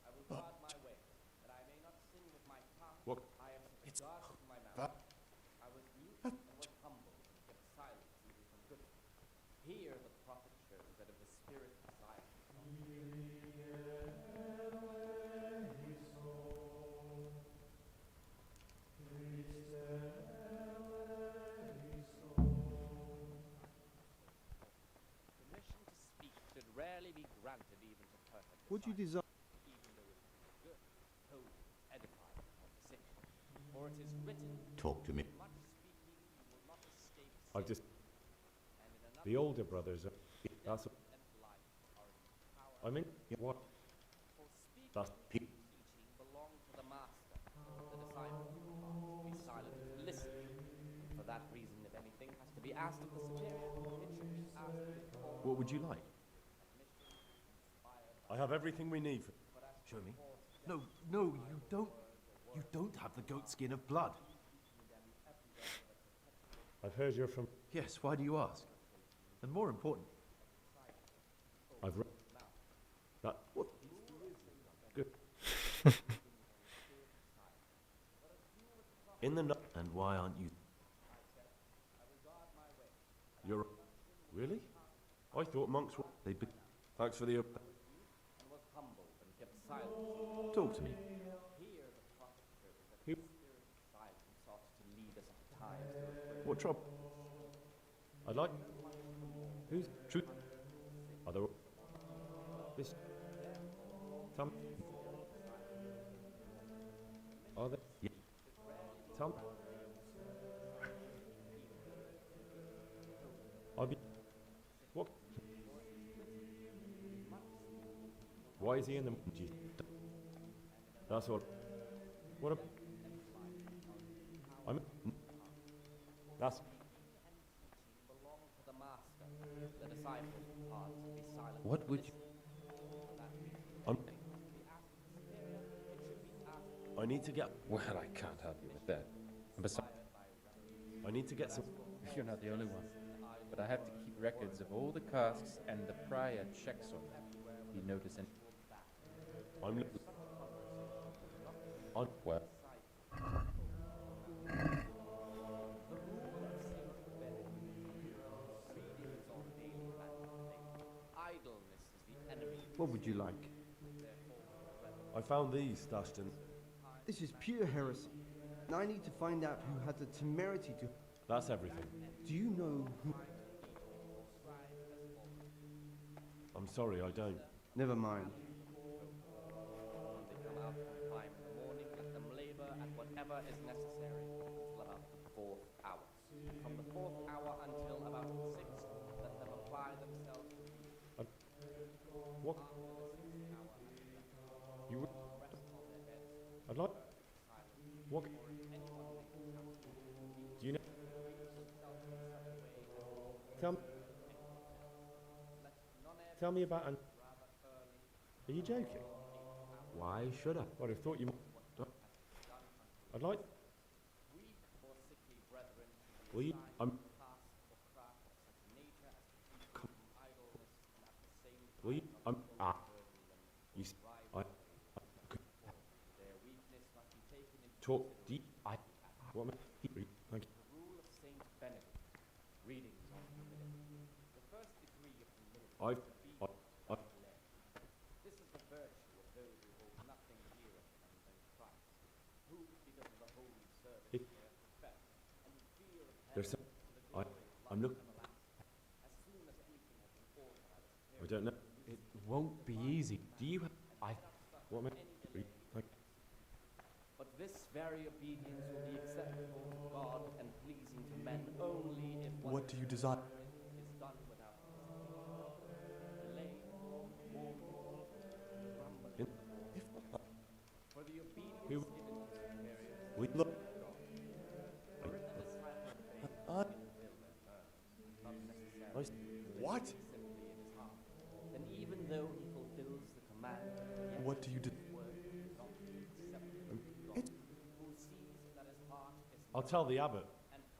I will guard my way, that I may not sin with my tongue. What? I have set a guard to my mouth. I was mute and was humble, and kept silence even from good. Here the prophet shows that if the spirit of science is not permission to speak should rarely be granted even to perfect Would you disciples, desire? even though it is good, holy, edifying conversation. For it is written, Talk to me. much speaking you will not escape I've sin, just. and in another The older brothers are. That's. death and life are in the power. I mean, what? For speaking That's. and teaching belong to the master. The disciples are to be silent and listen. For that reason, if anything has to be asked of the superior, it should be asked before What would you like? I have everything we need. Show me. No, no, you don't. You don't have the goat skin of blood. I've heard you're from. Yes, why do you ask? And more important, I've read. That. what? Good. In the. And why aren't you? You're. Really? I thought monks were. They be- Thanks for the. and was humble and kept silence. Talk to me. Here the prophet shows that He- the spirit of silence sought to lead us at times to a great What trouble? I'd like. Who's truth? Are there? This. Tell me. Are there? Yeah. Tell me. I'll be. What? Why is he in the? That's all. What a. I'm. That's. belong to the master. The disciples are to be silent. What and would listen. For that reason, I'm. if we ask the superior, it should be asked I need to get. Well, I can't help you with that. And besides, I need to get some. you're not the only one. But I have to keep records of all the casks, and the prior checks on them. You notice any? I'm. I'm. Well, reading is on daily manual labor. Idleness is the enemy. What would you like? I found these stashed in. This is pure heresy. And I need to find out who had the temerity to. That's everything. Do you know who? I'm sorry, I don't. Never mind. When they come out from prime in the morning, let them labor at whatever is necessary until about the 4th hour. And from the 4th hour until about the 6th, let them apply themselves to reading. What? After the 6th hour has elapsed, You would. rest on their beds. I'd like. What? Or if anyone may be absent, Do you know? himself in such a way as Tell me. let none err Tell me about. An. rather early. Are you joking? Why should I? I'd have thought you. I'd like. Weak or sickly brethren should be Will you? assigned I'm. task or craft of such a nature as to keep them from idleness and at the same time Will you? I'm. not overburden Talk deep. What? Thank you. The rule of Saint Benedict. Readings on humility. The first degree of humility. I've. This is the virtue of those who hold nothing dearer to them than Christ, who, because of the holy service they have professed, and fear of There's heaven, some. and the glory of I'm life looking. everlasting, as soon as anything has been ordered by the I Superior. don't know. It won't be easy. Do you? What? But this very obedience will be acceptable to God and pleasing to men only if What do you desire? is done without delay, warning, grumbling. For the obedience given to superiors We look. for if the disciple obeys I- in will and earnest, not necessarily What? simply in his heart, then even though he fulfills the command, yet What do you do? his work will not be acceptable to God, who sees that his heart is I'll tell the abbot.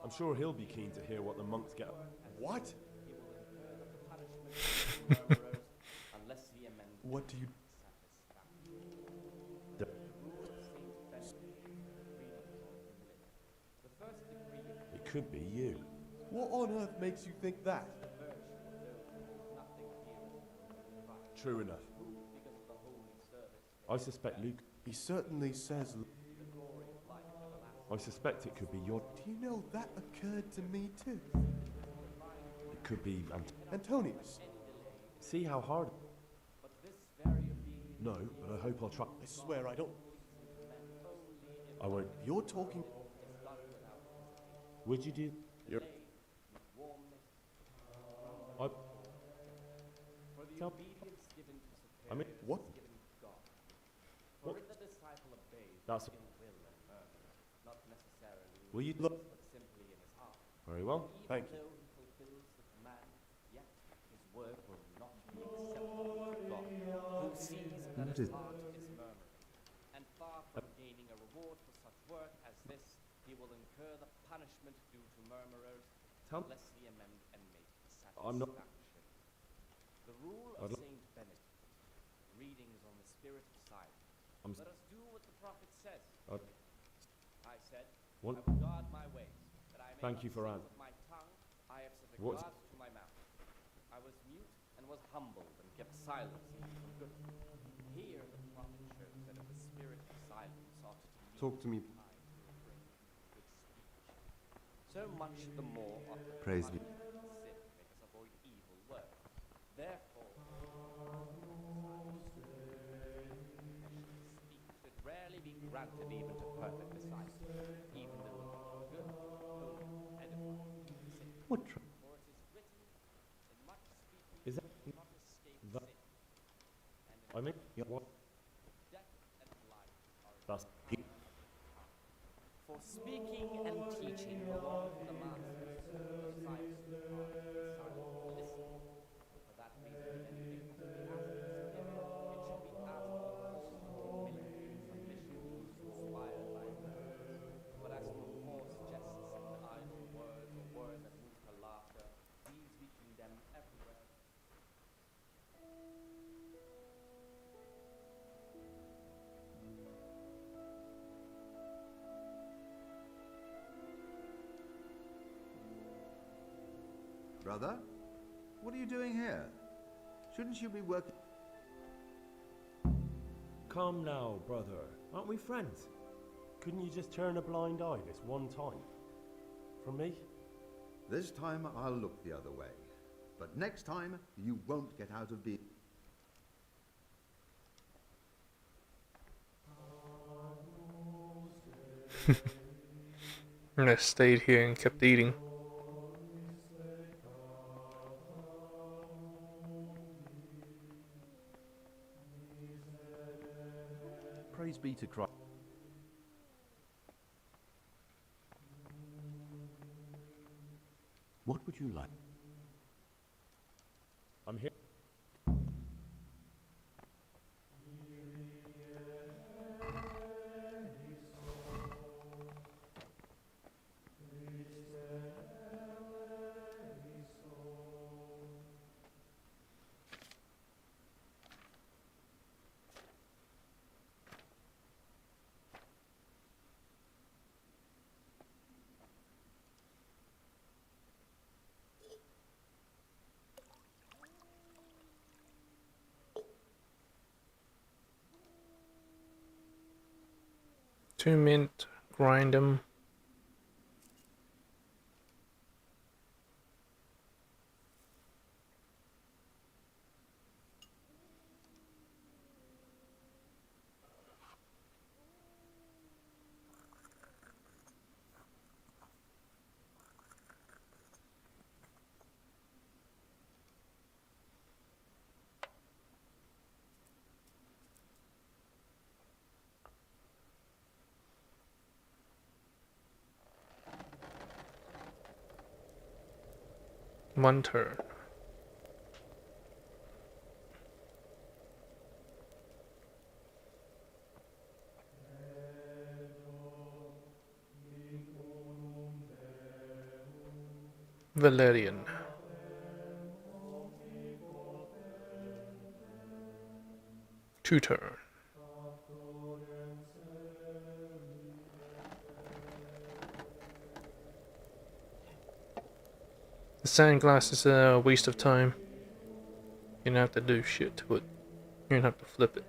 I'm sure he'll be keen to hear what the monks get. What? he will incur the punishment of the murmurers unless he amends What do you... the rule of Saint Benedict. Readings on humility. The first degree of It could be you. What on earth makes you think that? the virtue of those who hold nothing dearer to them than Christ, True enough. who, because of the holy service I suspect Luke. He certainly says... the glory of life everlasting, I suspect it could be your. Do you know that occurred to me too? It could be. Antonius. See how hard. but this very obedience No, but I hope I'll try. I swear I don't... I won't. You're talking... is done without hesitation. Would you do? You're. Delay, warmness, I. for the Tell- obedience given to superiors I mean, what? is given to God. For What? if the disciple obeys That's- in will and earnest, not necessarily in Will you words, look? but simply in his heart, Very well. even Thank you. though he fulfills the command, yet his work will not be acceptable to God, who sees that What his is- heart is murmuring. And far from gaining a reward for such work as this, he will incur the punishment due to murmurers, Tell- unless he amend and make I'm not- satisfaction. The rule I'd of li- Saint Benedict. Readings on the spirit of silence. I'm s- Let us do what the prophet says. I'd- I said, What? I will guard my ways, that I may Thank not you for sing answering. with my tongue. I have set a What's- guard to my mouth. I was mute and was humbled and kept silence even from good. Here the prophet shows that if the spirit of silence ought to lead Talk to me. mankind to refrain from good speech, so much the more ought the Praise be. punishment of sin make us avoid evil words. Therefore, speech should rarely be granted even to perfect disciples, even though it be good, holy, edifying, and safe. What? For it is written, in much speaking Is that- you will not escape that- sin, and in I mean, much what? death and life are in That's. the power of the tongue. For speaking and teaching belong to the master, the disciples are silent to listen. And for that reason, if anything has to be asked of the Superior, it should be asked with all humility and submission, inspired by purpose. But as for coarse jests and idle words, or words that move to laughter, these we condemn everywhere. Brother, what are you doing here? Shouldn't you be working? Come now, brother. Aren't we friends? Couldn't you just turn a blind eye this one time? For me? This time I'll look the other way. But next time, you won't get out of being... And I stayed here and kept eating. Praise be to Christ. What would you like? I'm here. 2 mint, grind them. One turn. Valerian. Two turn. The sandglass is a waste of time. You don't have to do shit to it. You don't have to flip it.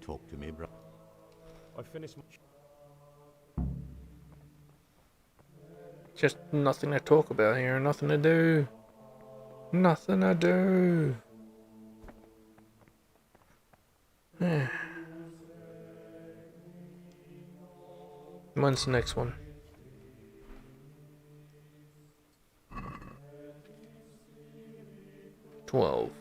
Talk to me, bro. I finished. Just nothing to talk about here, nothing to do. Nothing to do. When's the next one? $12.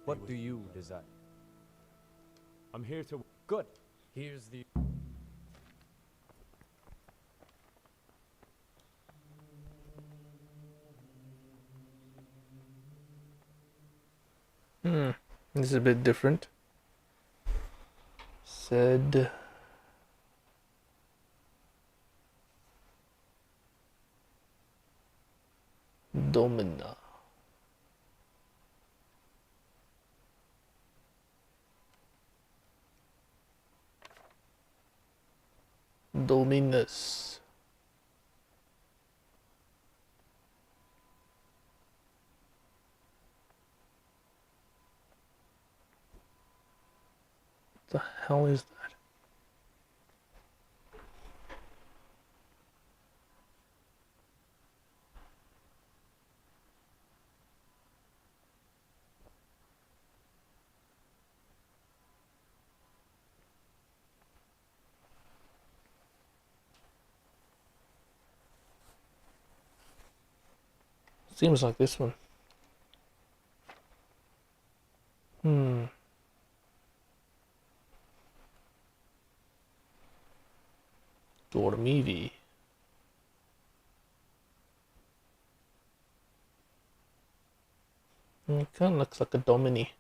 What do you desire? I'm here to. Good. Here's the. This is a bit different. Said Domina. Dominus. What the hell is that? Seems like this one. Dormivi. It kind of looks like a Domini.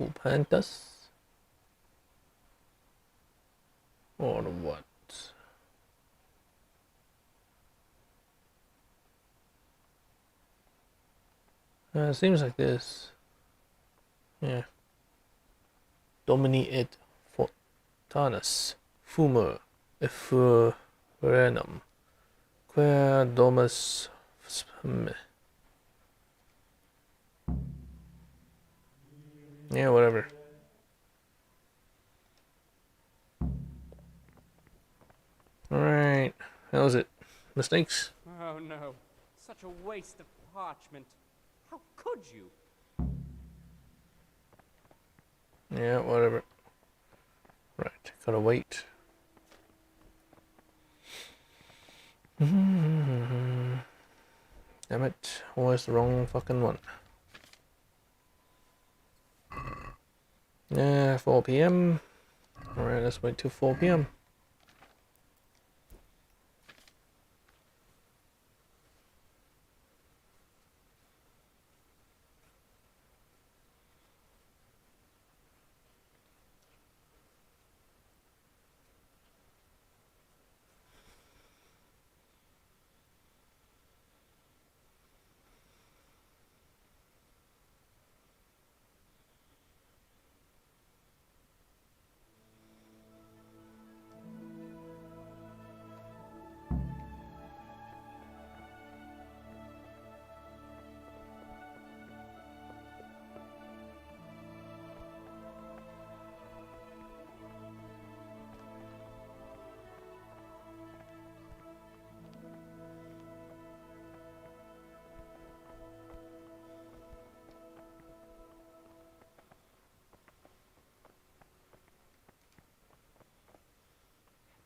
Full Pantas? Or what? Seems like this. Yeah. Domini et fortanis. Fumor. Effrenum. Quae domus spem. Yeah, whatever. Alright. That was it. Mistakes? Oh no. Such a waste of parchment. How could you? Yeah, whatever. Right, gotta wait. Damn it, always the wrong fucking one. Yeah, 4 p.m. Alright, let's wait till 4 p.m.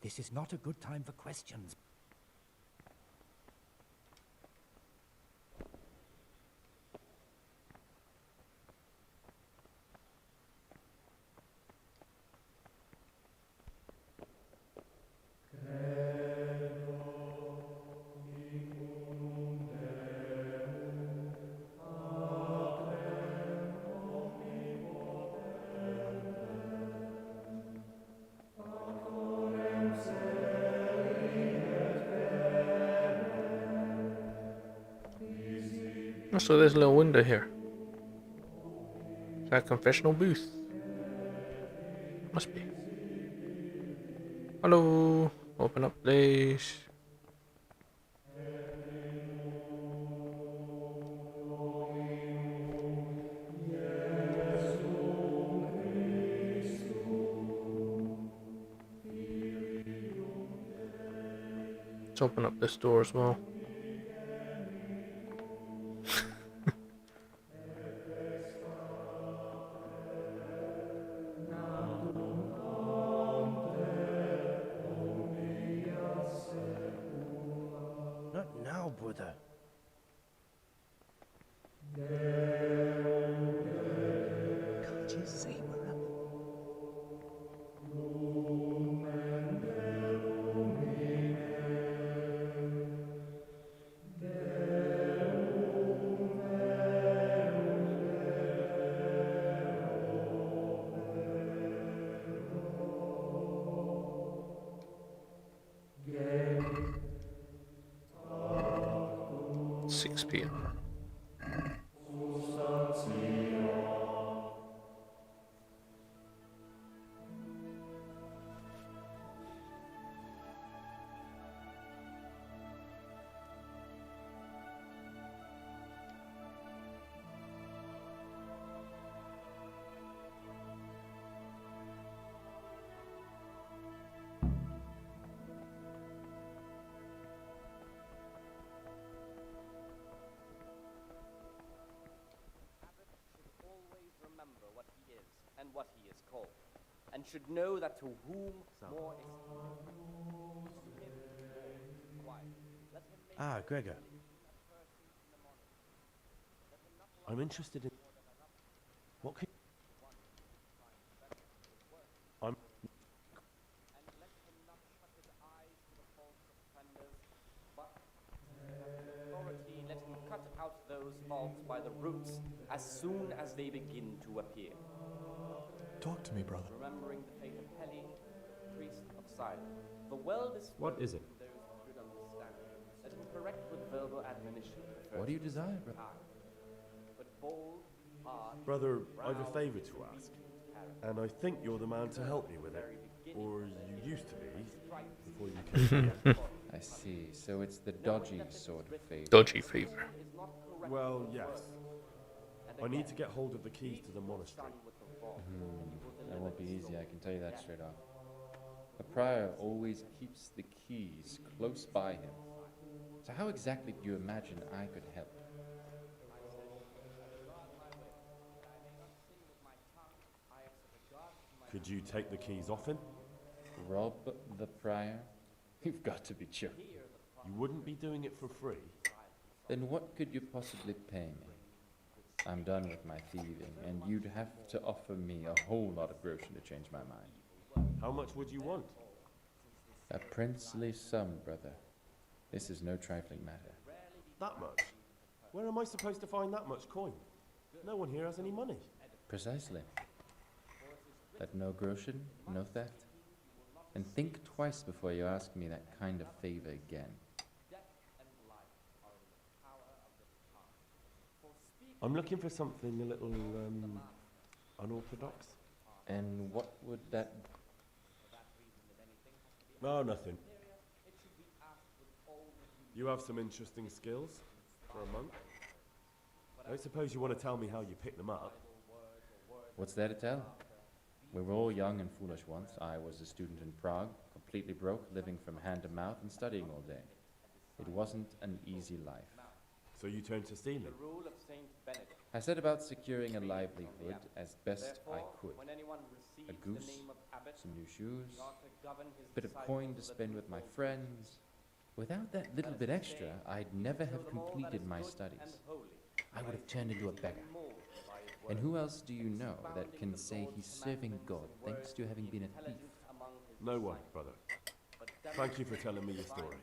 This is not a good time for questions. Oh, so there's a little window here. Is that a confessional booth? Must be. Hello. Open up, please. Let's open up this door as well. Not now, brother. Can't you see we're up? Six p.m. Remember what he is and what he is called, and should know that to whom more is Ah, Gregor. I'm interested in what can I'm authority, let him cut out those faults by the roots as soon as they begin to appear. Talk to me, brother. Remembering the fate of Heli, priest of silence. The world is What is it? those who could understand. Let him correct with verbal admonition the first What do you desire, brother? time. But bold, hard, Brother, I've a proud, favour to ask, and I think you're the man to help me with it. Or you used to be, before you came here. I see. So it's the dodgy sort of favor. Dodgy favor. Well, yes. I need to get hold of the keys to the monastery. That won't be easy, I can tell you that straight off. The prior always keeps the keys close by him. So how exactly do you imagine I could help? Could you take the keys off him? Rob the prior? You've got to be joking. You wouldn't be doing it for free? Then what could you possibly pay me? I'm done with my thieving, and you'd have to offer me a whole lot of groschen to change my mind. How much would you want? A princely sum, brother. This is no trifling matter. That much? Where am I supposed to find that much coin? No one here has any money. Precisely. But no groschen, no theft. And think twice before you ask me that kind of favor again. I'm looking for something a little, unorthodox. And what would that... Oh, nothing. You have some interesting skills for a monk. I suppose you want to tell me how you picked them up. What's there to tell? We were all young and foolish once. I was a student in Prague, completely broke, living from hand to mouth and studying all day. It wasn't an easy life. So you turned to stealing? I set about securing a livelihood as best I could. A goose, some new shoes, a bit of coin to spend with my friends. Without that little bit extra, I'd never have completed my studies. I would have turned into a beggar. And who else do you know that can say he's serving God thanks to having been a thief? No one, brother. Thank you for telling me your story.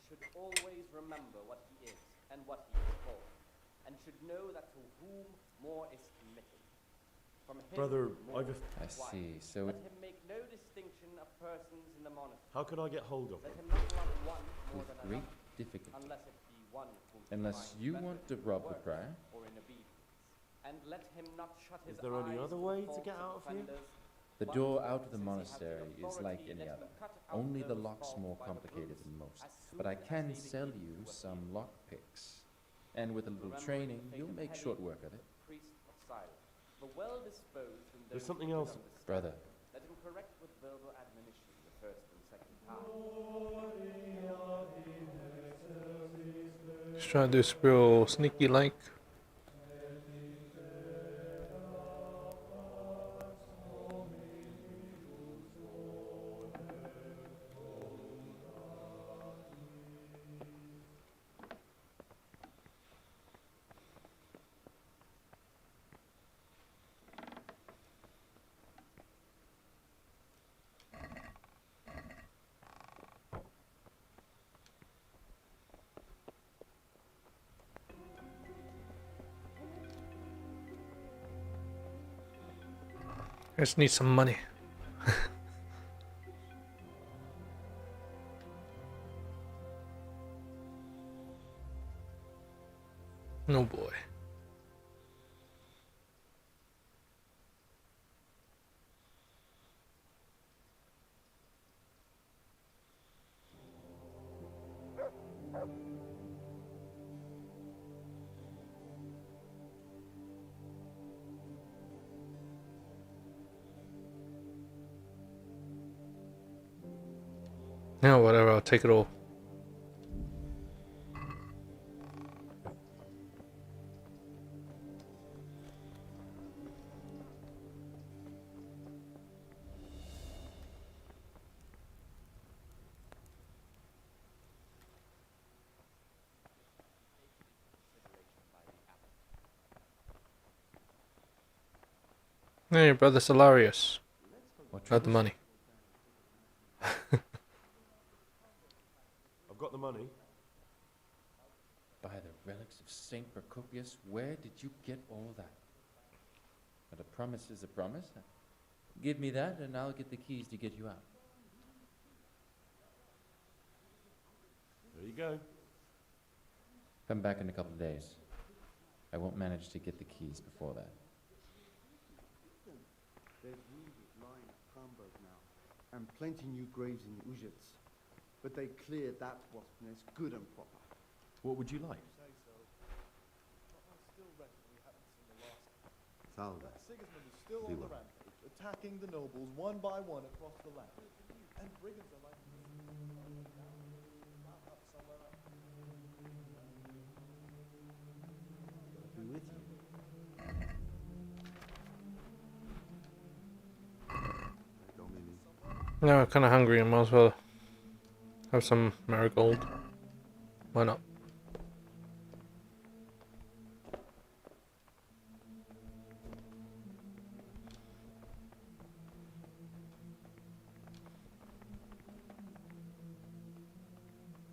Should always remember what he is and what he is for, and should know that to whom more is committed. From him, Brother, more I see. So let him make no distinction of persons in the monastery. How could I get hold of Let him? him not love one more than Great another, difficulty. unless it be one whom he Unless finds you better want to in rob the works prior. or in obedience. And let him not shut his Is there any eyes other to way to faults get of out of here? offenders. The door out of the monastery is like any other. Only the lock's more complicated than most. But I can sell you some lockpicks. And with a little training, you'll make short work of it. There's something else. Brother, Let him correct with verbal admonition the first and second time. Let's try this real sneaky like. I just need some money. Oh boy. No, whatever, I'll take it all. Hey, your brother Solarius. Got the money. I've got the money. Saint Procopius, where did you get all that? But a promise is a promise. Give me that, and I'll get the keys to get you out. There you go. Come back in a couple of days. I won't manage to get the keys before that. There's wounded lying at Kramberg now, and plenty new graves in Uzhitz. But they cleared that waspnest good and proper. What would you like? Salve. Sigismund is still Be on the well. rampage, attacking the nobles one by one across the land. And brigands are like Be with you. No, I'm kind of hungry and might as well have some marigold. Why not?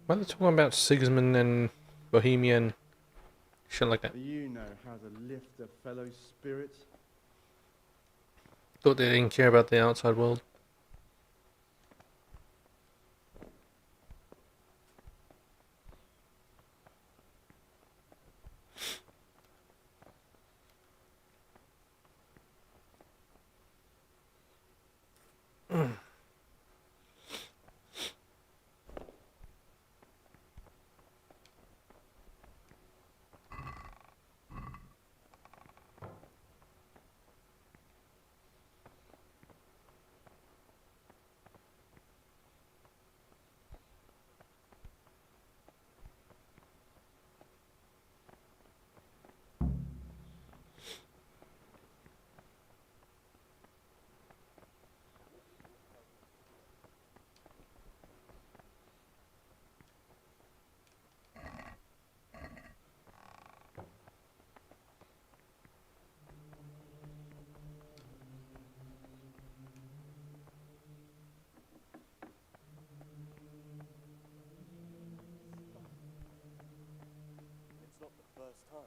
Why are they talking about Sigismund and Bohemian shit like that? You know how to lift a fellow spirit. Thought they didn't care about the outside world. It's not the first time.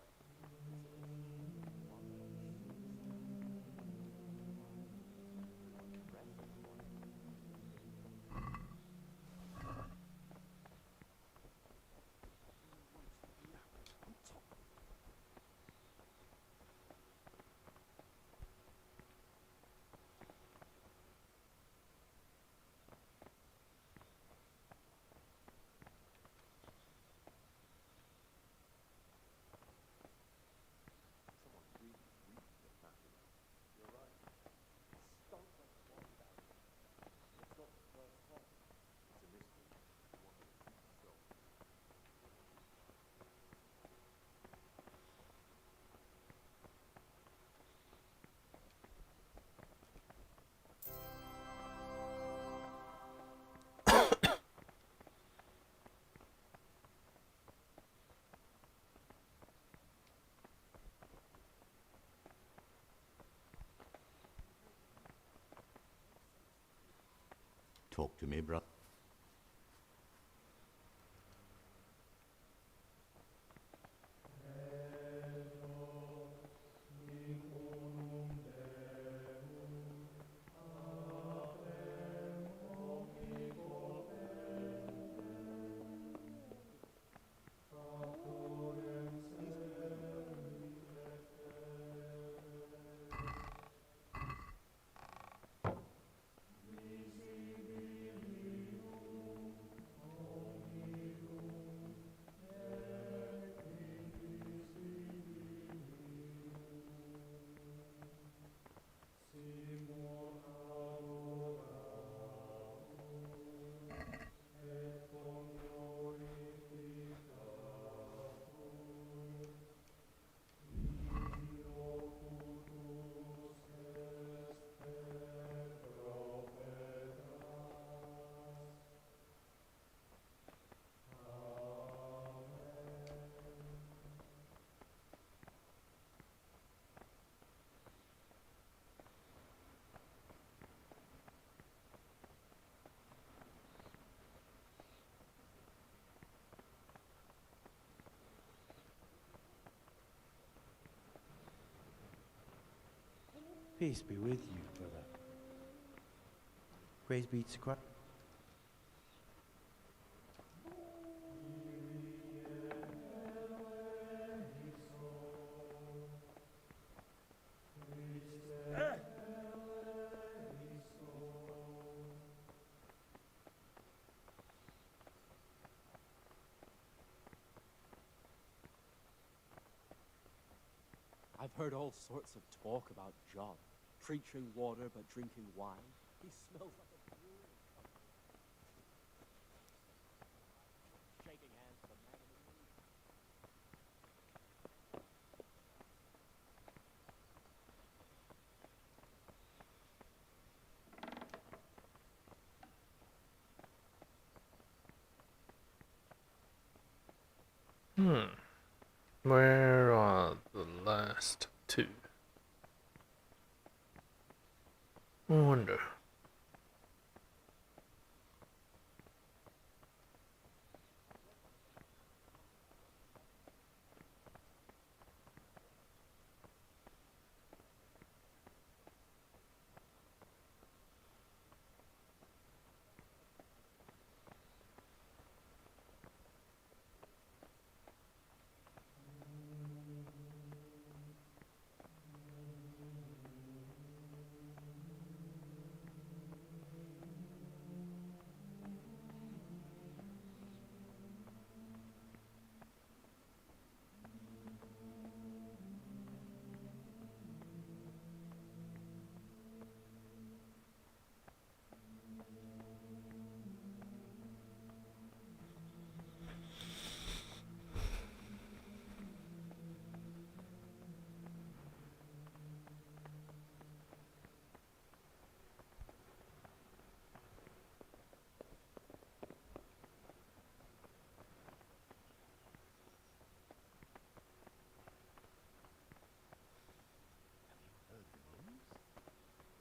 Talk to me, brother. Peace be with you, brother. Praise be to Christ. I've heard all sorts of talk about John, preaching water but drinking wine. He smells like a brewery. Shaking hands with a man in the mood. Where are the last two? I wonder.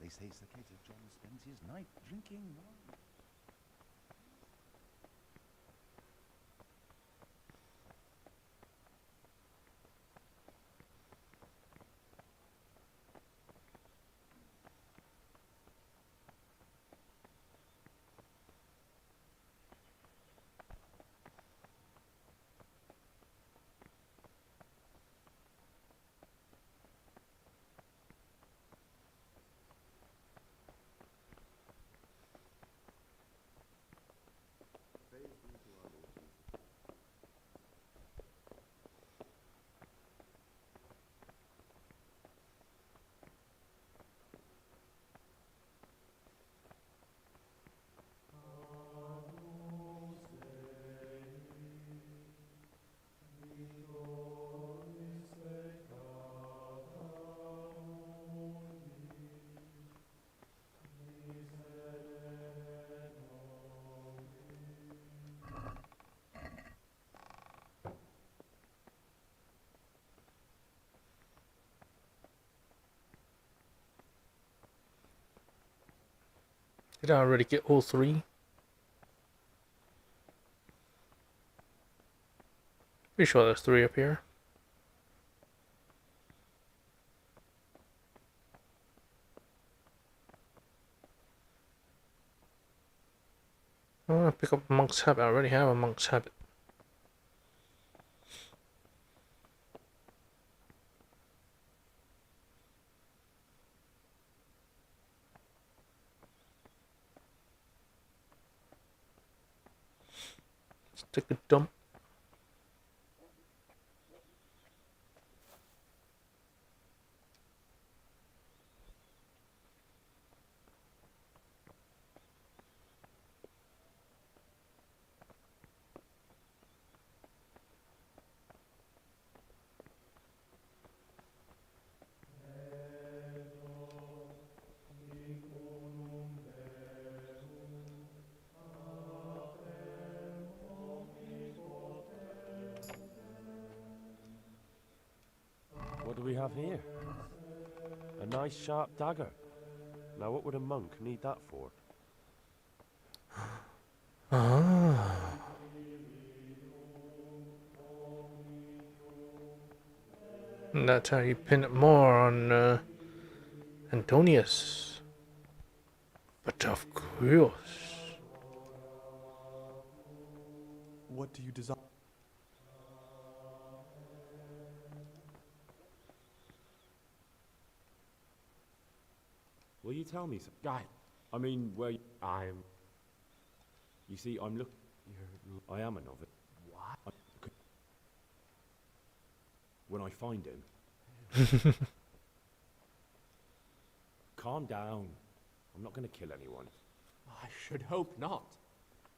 They say Sir Cater John spends his night drinking wine. Did I already get all three? Pretty sure there's three up here. Oh, pick up a monk's habit. I already have a monk's habit. Let's take a dump. What do we have here? A nice sharp dagger. Now what would a monk need that for? Ah. And that's how you pin it more on Antonius. But of course. What do you desire? Will you tell me some guy? I mean, where I'm. You see, I'm look. I am a novice. What? When I find him. Calm down. I'm not going to kill anyone. I should hope not.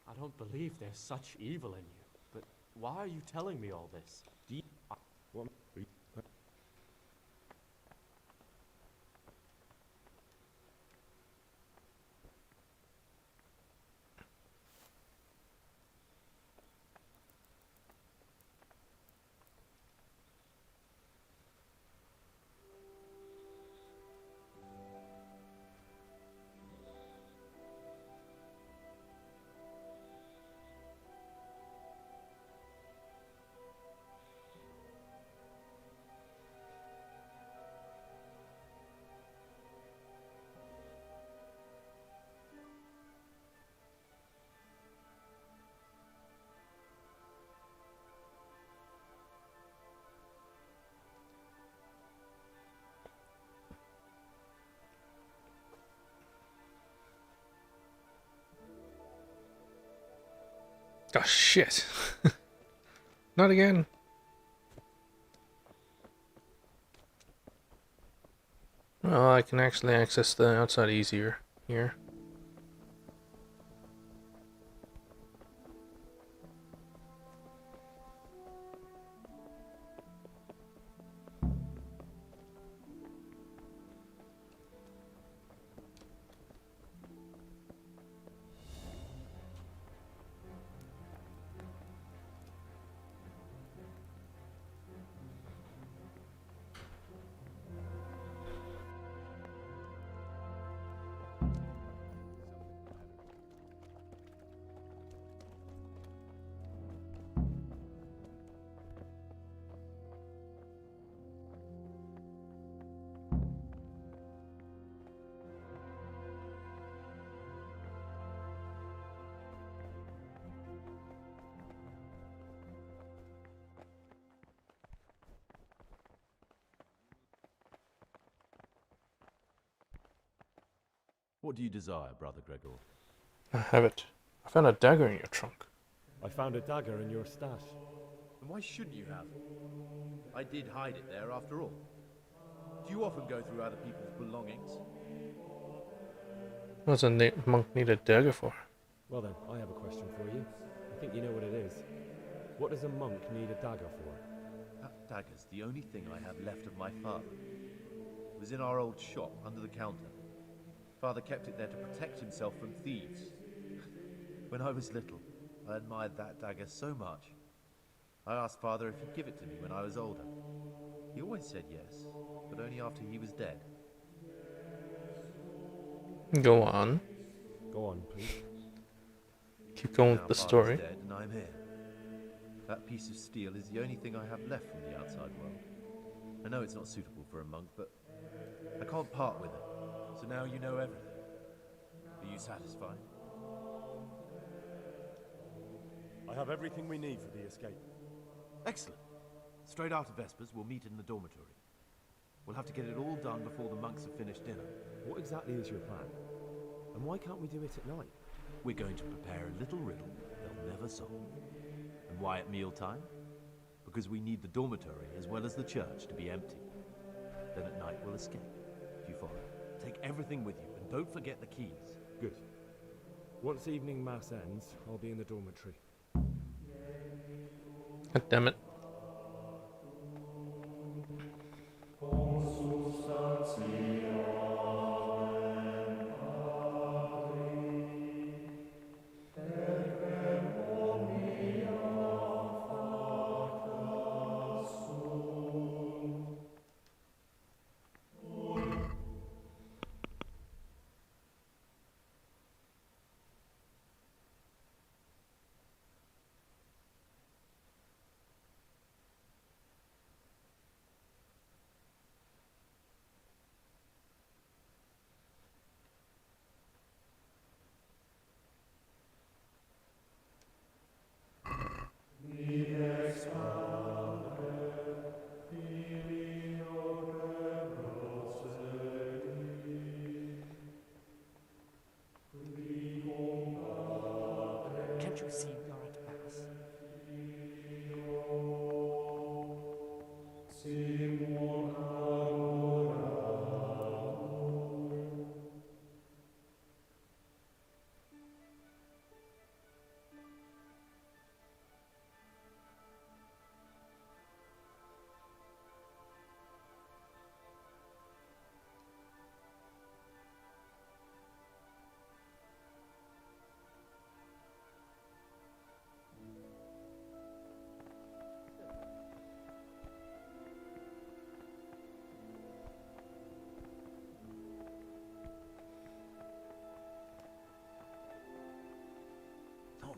I don't believe there's such evil in you. But why are you telling me all this? What? Oh shit. Not again. Well, I can actually access the outside easier here. What do you desire, Brother Gregor? I have it. I found a dagger in your trunk. I found a dagger in your stash. And why shouldn't you have? I did hide it there after all. Do you often go through other people's belongings? What does a monk need a dagger for? Well then, I have a question for you. I think you know what it is. What does a monk need a dagger for? That dagger's the only thing I have left of my father. It was in our old shop, under the counter. Father kept it there to protect himself from thieves. When I was little, I admired that dagger so much. I asked Father if he'd give it to me when I was older. He always said yes, but only after he was dead. Go on. Go on, please. Keep going Now with the Father's story. dead and I'm here. That piece of steel is the only thing I have left from the outside world. I know it's not suitable for a monk, but I can't part with it. So now you know everything. Are you satisfied? I have everything we need for the escape. Excellent. Straight after Vespers, we'll meet in the dormitory. We'll have to get it all done before the monks have finished dinner. What exactly is your plan? And why can't we do it at night? We're going to prepare a little riddle they'll never solve. And why at mealtime? Because we need the dormitory as well as the church to be empty. Then at night we'll escape. Do you follow? Take everything with you and don't forget the keys. Good. Once evening mass ends, I'll be in the dormitory. God damn it.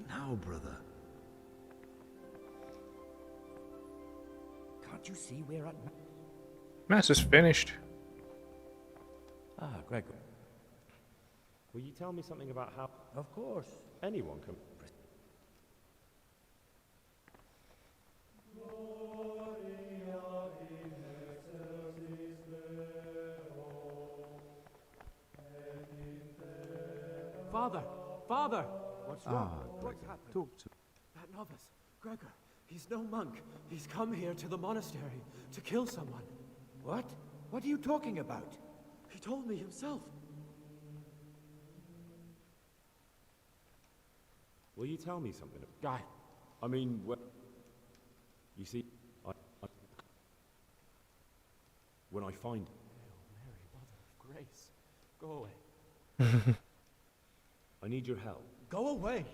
now, brother? Can't you see we're at... Mass is finished. Ah, Gregor. Will you tell me something about how... Of course. Anyone can... Father! Father! What's wrong? Gregor. What's happened? Talk to... That novice, Gregor, he's no monk. He's come here to the monastery to kill someone. What? What are you talking about? He told me himself. Will you tell me something? Guy. I mean, you see, when I find... Hail Mary, Mother of Grace, go away. I need your help. Go away!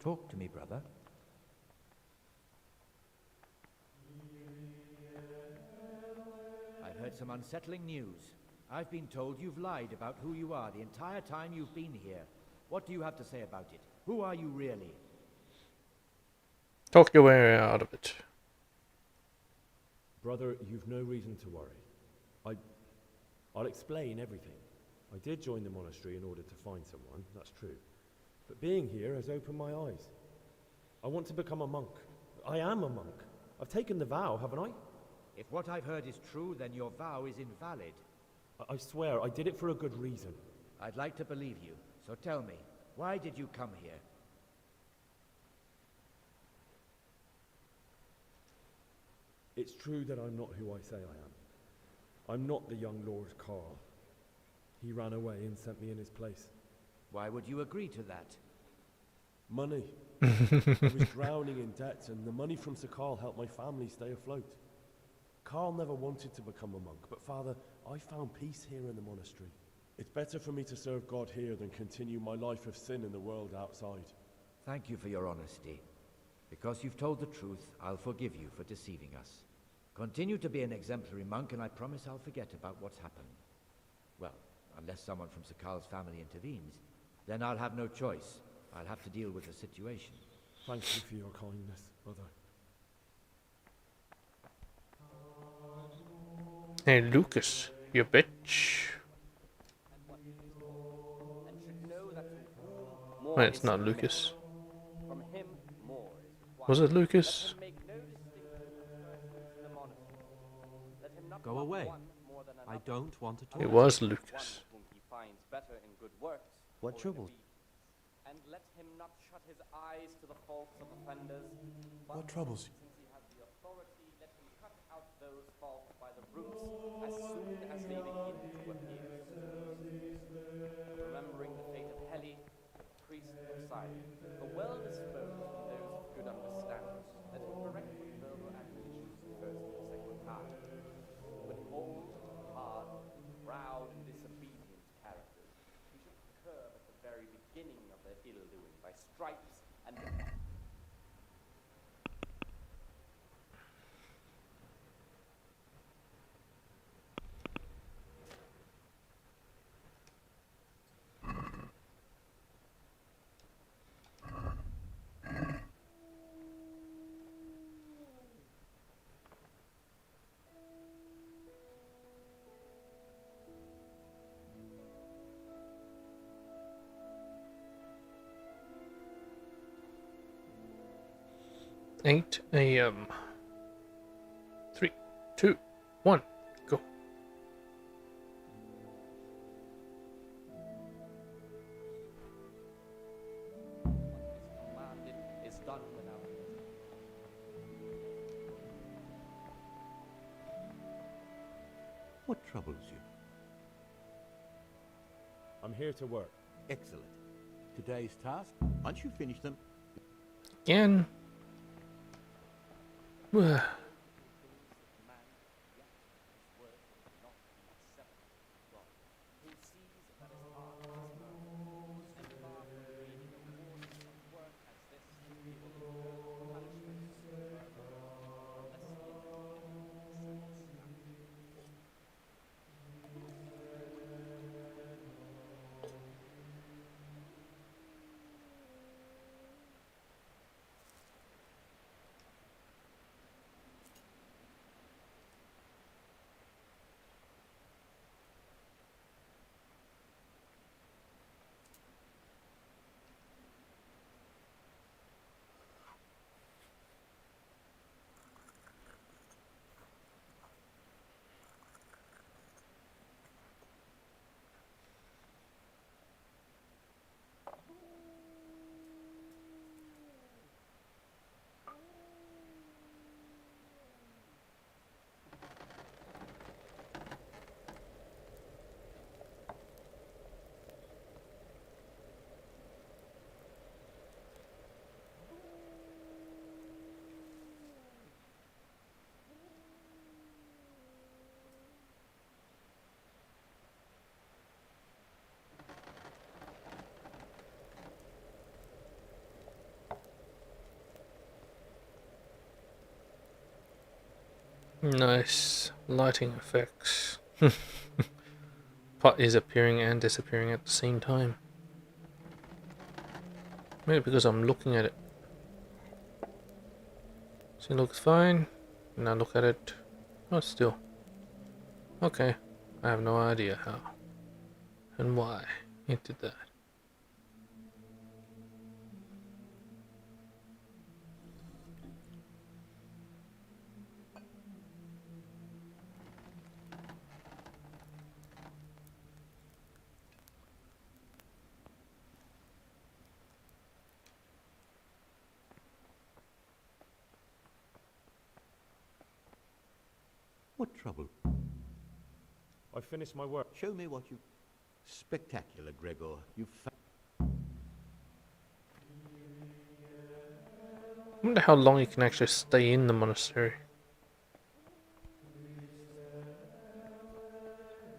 Talk to me, brother. I've heard some unsettling news. I've been told you've lied about who you are the entire time you've been here. What do you have to say about it? Who are you really? Talk your way out of it. Brother, you've no reason to worry. I'll explain everything. I did join the monastery in order to find someone, that's true. But being here has opened my eyes. I want to become a monk. I am a monk. I've taken the vow, haven't I? If what I've heard is true, then your vow is invalid. I swear, I did it for a good reason. I'd like to believe you, so tell me, why did you come here? It's true that I'm not who I say I am. I'm not the young Lord Carl. He ran away and sent me in his place. Why would you agree to that? Money. I was drowning in debt, and the money from Sir Carl helped my family stay afloat. Carl never wanted to become a monk, but Father, I found peace here in the monastery. It's better for me to serve God here than continue my life of sin in the world outside. Thank you for your honesty. Because you've told the truth, I'll forgive you for deceiving us. Continue to be an exemplary monk, and I promise I'll forget about what's happened. Well, unless someone from Sir Carl's family intervenes, then I'll have no choice. I'll have to deal with the situation. Thank you for your kindness, brother. Hey, Lucas, you bitch. Well, it's not Lucas. From him, more is required. Was it Lucas? Let him make no distinction between persons in the monastery. Let him not Go love away. one more than I another. don't want to talk. It was One Lucas. whom he finds better in good works. What or in troubles? obedience. And let him not shut his eyes to the faults of offenders. What But troubles you? since he has the authority, let him cut out those faults by the roots as soon as they begin to appear. Remembering the fate of Heli, the priest of Sidon, the well-disposed and those of good understanding, let him correct with verbal admonitions the first and the second time. But old, hard, proud, and disobedient characters, he should curb at the very beginning of their ill-doing by stripes and... Eight a.m. 3, 2, 1, go. commanded is done without mercy. What troubles you? I'm here to work. Excellent. Today's task, once you finish them... Again. Well, Nice lighting effects. Pot is appearing and disappearing at the same time. Maybe because I'm looking at it. So it looks fine. Now look at it. Oh, still. Okay. I have no idea how and why it did that. What trouble? I finished my work. Show me what you... Spectacular, Gregor. You've I wonder how long you can actually stay in the monastery.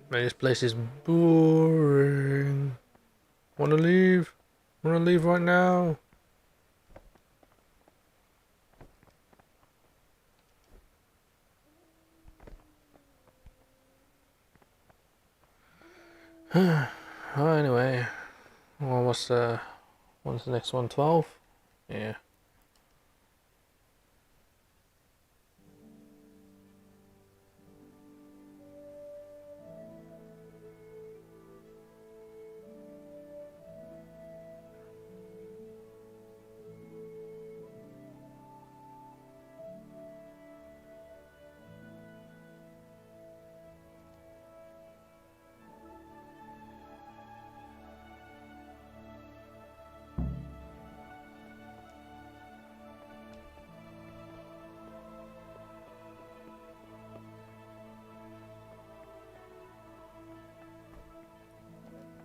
Man, this place is boring. Wanna leave? Wanna leave right now? Anyway, well, what's the next one? 12? Yeah.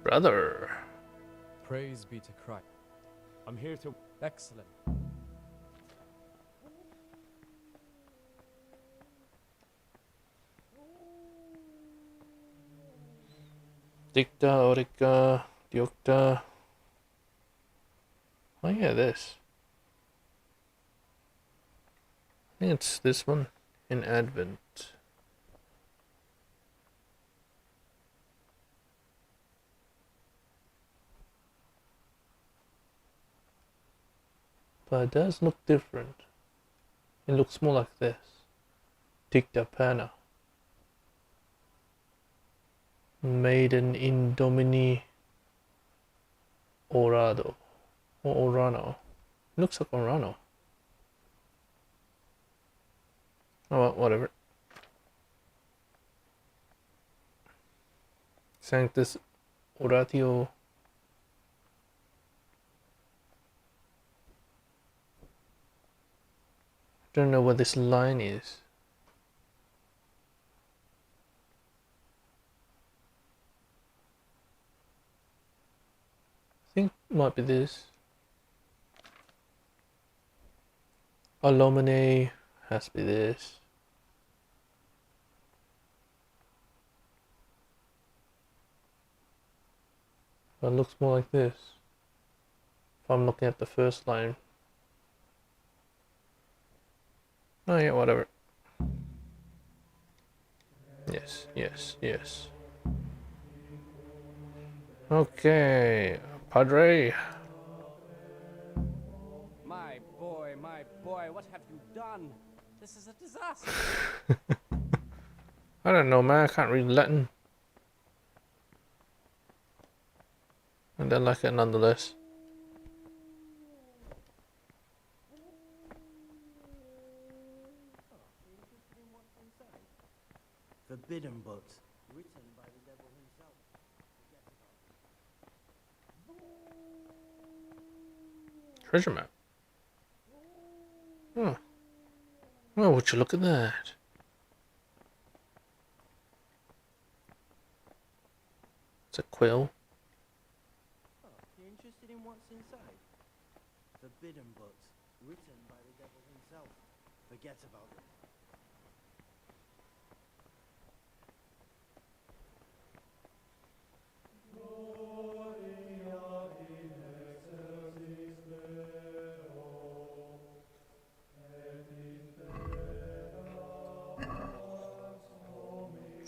Brother. Praise be to Christ. I'm here to... Excellent. Dicta, Orica, Diocta. Oh yeah, this. I think it's this one in Advent. But it does look different. It looks more like this. Dicta Pana. Maiden in Domini Orado. Or Orano. It looks like Orano. Oh well, whatever. Sanctus Oratio. Don't know what this line is. I think it might be this. Alumine has to be this. But it looks more like this. If I'm looking at the first line. Oh yeah, whatever. Yes, yes, yes. Okay, Padre. My boy, what have you done? This is a disaster. I don't know, man. I can't read Latin. I don't like it nonetheless. Forbidden books, written by the devil himself. Treasure map. Oh. Oh, would you look at that? It's a quill. Oh, you're interested in what's inside? Forbidden books, written by the devil himself. Forget about them.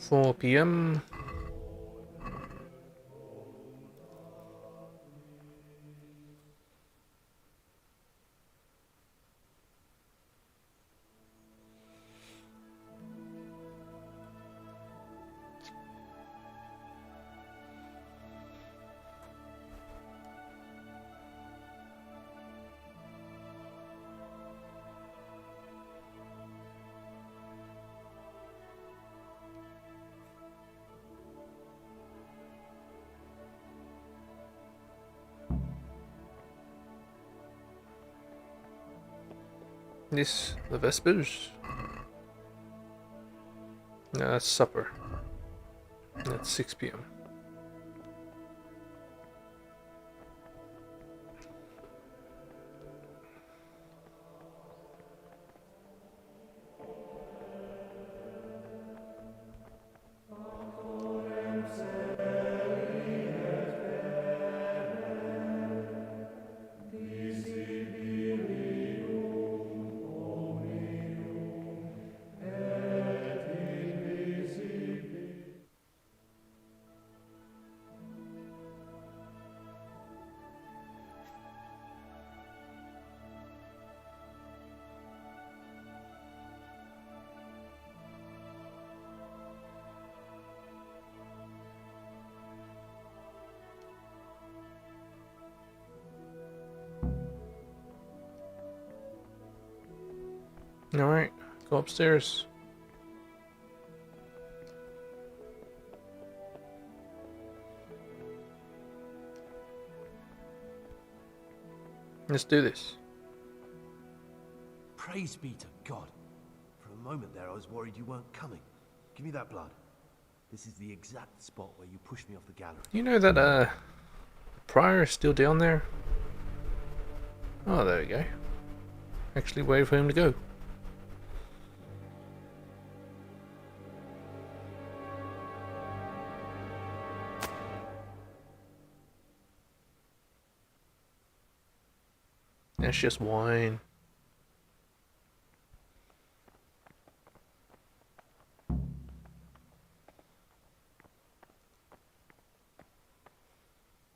4 p.m. This, the Vespers. No, that's supper. That's 6 p.m. Alright, go upstairs. Let's do this. Praise be to God. For a moment there, I was worried you weren't coming. Give me that blood. This is the exact spot where you pushed me off the gallery. You know that, the prior is still down there? Oh, there we go. Actually waited for him to go. That's just wine.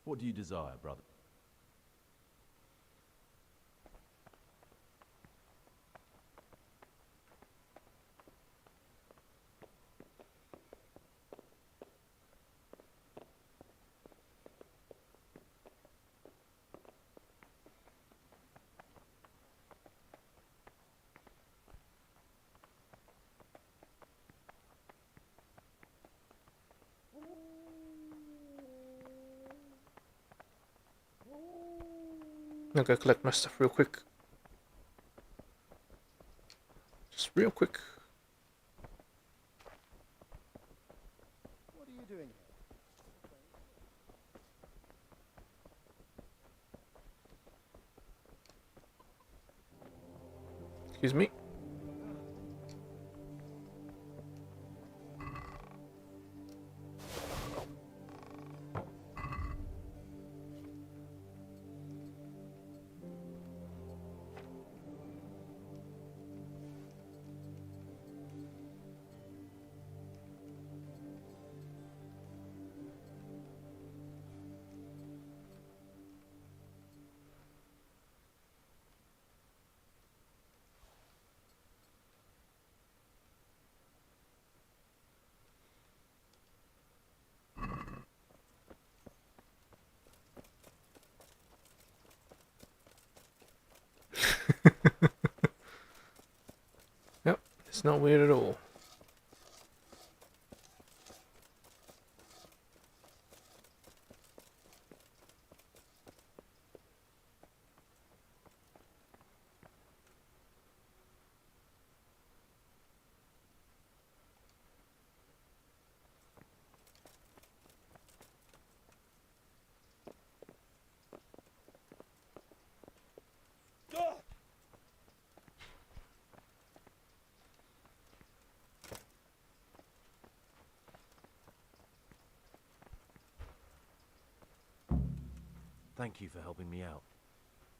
What do you desire, brother? I'll go collect my stuff real quick. Just real quick. What are you doing here? Excuse me. Yep, it's not weird at all. Thank you for helping me out.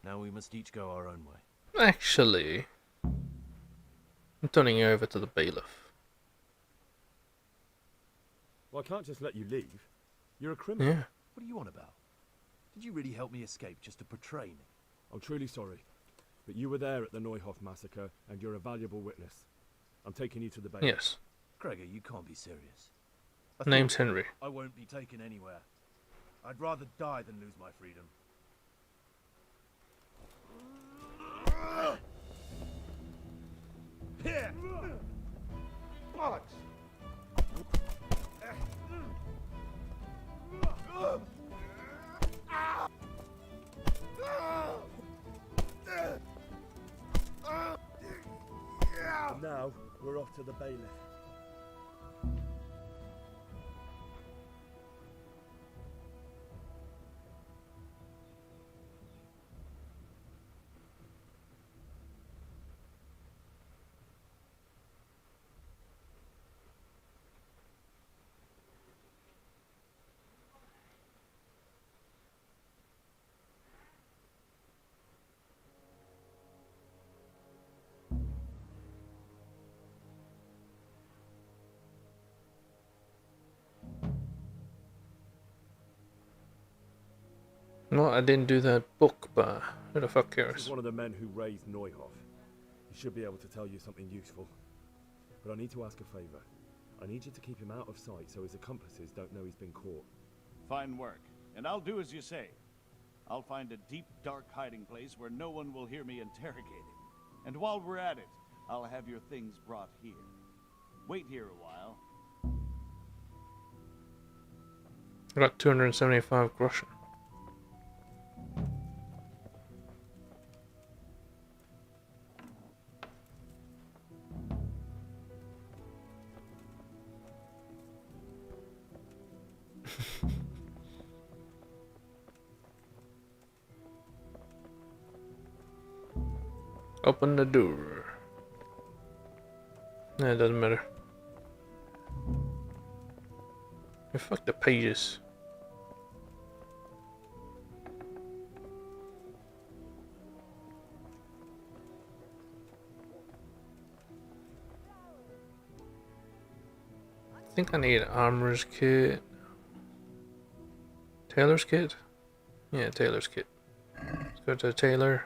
Now we must each go our own way. Actually, I'm turning you over to the bailiff. Well, I can't just let you leave. You're a criminal. Yeah. What are you on about? Did you really help me escape just to betray me? I'm truly sorry, but you were there at the Neuhoff massacre, and you're a valuable witness. I'm taking you to the base. Yes. Gregor, you can't be serious. Name's Henry. I won't be taken anywhere. I'd rather die than lose my freedom. Here! Bollocks! And now, we're off to the bailiff. No, I didn't do that book, but who the fuck This cares? is one of the men who raised Neuhoff. He should be able to tell you something useful. But I need to ask a favor. I need you to keep him out of sight so his accomplices don't know he's been caught. Fine work, and I'll do as you say. I'll find a deep, dark hiding place where no one will hear me interrogate him. And while we're at it, I'll have your things brought here. Wait here a while. I got 275 groschen. Open the door. Nah, it doesn't matter. Hey, fuck the pages. I think I need armor's kit. Tailor's kit? Yeah, tailor's kit. Let's go to the tailor.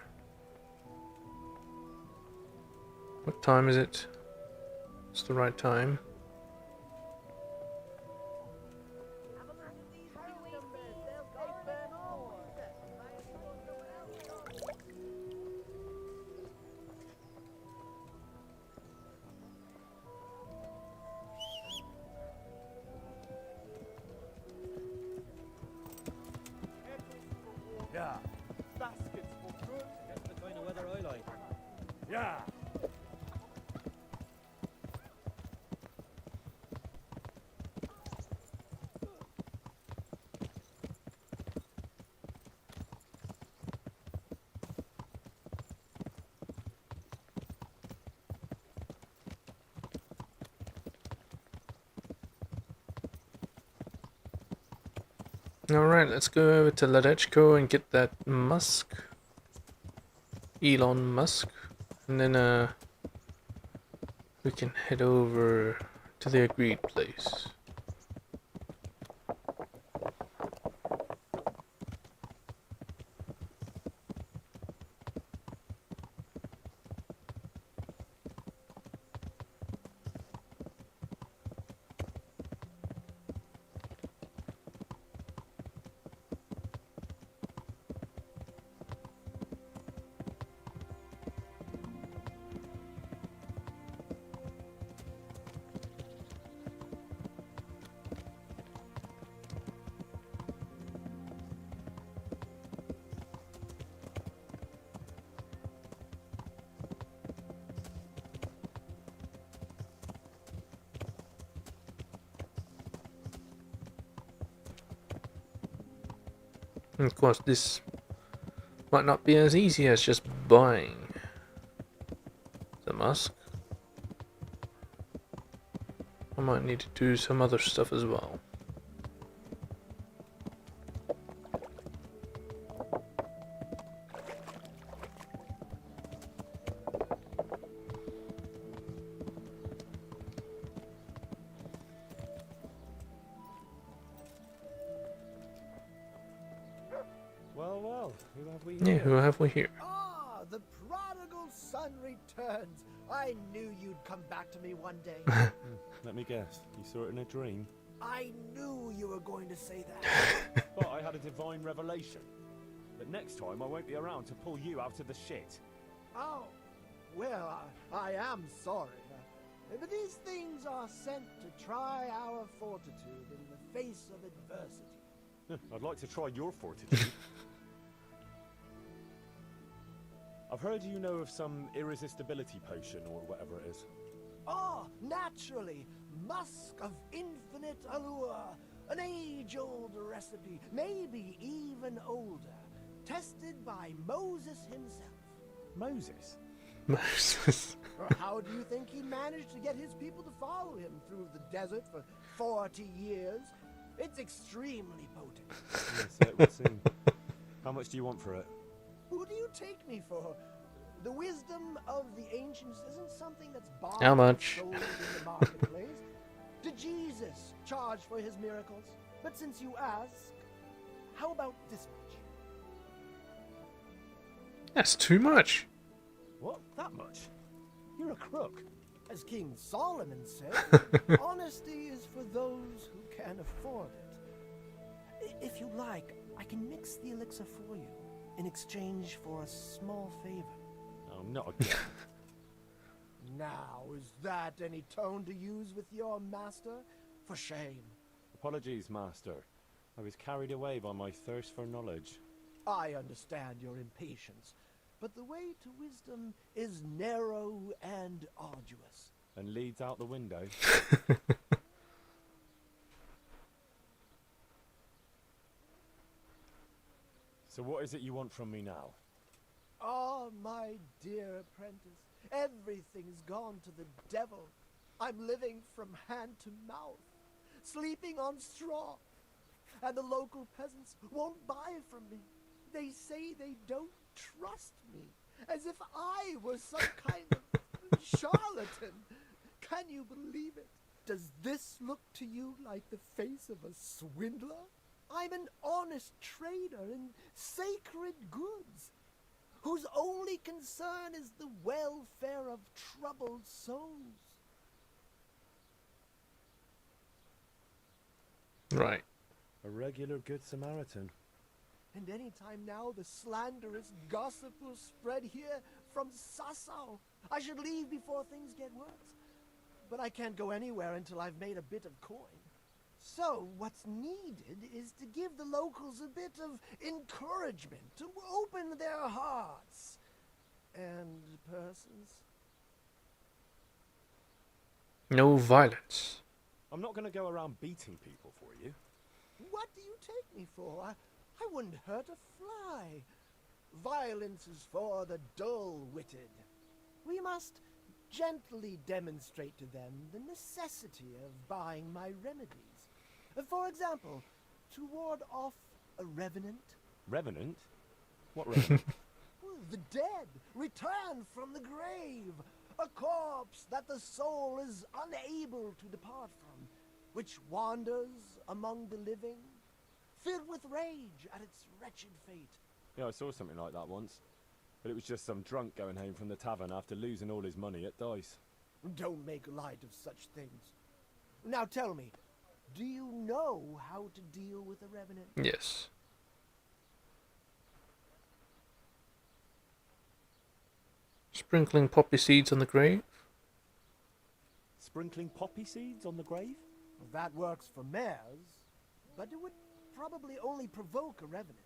What time is it? It's the right time. Yeah. Baskets for good. That's the kind of weather I like. Yeah. Alright, let's go over to Ladechko and get that Musk. Elon Musk. And then we can head over to the agreed place. And of course, this might not be as easy as just buying the Musk. I might need to do some other stuff as well. who have we Yeah, here? who have we here? Ah, the prodigal son returns. I knew you'd come back to me one day. Let me guess, you saw it in a dream? I knew you were going to say that. But I had a divine revelation. But next time I won't be around to pull you out of the shit. Oh, well, I am sorry. But these things are sent to try our fortitude in the face of adversity. I'd like to try your fortitude. I've heard you know of some irresistibility potion or whatever it is. Oh, naturally. Musk of infinite allure. An age-old recipe, maybe even older. Tested by Moses himself. Moses? Moses. How do you think he managed to get his people to follow him through the desert for 40 years? It's extremely potent. Yes, it would seem. How much do you want for it? Who do you take me for? The wisdom of the ancients isn't something that's bought How and much? sold in the marketplace. Did Jesus charge for his miracles? But since you ask, how about this much? That's too much. What? That much? You're a crook. As King Solomon said, honesty is for those who can afford it. If you like, I can mix the elixir for you in exchange for a small favor. Oh, not again. Now, is that any tone to use with your master? For shame. Apologies, Master. I was carried away by my thirst for knowledge. I understand your impatience, but the way to wisdom is narrow and arduous. And leads out the window. So what is it you want from me now? Ah, my dear apprentice, everything's gone to the devil. I'm living from hand to mouth, sleeping on straw, and the local peasants won't buy from me. They say they don't trust me, as if I was some kind of charlatan. Can you believe it? Does this look to you like the face of a swindler? I'm an honest trader in sacred goods, whose only concern is the welfare of troubled souls. Right. A regular good Samaritan. And any time now the slanderous gossip will spread here from Sassau. I should leave before things get worse. But I can't go anywhere until I've made a bit of coin. So what's needed is to give the locals a bit of encouragement, to open their hearts and purses. No violence. I'm not going to go around beating people for you. What do you take me for? I wouldn't hurt a fly. Violence is for the dull-witted. We must gently demonstrate to them the necessity of buying my remedies. For example, to ward off a revenant. Revenant? What revenant? The dead return from the grave. A corpse that the soul is unable to depart from, which wanders among the living, filled with rage at its wretched fate. Yeah, I saw something like that once. But it was just some drunk going home from the tavern after losing all his money at dice. Don't make light of such things. Now tell me, do you know how to deal with a revenant? Yes. Sprinkling poppy seeds on the grave? Sprinkling poppy seeds on the grave? Well, that works for mares, but it would probably only provoke a revenant.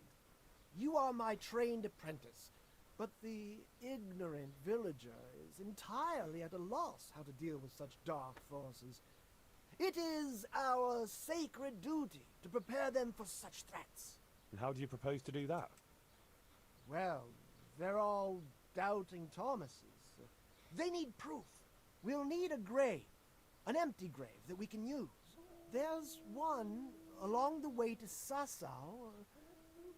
You are my trained apprentice, but the ignorant villager is entirely at a loss how to deal with such dark forces. It is our sacred duty to prepare them for such threats. And how do you propose to do that? Well, they're all doubting Thomases. They need proof. We'll need a grave, an empty grave that we can use. There's one along the way to Sassau,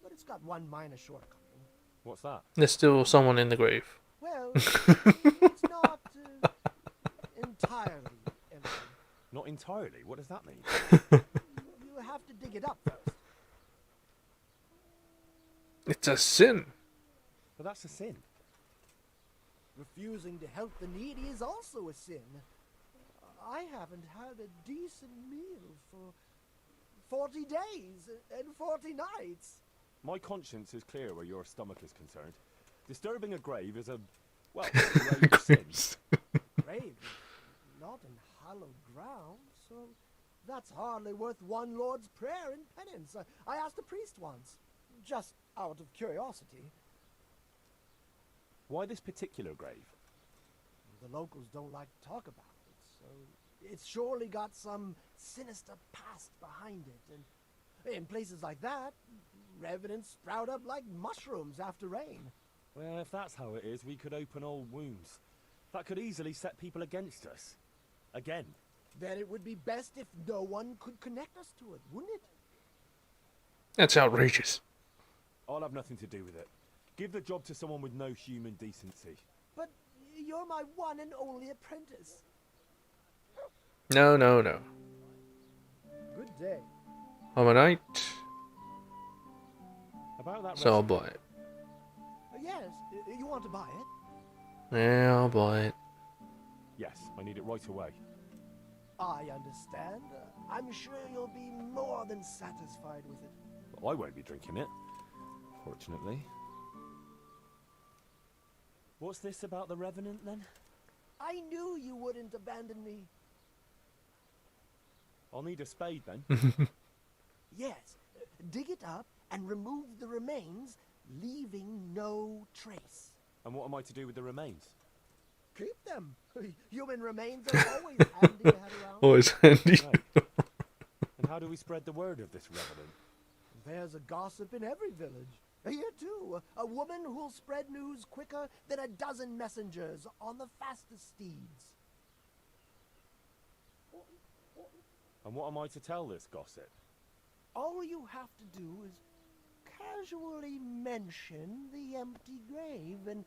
but it's got one minor shortcoming. What's that? There's still someone in the grave. Well, it's not entirely empty. Not entirely? What does that mean? You have to dig it up first. That's a sin. But that's a sin. Refusing to help the needy is also a sin. I haven't had a decent meal for 40 days and 40 nights. My conscience is clear where your stomach is concerned. Disturbing a grave is a, well, a grave sin. Grave, not in hallowed ground, so that's hardly worth one Lord's Prayer and penance. I asked a priest once, just out of curiosity. Why this particular grave? The locals don't like to talk about it, so it's surely got some sinister past behind it. And in places like that, revenants sprout up like mushrooms after rain. Well, if that's how it is, we could open old wounds. That could easily set people against us. Again. Then it would be best if no one could connect us to it, wouldn't it? That's outrageous. I'll have nothing to do with it. Give the job to someone with no human decency. But you're my one and only apprentice. No, no, no. Good day. I'm a knight, About that so I'll buy it. Yes, you want to buy it? Yeah, I'll buy it. Yes, I need it right away. I understand. I'm sure you'll be more than satisfied with it. Well, I won't be drinking it, fortunately. What's this about the Revenant, then? I knew you wouldn't abandon me. I'll need a spade, then. Yes, dig it up and remove the remains, leaving no trace. And what am I to do with the remains? Keep them. Human remains are always handy to have around. Always handy. Right. And how do we spread the word of this Revenant? There's a gossip in every village. Here too, a woman who'll spread news quicker than a dozen messengers on the fastest steeds. And what am I to tell this gossip? All you have to do is casually mention the empty grave, and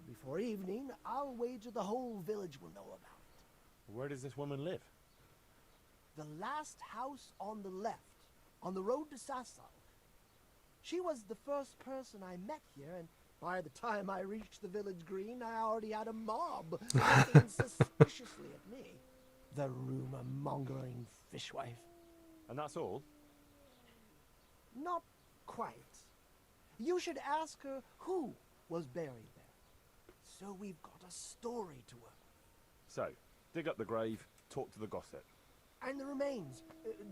before evening, I'll wager the whole village will know about it. Where does this woman live? The last house on the left, on the road to Sasau. She was the first person I met here, and by the time I reached the village green, I already had a mob looking suspiciously at me. The rumor-mongering fishwife. And that's all? Not quite. You should ask her who was buried there. So we've got a story to work with. So, dig up the grave, talk to the gossip. And the remains.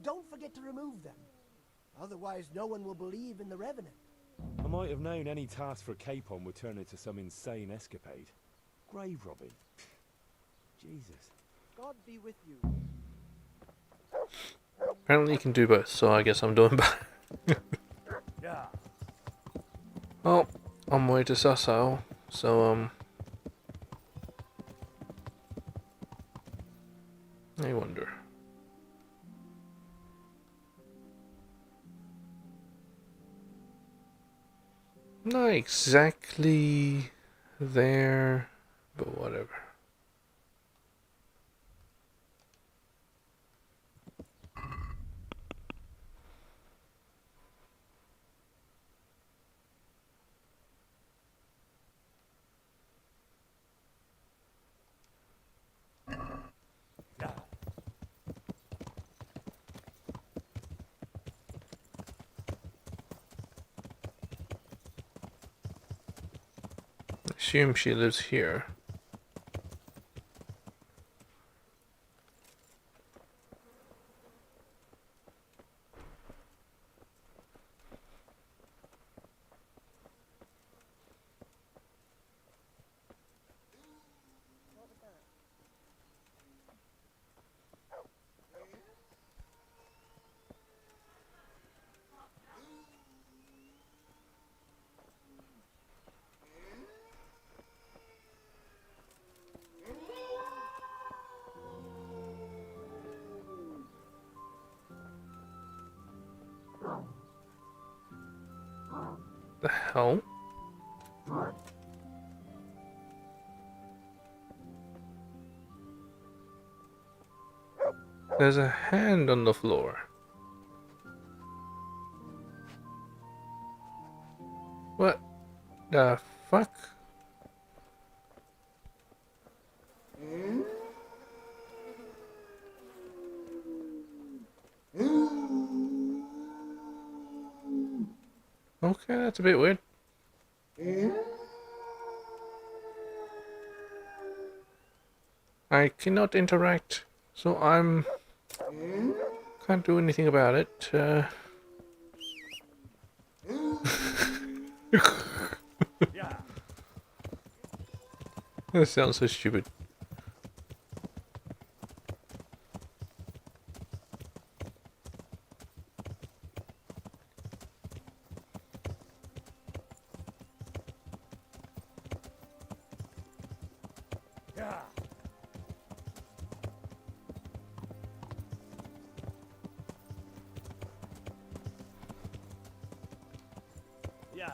Don't forget to remove them. Otherwise, no one will believe in the Revenant. I might have known any task for Capon would turn into some insane escapade. Grave robbing. Jesus. God be with you. Apparently you can do both, so I guess I'm doing both. Yeah. Well, on my way to Sasau, so I wonder. Not exactly there, but whatever. Assume she lives here. The hell? There's a hand on the floor. The fuck? Okay, that's a bit weird. I cannot interact, so I'm can't do anything about it. That sounds so stupid. Yeah. Yeah.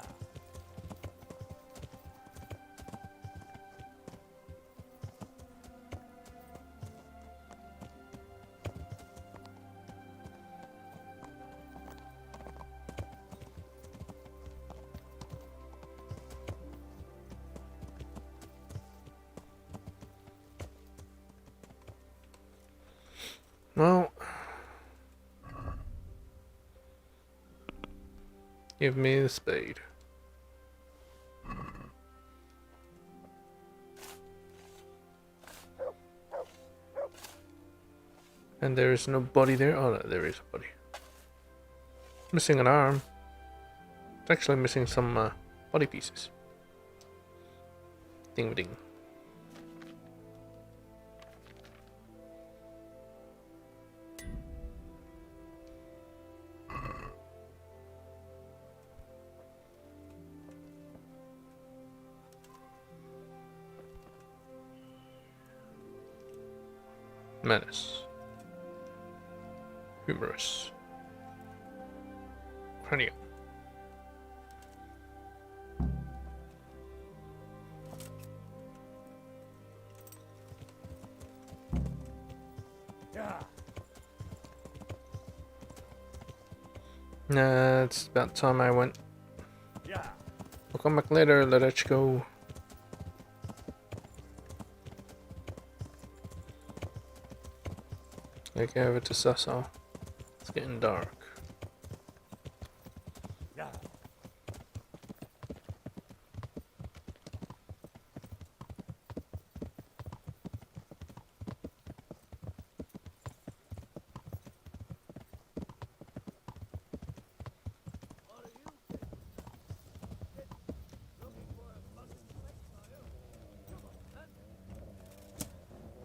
Well, give me the spade. And there is no body there. Oh no, there is a body. Missing an arm. It's actually missing some body pieces. Ding ding. Menace. Humorous. Cranium. Yeah. Nah, it's about time I went. Yeah. I'll come back later, let's go. Like over to Sasso. It's getting dark. Yeah.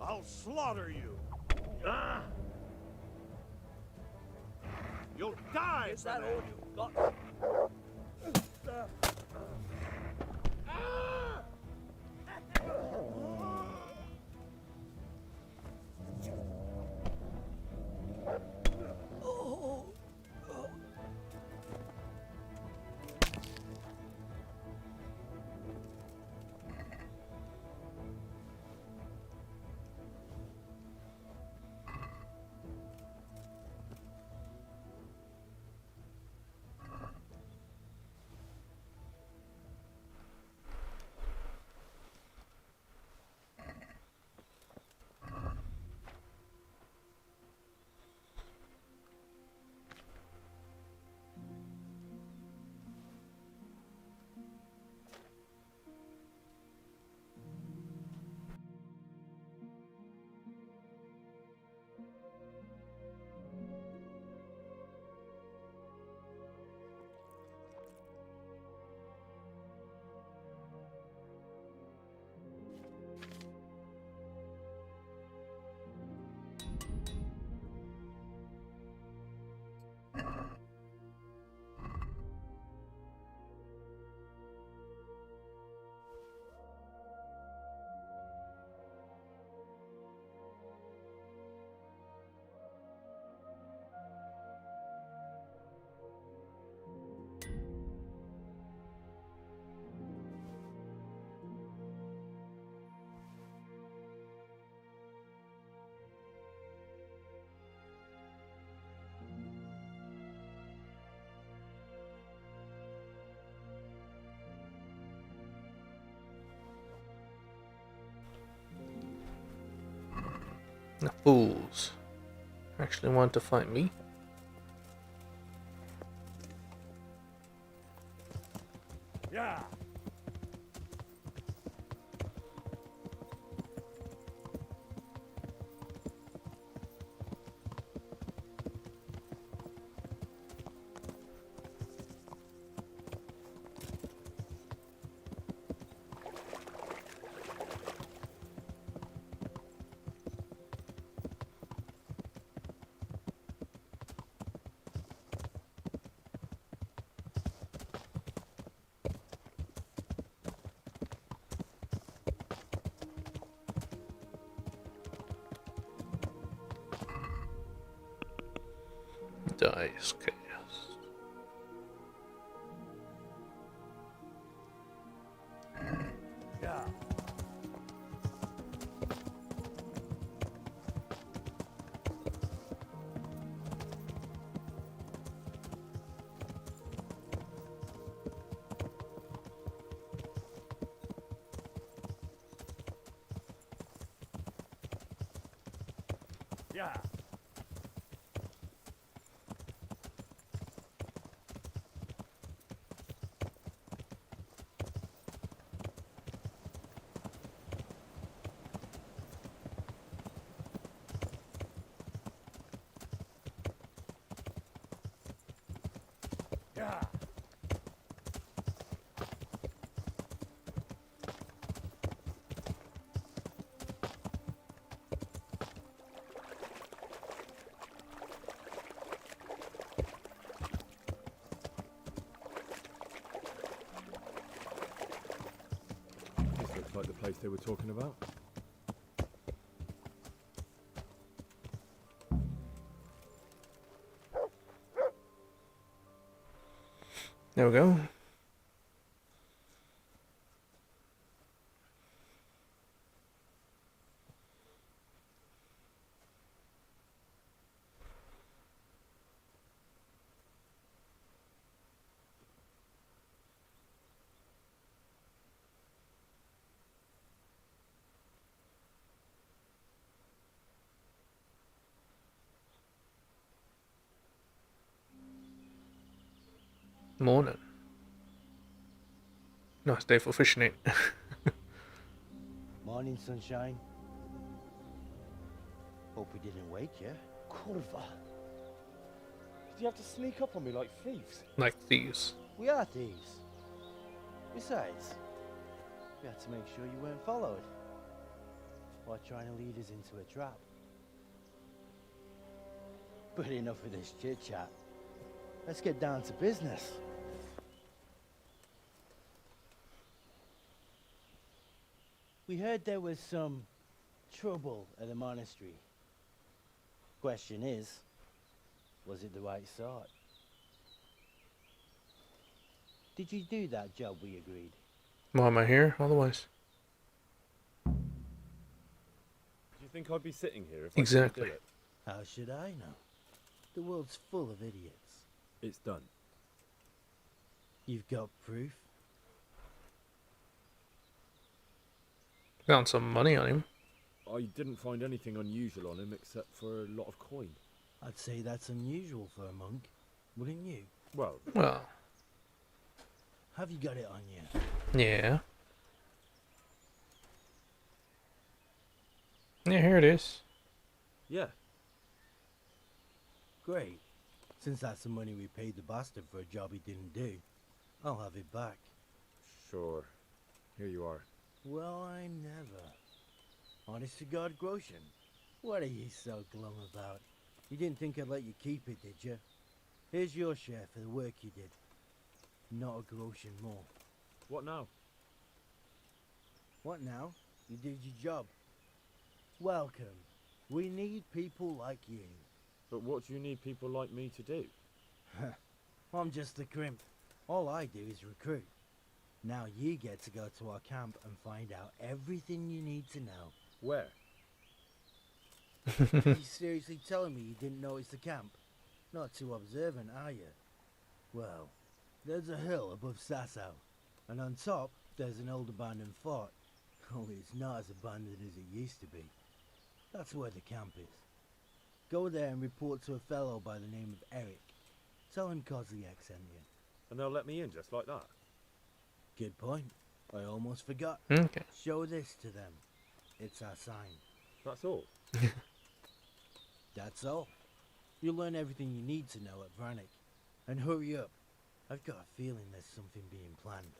I'll slaughter you. You'll die. Is that all you've got? The fools actually want to fight me. Yeah. Dice chaos. Yeah. Yeah. Yeah. This looks like the place they were talking about. There we go. Morning. Nice day for fishing it. Morning, sunshine. Hope we didn't wake you. Corva. Did you have to sneak up on me like thieves? Like thieves. We are thieves. Besides, we had to make sure you weren't followed. Or trying to lead us into a trap. But enough of this chit-chat. Let's get down to business. We heard there was some trouble at the monastery. Question is, was it the right sort? Did you do that job we agreed? Why am I here otherwise? Do you think I'd be sitting here if Exactly. I didn't do it? How should I know? The world's full of idiots. It's done. You've got proof? Found some money on him. I didn't find anything unusual on him except for a lot of coin. I'd say that's unusual for a monk, wouldn't you? Well, Have you got it on you? Yeah. Yeah, here it is. yeah. Great. Since that's the money we paid the bastard for a job he didn't do, I'll have it back. Sure. Here you are. Well, I never. Honest to God, Groshen, what are you so glum about? You didn't think I'd let you keep it, did you? Here's your share for the work you did. Not a groschen more. What now? What now? You did your job. Welcome. We need people like you. But what do you need people like me to do? I'm just a crimp. All I do is recruit. Now you get to go to our camp and find out everything you need to know. Where? Are you seriously telling me you didn't notice the camp? Not too observant, are you? Well, there's a hill above Sasau, and on top there's an old abandoned fort. Only it's not as abandoned as it used to be. That's where the camp is. Go there and report to a fellow by the name of Eric. Tell him Kozliak sent you. And they'll let me in just like that? Good point. I almost forgot. Okay. Show this to them. It's our sign. That's all? That's all. You'll learn everything you need to know at Brannick. And hurry up. I've got a feeling there's something being planned.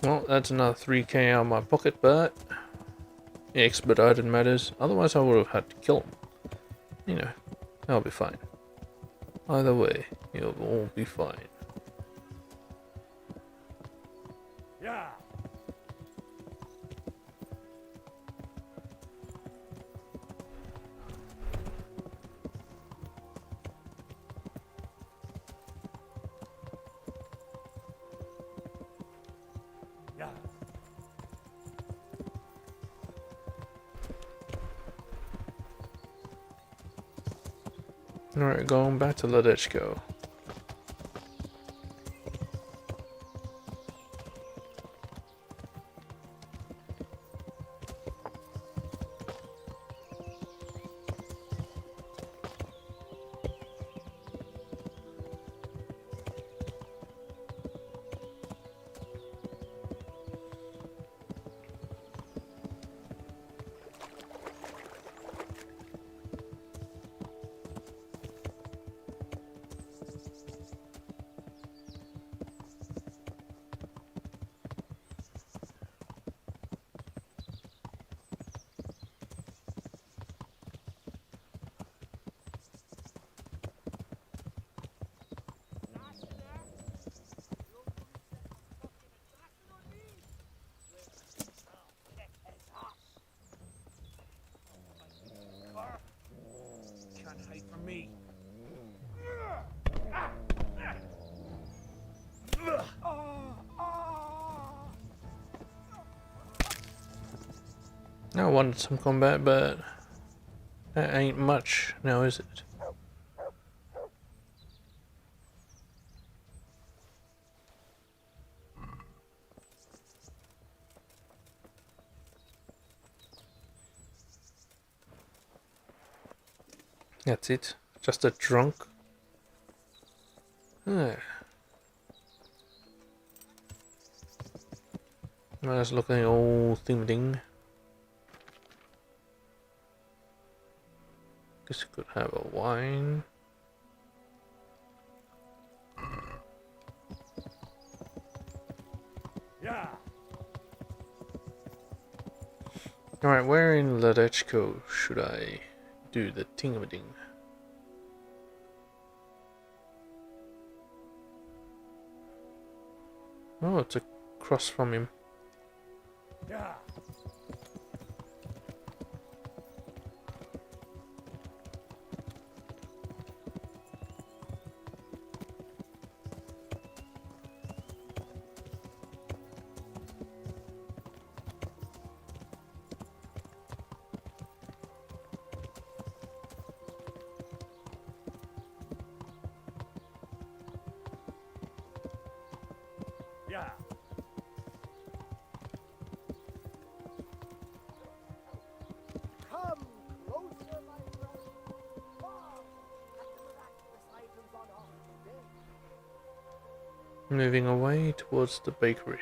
Well, that's another 3k out of my pocket, but expedited matters. Otherwise, I would have had to kill him. You know, I'll be fine. Either way, you'll all be fine. Yeah. Yeah. Alright, going back to Ledechko. Can't hide from me. I wanted some combat, but that ain't much now, is it? That's it. Just a drunk. Ah. That's looking all thing. Guess you could have a wine. Yeah. Alright, where in Ledechko should I do the tingamading? Oh, it's across from him. Yeah. Yeah. Come closer, my friend. Marvel at the miraculous items on offer today. Moving away towards the bakery.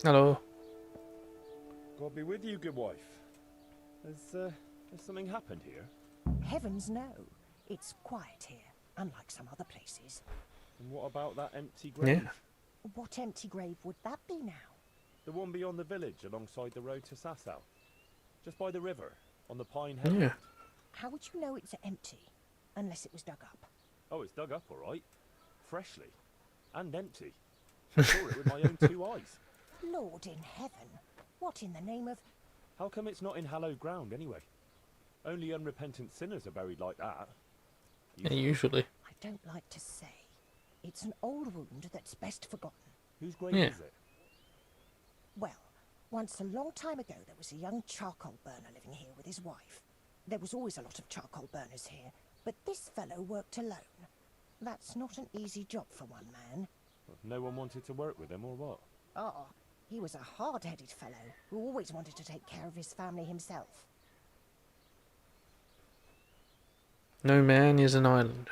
Hello. God be with you, good wife. Has something happened here? Heavens no. It's quiet here, unlike some other places. And what about that empty grave? Yeah. What empty grave would that be now? The one beyond the village, alongside the road to Sasau. Just by the river, on the Pine Head. Yeah. How would you know it's empty? Unless it was dug up. Oh, it's dug up, all right. Freshly. And empty. I saw it with my own 2 eyes. Lord in heaven. What in the name of... How come it's not in hallowed ground, anyway? Only unrepentant sinners are buried like that. Yeah, usually. I don't like to say. It's an old wound that's best forgotten. Whose grave Yeah. is it? Well, once a long time ago there was a young charcoal burner living here with his wife. There was always a lot of charcoal burners here, but this fellow worked alone. That's not an easy job for one man. No one wanted to work with him, or what? Oh, he was a hard-headed fellow who always wanted to take care of his family himself. No man is an island.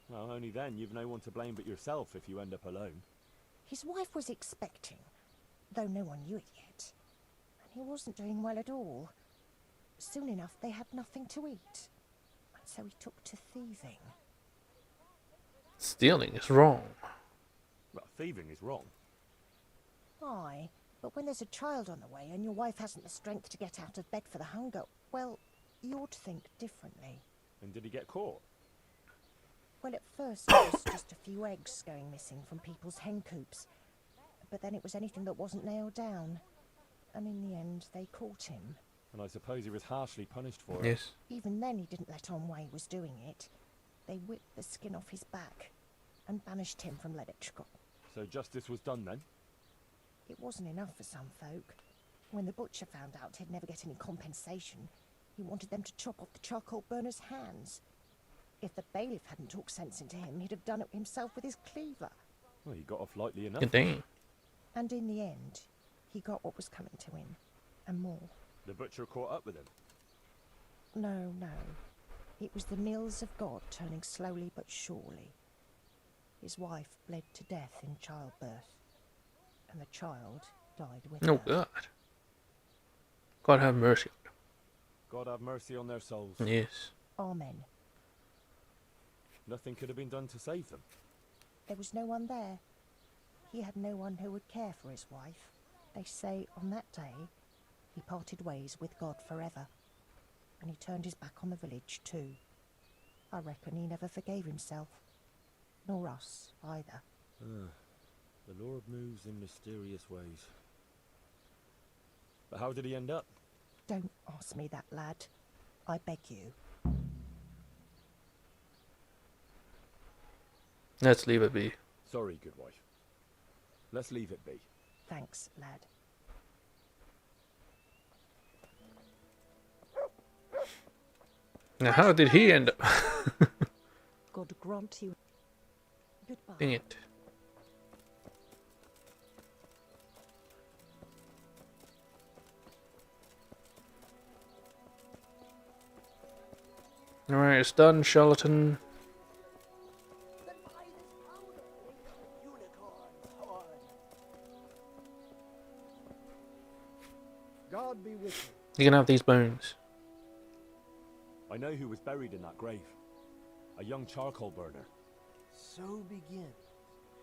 Well, only then you've no one to blame but yourself if you end up alone. His wife was expecting, though no one knew it yet. And he wasn't doing well at all. Soon enough they had nothing to eat. And so he took to thieving. Stealing is wrong. Well, thieving is wrong. Aye, but when there's a child on the way and your wife hasn't the strength to get out of bed for the hunger, well, you ought to think differently. And did he get caught? Well, at first it was just a few eggs going missing from people's hen coops. But then it was anything that wasn't nailed down. And in the end, they caught him. And I suppose he was harshly punished for it. Yes. Even then, he didn't let on why he was doing it. They whipped the skin off his back and banished him from Leditchko. So justice was done then? It wasn't enough for some folk. When the butcher found out he'd never get any compensation, he wanted them to chop off the charcoal burner's hands. If the bailiff hadn't talked sense into him, he'd have done it himself with his cleaver. Well, he got off lightly enough. Good thing. And in the end, he got what was coming to him, and more. The butcher caught up with him. No, no. It was the mills of God turning slowly but surely. His wife bled to death in childbirth, and the child died with Oh, her. God. God have mercy. God have mercy on their souls. Yes. Amen. Nothing could have been done to save them. There was no one there. He had no one who would care for his wife. They say on that day, he parted ways with God forever. And he turned his back on the village too. I reckon he never forgave himself. Nor us, either. The Lord moves in mysterious ways. But how did he end up? Don't ask me that, lad. I beg you. Let's leave it be. Sorry, good wife. Let's leave it be. Thanks, lad. Now, how did he end up? God grant you. Goodbye. Dang it. Alright, it's done, charlatan. God be with you. You can have these bones. I know who was buried in that grave. A young charcoal burner. So begins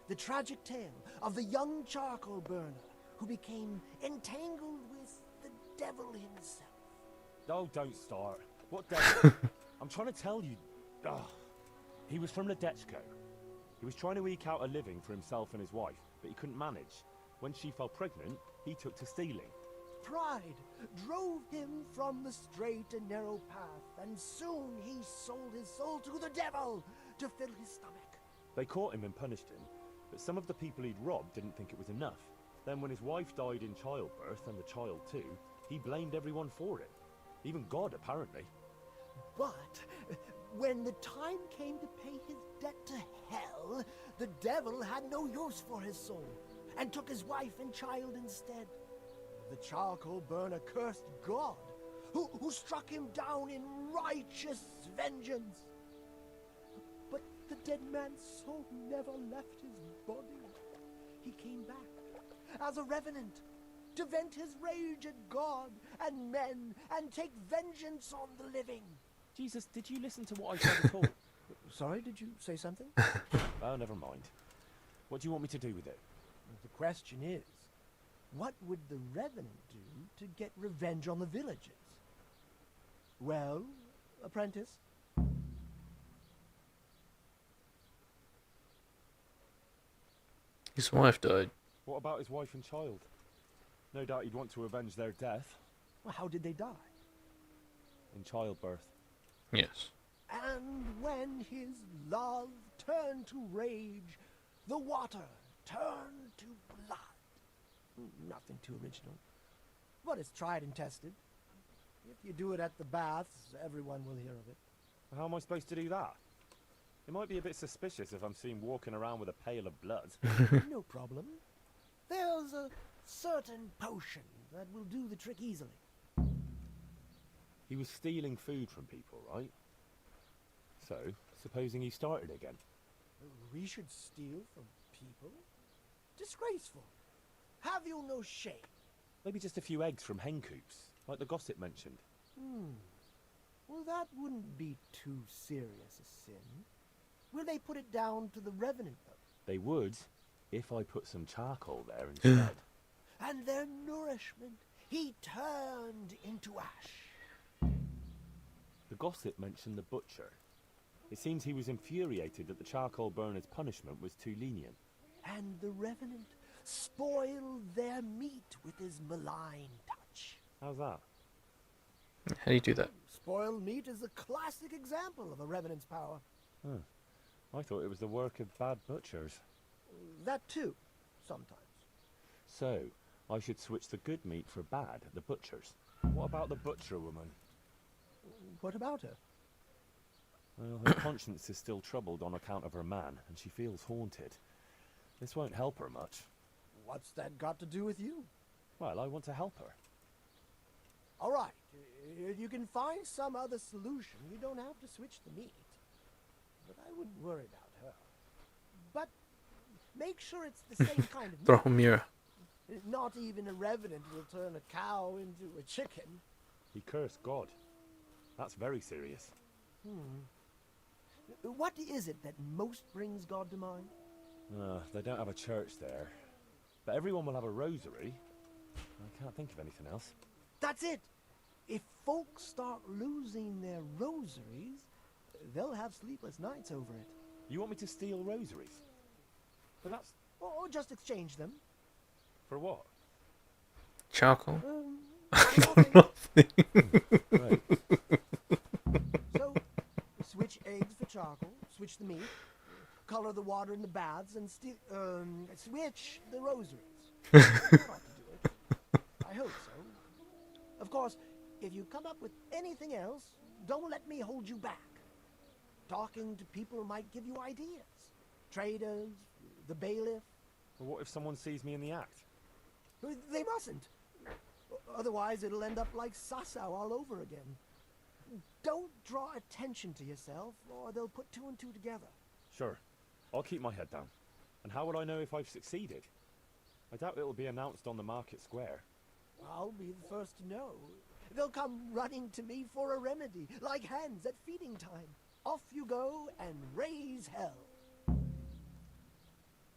the tragic tale of the young charcoal burner who became entangled with the devil himself. Oh, don't start. What devil? I'm trying to tell you. He was from Ledetchko. He was trying to eke out a living for himself and his wife, but he couldn't manage. When she fell pregnant, he took to stealing. Pride drove him from the straight and narrow path, and soon he sold his soul to the devil to fill his stomach. They caught him and punished him, but some of the people he'd robbed didn't think it was enough. Then when his wife died in childbirth, and the child too, he blamed everyone for it. Even God, apparently. But when the time came to pay his debt to hell, the devil had no use for his soul, and took his wife and child instead. The charcoal burner cursed God, who struck him down in righteous vengeance. But the dead man's soul never left his body. He came back as a revenant to vent his rage at God and men and take vengeance on the living. Jesus, did you listen to what I said at all? Sorry, did you say something? Oh, never mind. What do you want me to do with it? The question is, What would the Revenant do to get revenge on the villagers? Well, apprentice? His wife died. What about his wife and child? No doubt he'd want to avenge their death. Well, how did they die? In childbirth. Yes. And when his love turned to rage, the water turned to blood. Nothing too original, but it's tried and tested. If you do it at the baths, everyone will hear of it. How am I supposed to do that? It might be a bit suspicious if I'm seen walking around with a pail of blood. No problem. There's a certain potion that will do the trick easily. He was stealing food from people, right? So, supposing he started again. We should steal from people? Disgraceful. Have you no shame? Maybe just a few eggs from hen coops, like the gossip mentioned. Well, that wouldn't be too serious a sin. Will they put it down to the Revenant, though? They would, if I put some charcoal there instead. And their nourishment, he turned into ash. The gossip mentioned the butcher. It seems he was infuriated that the charcoal burner's punishment was too lenient. And the Revenant spoiled their meat with his malign touch. How's that? How do you do that? Spoiled meat is a classic example of a Revenant's power. I thought it was the work of bad butchers. That too, sometimes. So, I should switch the good meat for bad at the butcher's. What about the butcher woman? What about her? Well, her conscience is still troubled on account of her man, and she feels haunted. This won't help her much. What's that got to do with you? Well, I want to help her. All right, if you can find some other solution, you don't have to switch the meat. But I wouldn't worry about her. But make sure it's the same kind of meat. Throw a mirror. Not even a Revenant will turn a cow into a chicken. He cursed God. That's very serious. What is it that most brings God to mind? They don't have a church there. But everyone will have a rosary. I can't think of anything else. That's it! If folks start losing their rosaries, they'll have sleepless nights over it. You want me to steal rosaries? But that's... Or just exchange them. For what? Charcoal? Nothing. Right. So, switch eggs for charcoal, switch the meat, color the water in the baths, and switch the rosaries. You ought to do it. I hope so. Of course, if you come up with anything else, don't let me hold you back. Talking to people might give you ideas. Traders, the bailiff. Well, what if someone sees me in the act? They mustn't. Otherwise, it'll end up like Sasau all over again. Don't draw attention to yourself, or they'll put two and two together. Sure. I'll keep my head down. And how will I know if I've succeeded? I doubt it'll be announced on the market square. I'll be the first to know. They'll come running to me for a remedy, like hens at feeding time. Off you go and raise hell.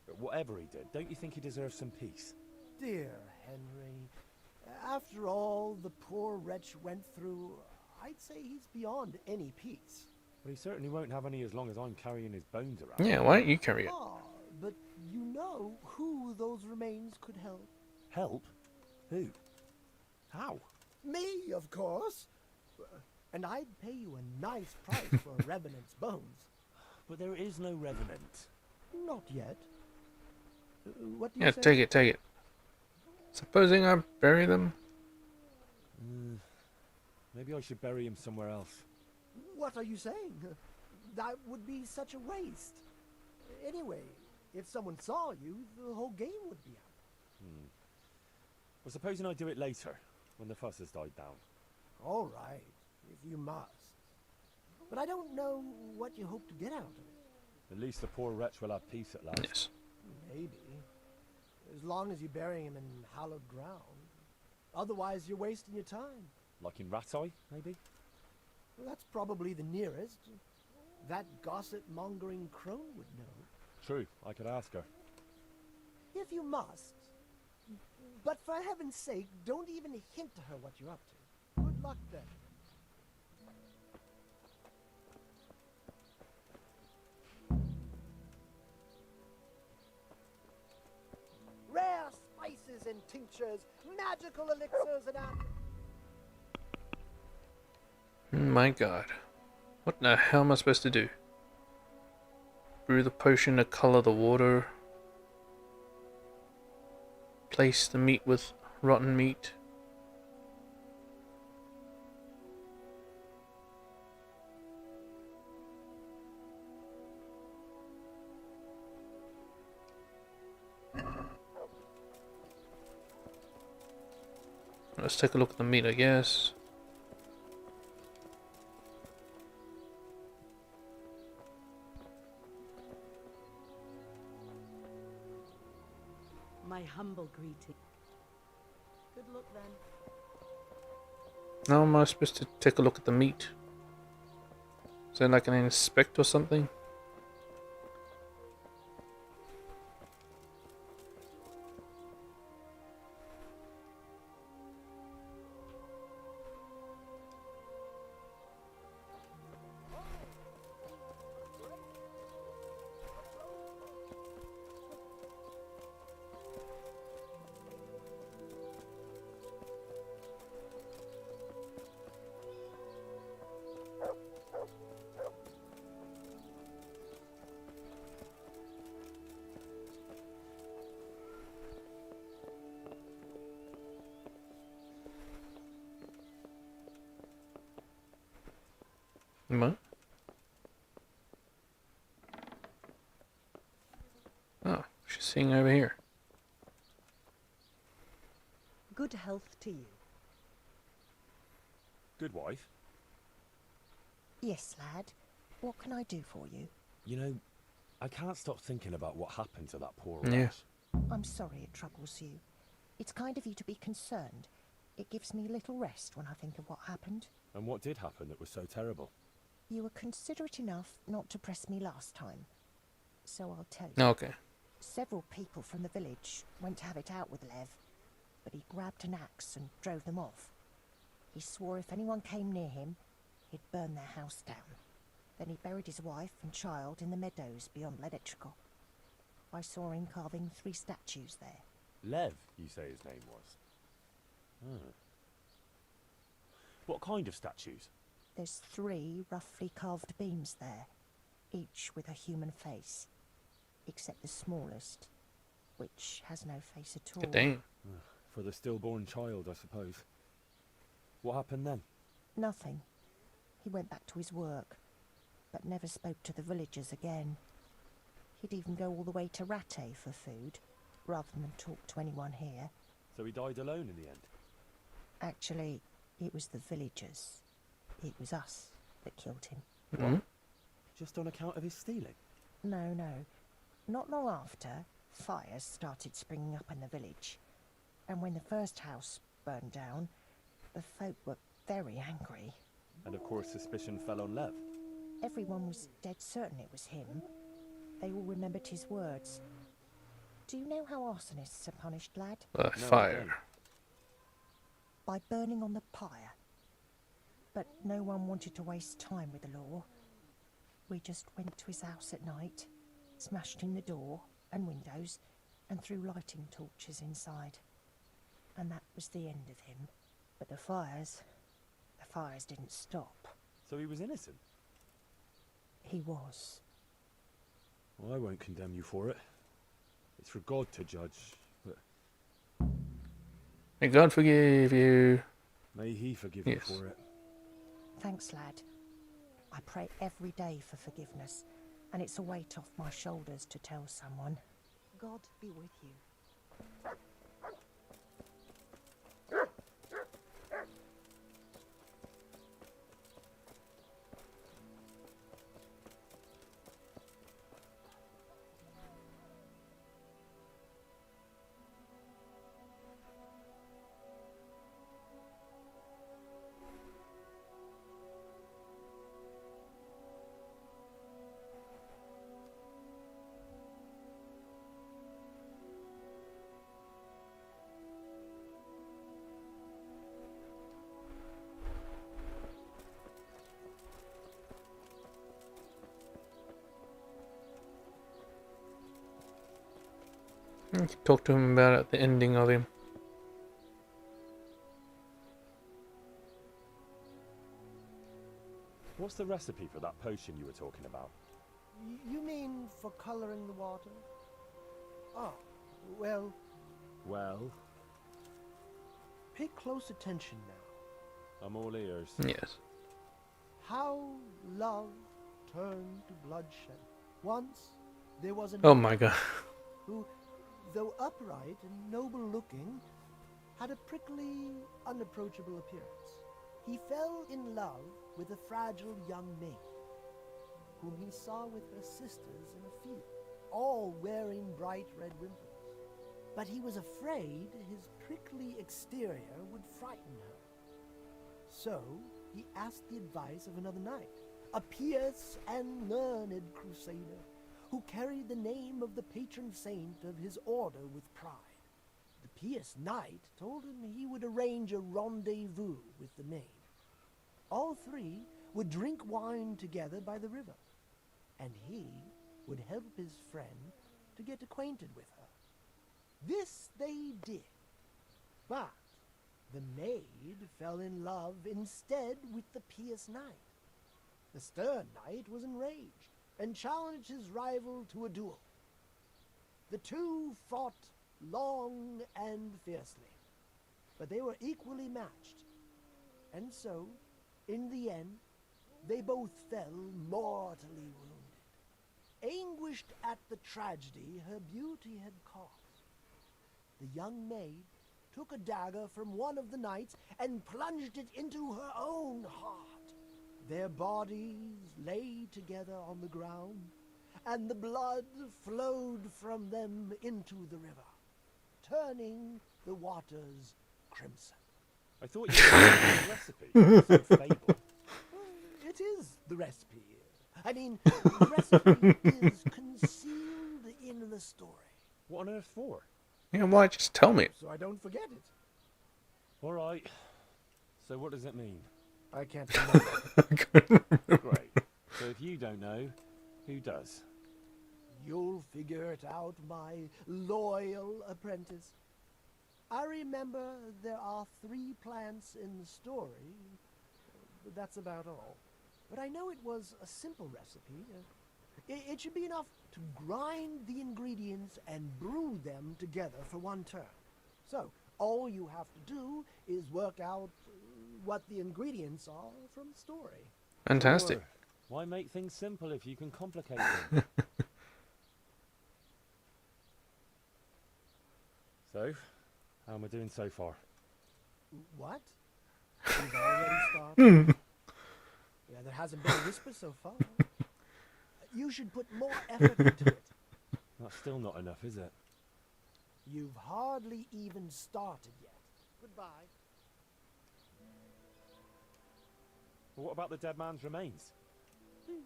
But whatever he did, don't you think he deserves some peace? Dear Henry, after all the poor wretch went through, I'd say he's beyond any peace. Well, he certainly won't have any as long as I'm carrying his bones around. Yeah, why don't you carry it? Ah, but you know who those remains could help. Help? Who? How? Me, of course. And I'd pay you a nice price for a Revenant's bones. But there is no Revenant. Not yet. What do you Yeah, say? take it, take it. Supposing I bury them? Maybe I should bury him somewhere else. What are you saying? That would be such a waste. Anyway, if someone saw you, the whole game would be out. Well, supposing I do it later, when the fuss has died down. All right, if you must. But I don't know what you hope to get out of it. At least the poor wretch will have peace at last. Yes. Maybe. As long as you bury him in hallowed ground. Otherwise, you're wasting your time. Like in Rattay, maybe? Well, that's probably the nearest. That gossip-mongering crone would know. True, I could ask her. If you must, But for heaven's sake, don't even hint to her what you're up to. Good luck then. Rare spices and tinctures, magical elixirs and My god. What the hell am I supposed to do? Brew the potion to color the water. Place the meat with rotten meat. Let's take a look at the meat, I guess. My humble greeting. Good luck then. Now am I supposed to take a look at the meat? Is that like an inspect or something? What? Oh, she's sitting over here. Good health to you. Good wife. Yes, lad. What can I do for you? You know, I can't stop thinking about what happened to that poor Yeah. wretch. I'm sorry it troubles you. It's kind of you to be concerned. It gives me little rest when I think of what happened. And what did happen that was so terrible? You were considerate enough not to press me last time. So I'll tell you. Okay. Several people from the village went to have it out with Lev, but he grabbed an axe and drove them off. He swore if anyone came near him, he'd burn their house down. Then he buried his wife and child in the meadows beyond Ledetchko. I saw him carving 3 statues there. Lev, you say his name was? Hmm. What kind of statues? There's 3 roughly carved beams there, each with a human face, except the smallest, which has no face at all. Good dang. For the stillborn child, I suppose. What happened then? Nothing. He went back to his work, but never spoke to the villagers again. He'd even go all the way to Rattay for food, rather than talk to anyone here. So he died alone in the end? Actually, it was the villagers. It was us that killed him. What? Just on account of his stealing? No. Not long after, fires started springing up in the village. And when the first house burned down, the folk were very angry. And of course suspicion fell on Lev. Everyone was dead certain it was him. They all remembered his words. Do you know how arsonists are punished, lad? Fire. By burning on the pyre. But no one wanted to waste time with the law. We just went to his house at night, smashed in the door and windows, and threw lighting torches inside. And that was the end of him. But the fires didn't stop. So he was innocent? He was. Well, I won't condemn you for it. It's for God to judge, but... May God forgive you. May he forgive Yes. you for it. Thanks, lad. I pray every day for forgiveness, and it's a weight off my shoulders to tell someone. God be with you. Talk to him about it, the ending of him. What's the recipe for that potion you were talking about? You mean for coloring the water? Oh, well, Well, pay close attention now. I'm all ears. Yes. How love turned to bloodshed. Once there was a Oh my god. who, though upright and noble looking, had a prickly, unapproachable appearance. He fell in love with a fragile young maid, whom he saw with her sisters in a field, all wearing bright red wimples. But he was afraid his prickly exterior would frighten her. So he asked the advice of another knight, a pious and learned crusader, who carried the name of the patron saint of his order with pride. The pious knight told him he would arrange a rendezvous with the maid. All three would drink wine together by the river, and he would help his friend to get acquainted with her. This they did, but the maid fell in love instead with the pious knight. The stern knight was enraged and challenged his rival to a duel. The two fought long and fiercely, but they were equally matched, and so, in the end, they both fell mortally wounded. Anguished at the tragedy her beauty had caused, the young maid took a dagger from one of the knights and plunged it into her own heart. Their bodies lay together on the ground, and the blood flowed from them into the river, turning the waters crimson. I thought you were the recipe. It's a fable. It is the recipe. I mean, the recipe is concealed in the story. What on earth for? Yeah, why just tell me? So I don't forget it. All right. So what does it mean? I can't remember. Great. So if you don't know, who does? You'll figure it out, my loyal apprentice. I remember there are 3 plants in the story, but that's about all. But I know it was a simple recipe. It should be enough to grind the ingredients and brew them together for one turn. So, all you have to do is work out what the ingredients are from the story. Fantastic. Sure. Why make things simple if you can complicate them? So, how am I doing so far? What? We've already started? Yeah, there hasn't been a whisper so far. You should put more effort into it. That's still not enough, is it? You've hardly even started yet. Goodbye. Well, what about the dead man's remains?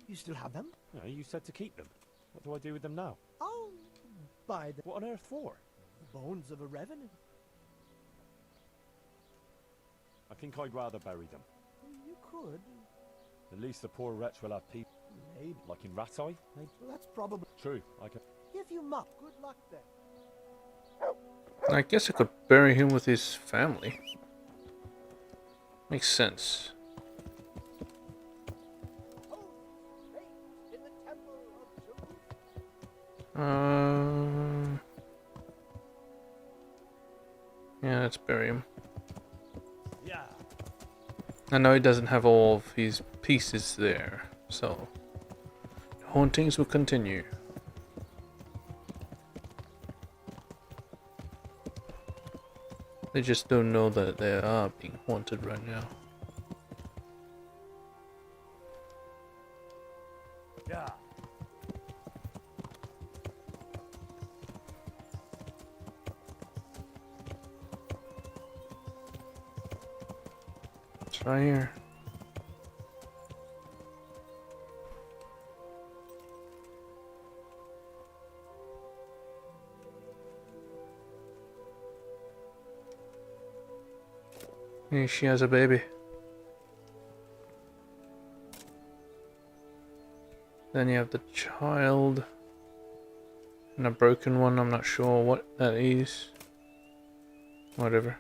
You still have them? No, you said to keep them. What do I do with them now? I'll buy them. What on earth for? The bones of a revenant. I think I'd rather bury them. You could. At least the poor wretch will have people. Maybe. Like in Rattay, maybe? Well, that's probably True, I can... If you muck, good luck then. I guess I could bury him with his family. Makes sense. Yeah, let's bury him. Yeah. I know he doesn't have all of his pieces there, so the hauntings will continue. They just don't know that they are being haunted right now. Yeah. It's right here. Here she has a baby. Then you have the child. And a broken one, I'm not sure what that is. Whatever.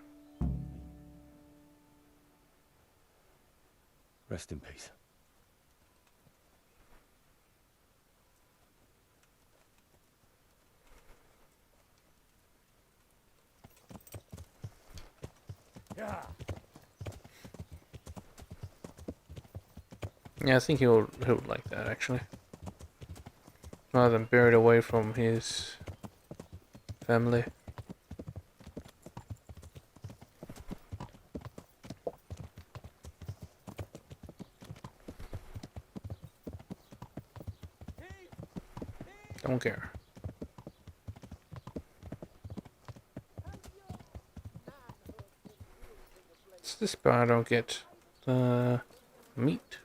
Rest in peace. Yeah, I think he'll like that actually. Rather than buried away from his family. Don't care. It's this part I don't get. The meat.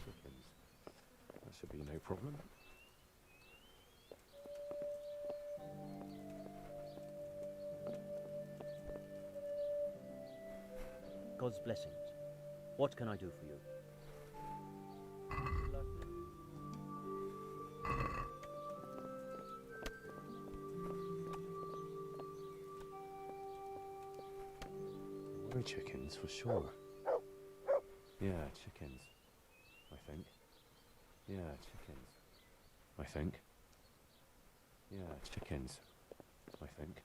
Chickens. That should be no problem. God's blessings. What can I do for you? Worry chickens for sure. Yeah, chickens. I think. Yeah, chickens. I think. Yeah, chickens. I think.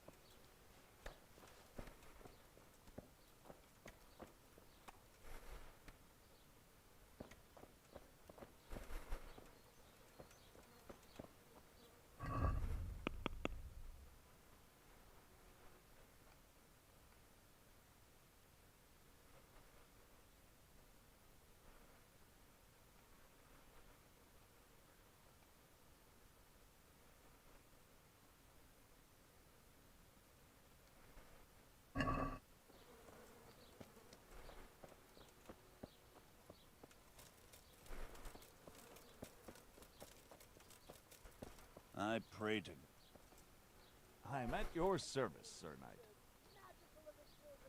I pray to... I'm at your service, Sir Knight.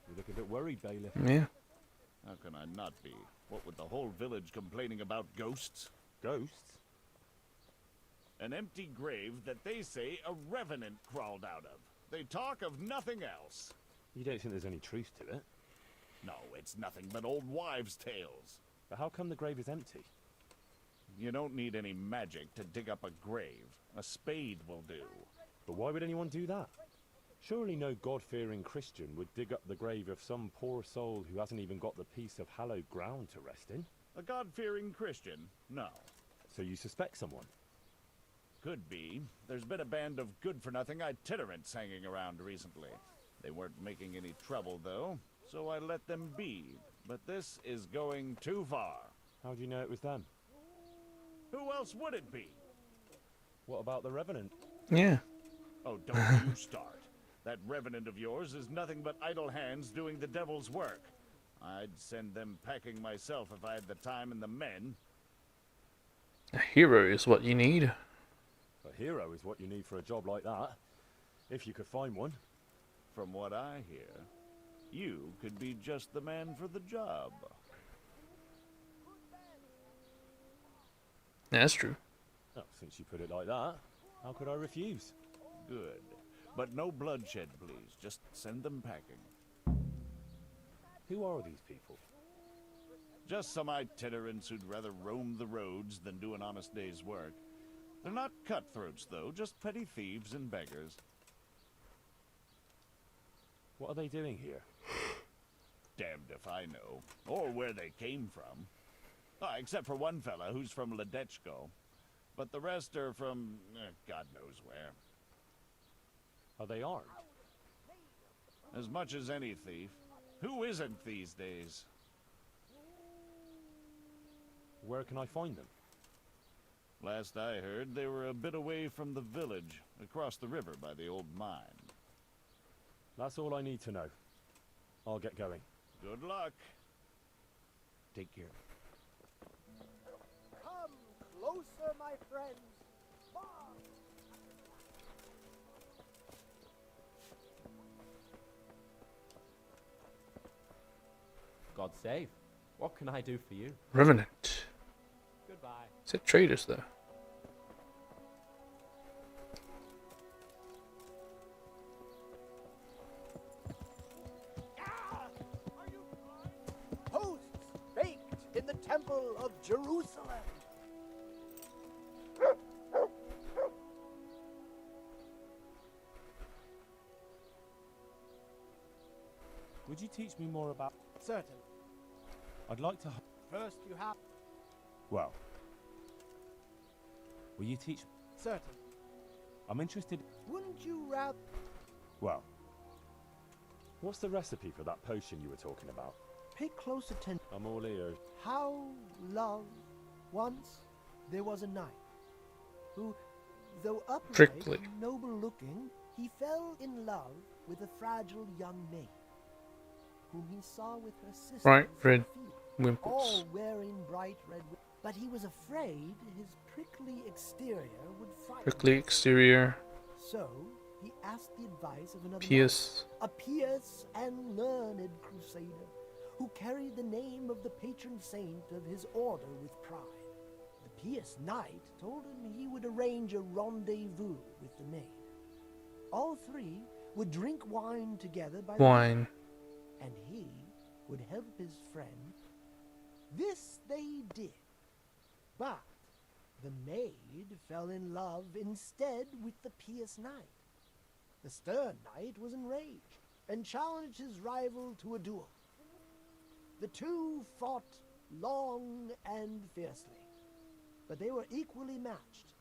You look a bit worried, Bailiff. Yeah. How can I not be? What with the whole village complaining about ghosts? Ghosts? An empty grave that they say a revenant crawled out of. They talk of nothing else. You don't think there's any truth to it? No, it's nothing but old wives' tales. But how come the grave is empty? You don't need any magic to dig up a grave. A spade will do. But why would anyone do that? Surely no God-fearing Christian would dig up the grave of some poor soul who hasn't even got the piece of hallowed ground to rest in. A God-fearing Christian? No. So you suspect someone? Could be. There's been a band of good-for-nothing itinerants hanging around recently. They weren't making any trouble, though, so I let them be. But this is going too far. How do you know it was them? Who else would it be? What about the Revenant? Yeah. Oh, don't you start. That Revenant of yours is nothing but idle hands doing the devil's work. I'd send them packing myself if I had the time and the men. A hero is what you need. A hero is what you need for a job like that. If you could find one. From what I hear, you could be just the man for the job. That's true. Oh, since you put it like that, how could I refuse? Good. But no bloodshed, please. Just send them packing. Who are these people? Just some itinerants who'd rather roam the roads than do an honest day's work. They're not cutthroats, though, just petty thieves and beggars. What are they doing here? Damned if I know. Or where they came from. Except for one fella who's from Ledechko. But the rest are from... God knows where. Are they armed? As much as any thief. Who isn't these days? Where can I find them? Last I heard, they were a bit away from the village, across the river by the old mine. That's all I need to know. I'll get going. Good luck. Take care. Come closer, my friends. God save. What can I do for you? Revenant. Goodbye. Is it traders though? Hosts baked in the temple of Jerusalem. Would you teach me more about... Certain. I'd like to... First you have... Well. Will you teach... Certain. I'm interested... Wouldn't you rather... Well. What's the recipe for that potion you were talking about? Pay close attention. I'm all ears. How love once there was a knight who, though upright Prickly. and noble looking, he fell in love with a fragile young maid, whom he saw with her sister. Bright red all wimples. wearing bright red. But he was afraid his prickly exterior would frighten Prickly her. exterior. So he asked the advice of another Pious. monk, a pious and learned crusader, who carried the name of the patron saint of his order with pride. The pious knight told him he would arrange a rendezvous with the maid. All three would drink wine together by Wine. the and he would help his friend. This they did, but the maid fell in love instead with the pious knight. The stern knight was enraged and challenged his rival to a duel. The two fought long and fiercely, but they were equally matched.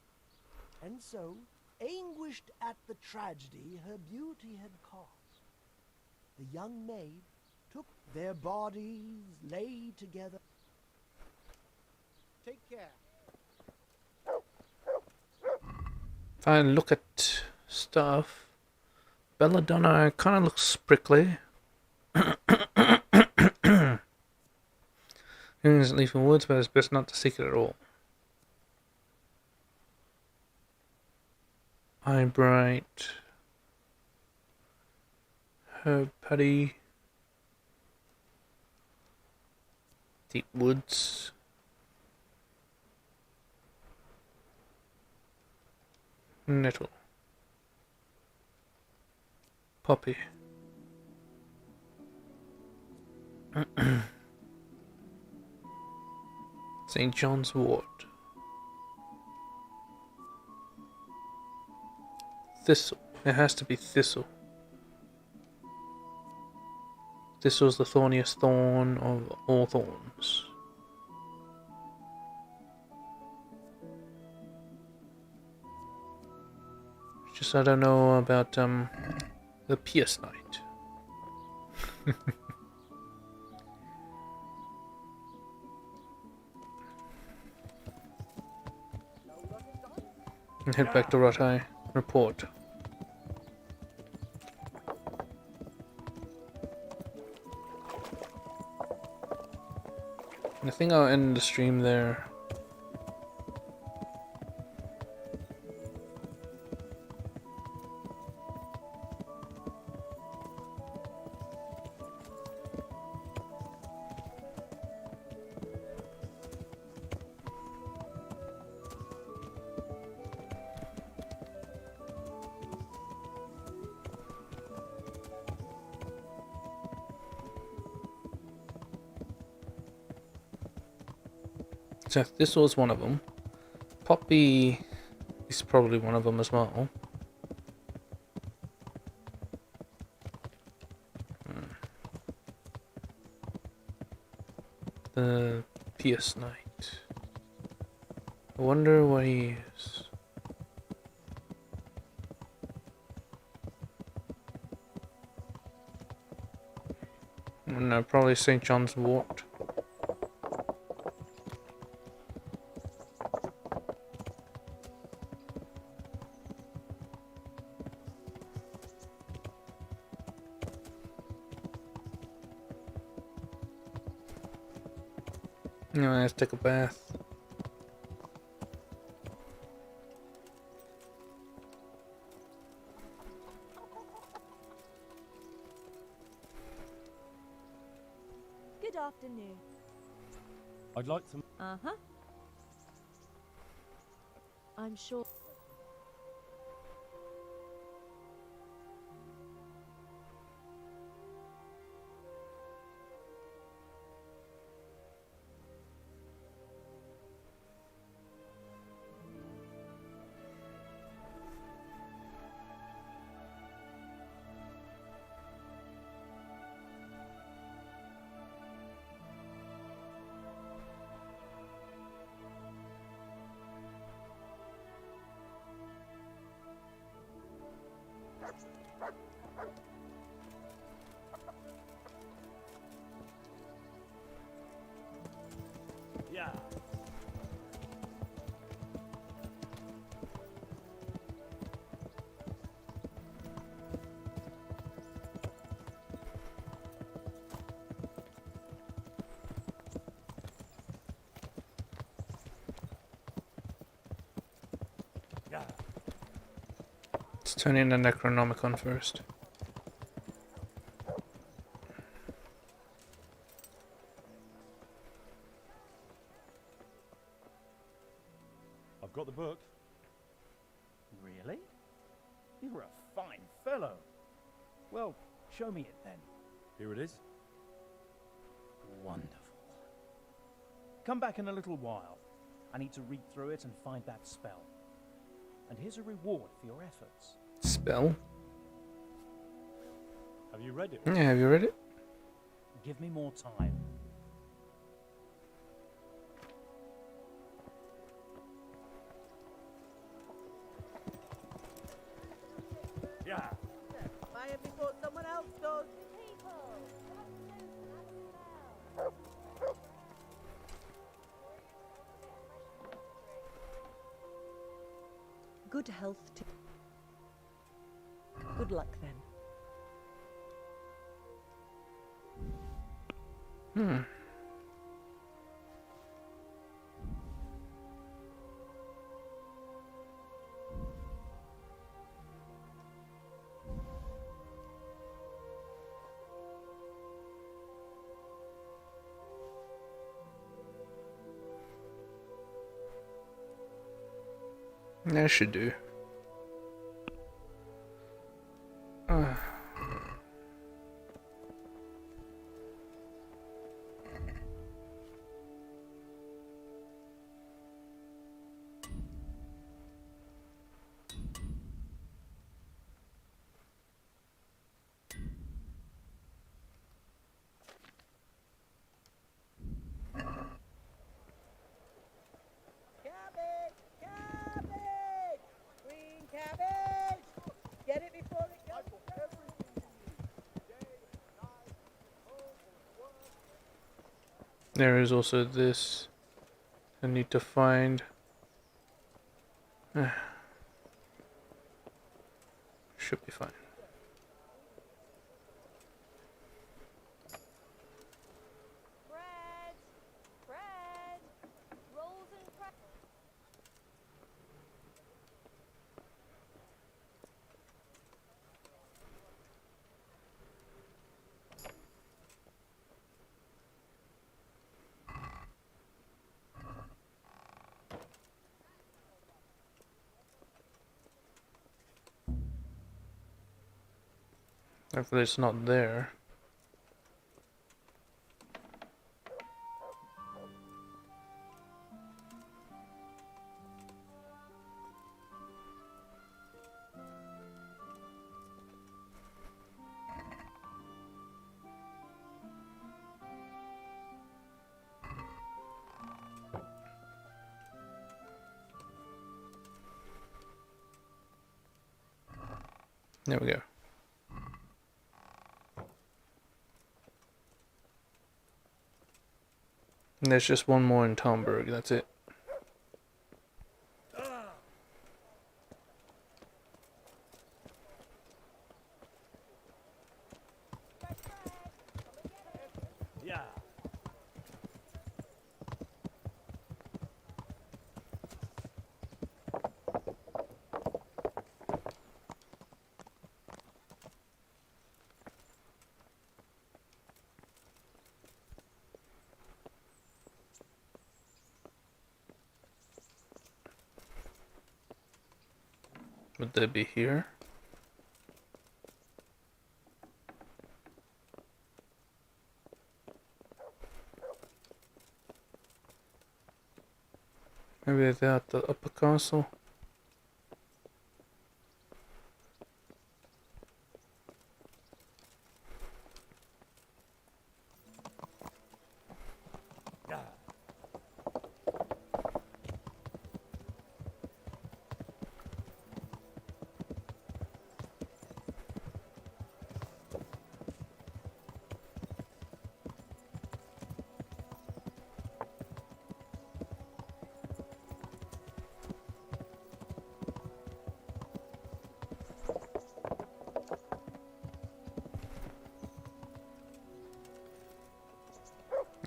And so, anguished at the tragedy her beauty had caused, the young maid took their bodies, lay together. Take care. If I look at stuff, Belladonna kind of looks prickly. Hearing isn't lethal woods, but it's best not to seek it at all. Eye bright. Herb putty. Deep woods. Nettle. Poppy. St. John's Wort. Thistle. It has to be thistle. Thistle's the thorniest thorn of all thorns. Just I don't know about the Pious Knight. And head back to Rotai. Report. And I think I'll end the stream there. So this was one of them. Poppy is probably one of them as well. The Pious Knight. I wonder what he is. No, probably St. John's Wort. No, let's take a bath. Good afternoon. new? I'd like to. Uh-huh. I'm sure. Yeah. Yeah. Let's turn in the Necronomicon first. I've got the book. Really? You're a fine fellow. Well, show me it then. Here it is. Wonderful. Come back in a little while. I need to read through it and find that spell. And here's a reward for your efforts. Spell? Have you read it? Yeah, have you read it? Give me more time. Yeah. Buy it before someone else does. Good health to. Good luck then. Hmm. That should do. Cabbage! Cabbage! Green cabbage! Get it before it goes. I've got everything you need. Day and night, home and work. There is also this I need to find. Should be fine. Bread! Bread! Rolls and crackers. Hopefully it's not there. There we go. And there's just one more in Talmberg, that's it. Yeah. Would they be here? Maybe they're at the upper castle.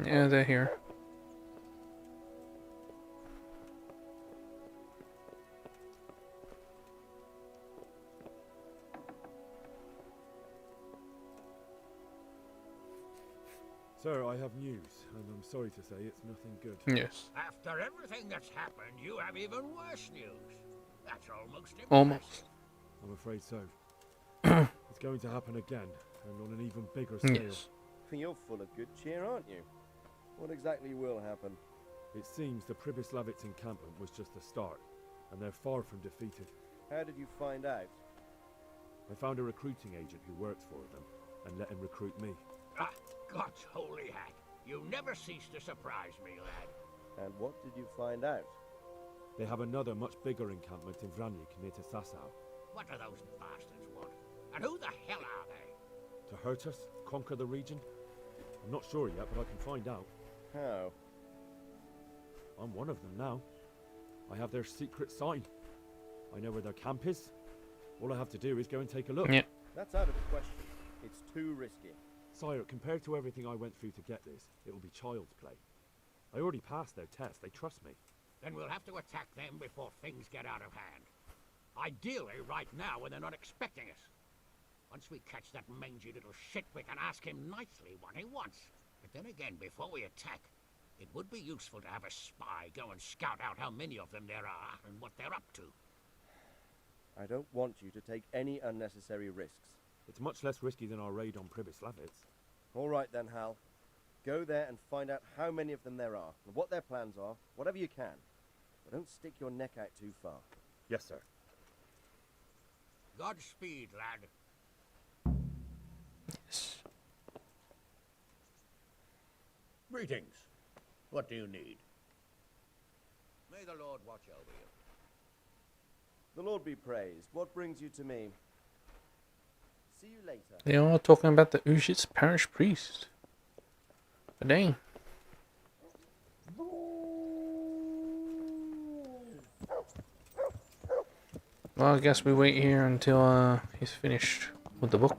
Yeah, they're here. Sir, I have news, and I'm sorry to say it's nothing good. Yes. After everything that's happened, you have even worse news. That's almost impressive. Almost. I'm afraid so. It's going to happen again, and on an even bigger scale. Yes. You're full of good cheer, aren't you? What exactly will happen? It seems the Pribyslavitz encampment was just the start, and they're far from defeated. How did you find out? I found a recruiting agent who worked for them, and let him recruit me. Ah, God's holy hat. You never cease to surprise me, lad. And what did you find out? They have another much bigger encampment in Vranyik near to Sasau. What do those bastards want? And who the hell are they? To hurt us? Conquer the region? I'm not sure yet, but I can find out. How? I'm one of them now. I have their secret sign. I know where their camp is. All I have to do is go and take a look. Yeah. That's out of the question. It's too risky. Sire, compared to everything I went through to get this, it will be child's play. I already passed their test. They trust me. Then we'll have to attack them before things get out of hand. Ideally right now when they're not expecting us. Once we catch that mangy little shit, we can ask him nicely what he wants. But then again, before we attack, it would be useful to have a spy go and scout out how many of them there are and what they're up to. I don't want you to take any unnecessary risks. It's much less risky than our raid on Pribyslavitz. All right then, Hal. Go there and find out how many of them there are, and what their plans are, whatever you can. But don't stick your neck out too far. Yes, sir. Godspeed, lad. Yes. Greetings. What do you need? May the Lord watch over you. The Lord be praised. What brings you to me? See you later. They are talking about the Ushit's parish priest. But dang. Well, I guess we wait here until he's finished with the book.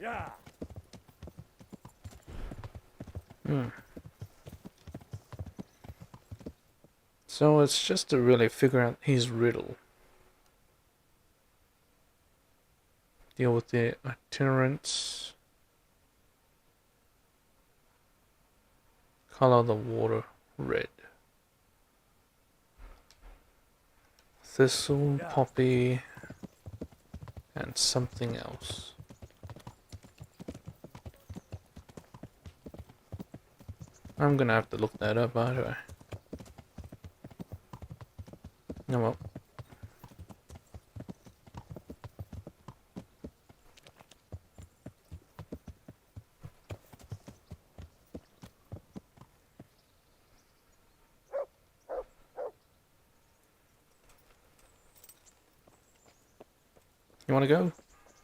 Yeah. So it's just to really figure out his riddle. Deal with the itinerants. Color the water red. Thistle, poppy, and something else. I'm gonna have to look that up, aren't I? No, well. You wanna go?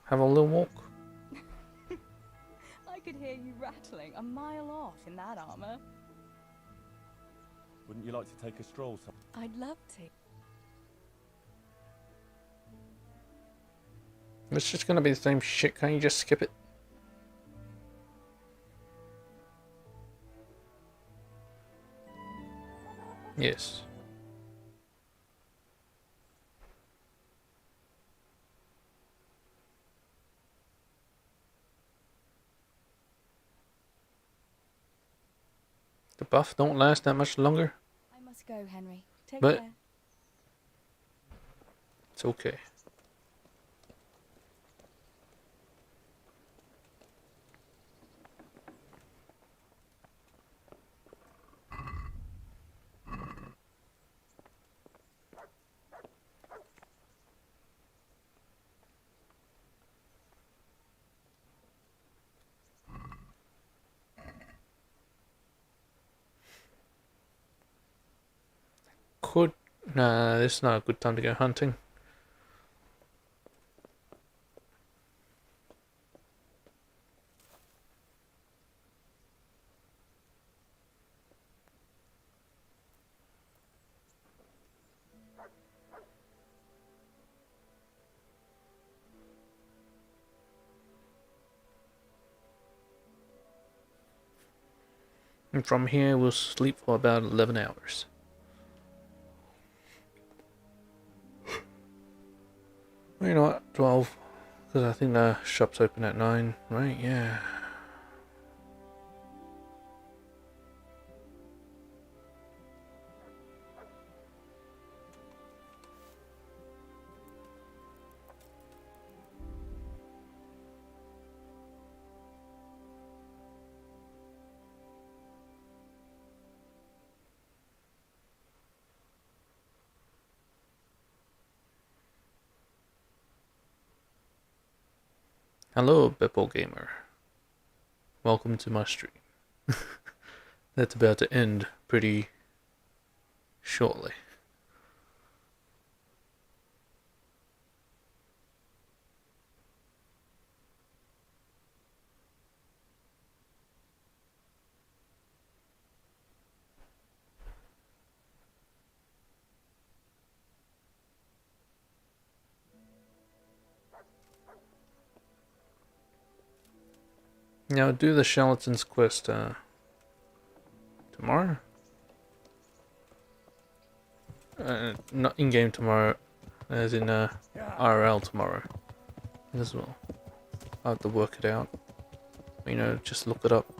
Have a little walk? I could hear you rattling a mile off in that armor. Wouldn't you like to take a stroll? I'd love to. It's just gonna be the same shit, can't you just skip it? Yes. The buff don't last that much longer, I must go, Henry. Take but care. it's okay. Could nah, this is not a good time to go hunting. And from here, we'll sleep for about 11 hours. Well, you know what? 12. Because I think the shop's open at 9, right? Yeah. Hello, Beppo Gamer. Welcome to my stream. That's about to end pretty shortly. Now do the charlatan's quest tomorrow? Not in-game tomorrow, as in IRL tomorrow as well. I'll have to work it out. You know, just look it up.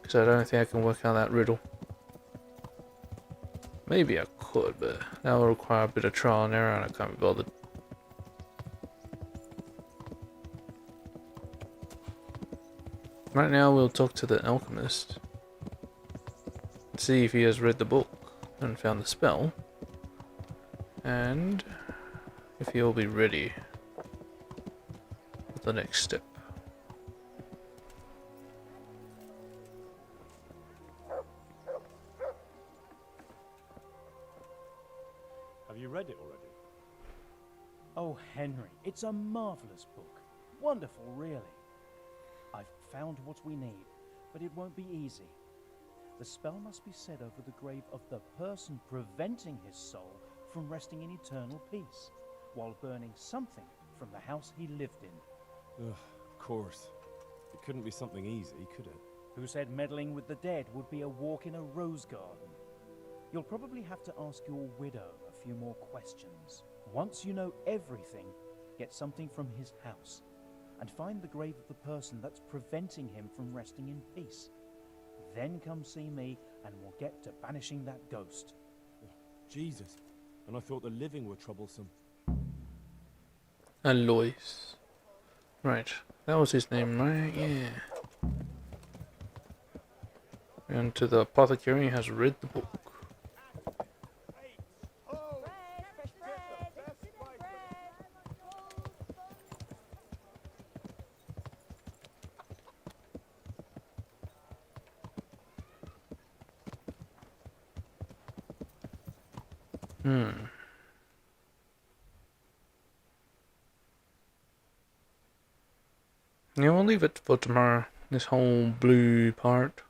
Because I don't think I can work out that riddle. Maybe I could, but that will require a bit of trial and error and I can't be bothered. Right now we'll talk to the alchemist. See if he has read the book and found the spell. And if he'll be ready for the next step. Have you read it already? Oh, Henry, it's a marvelous book. Wonderful, really. I've found what we need, but it won't be easy. The spell must be said over the grave of the person preventing his soul from resting in eternal peace, while burning something from the house he lived in. Ugh, of course. It couldn't be something easy, could it? Who said meddling with the dead would be a walk in a rose garden? You'll probably have to ask your widow a few more questions. Once you know everything, get something from his house, and find the grave of the person that's preventing him from resting in peace. Then come see me, and we'll get to banishing that ghost. Jesus. And I thought the living were troublesome. Alois. Right. That was his name, right? Yeah. And to the apothecary has read the book. Yeah, we'll leave it for tomorrow. This whole blue part.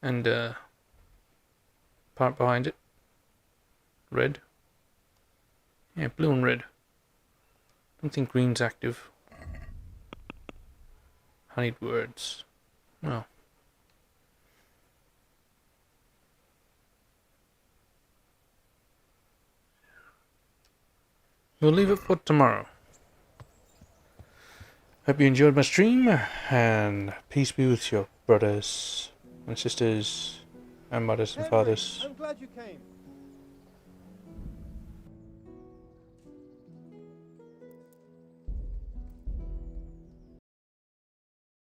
And part behind it. Red. Yeah, blue and red. don't think green's active. Honeyed words. No. We'll leave it for tomorrow. Hope you enjoyed my stream, and peace be with your brothers and sisters and mothers and fathers. I'm glad you came.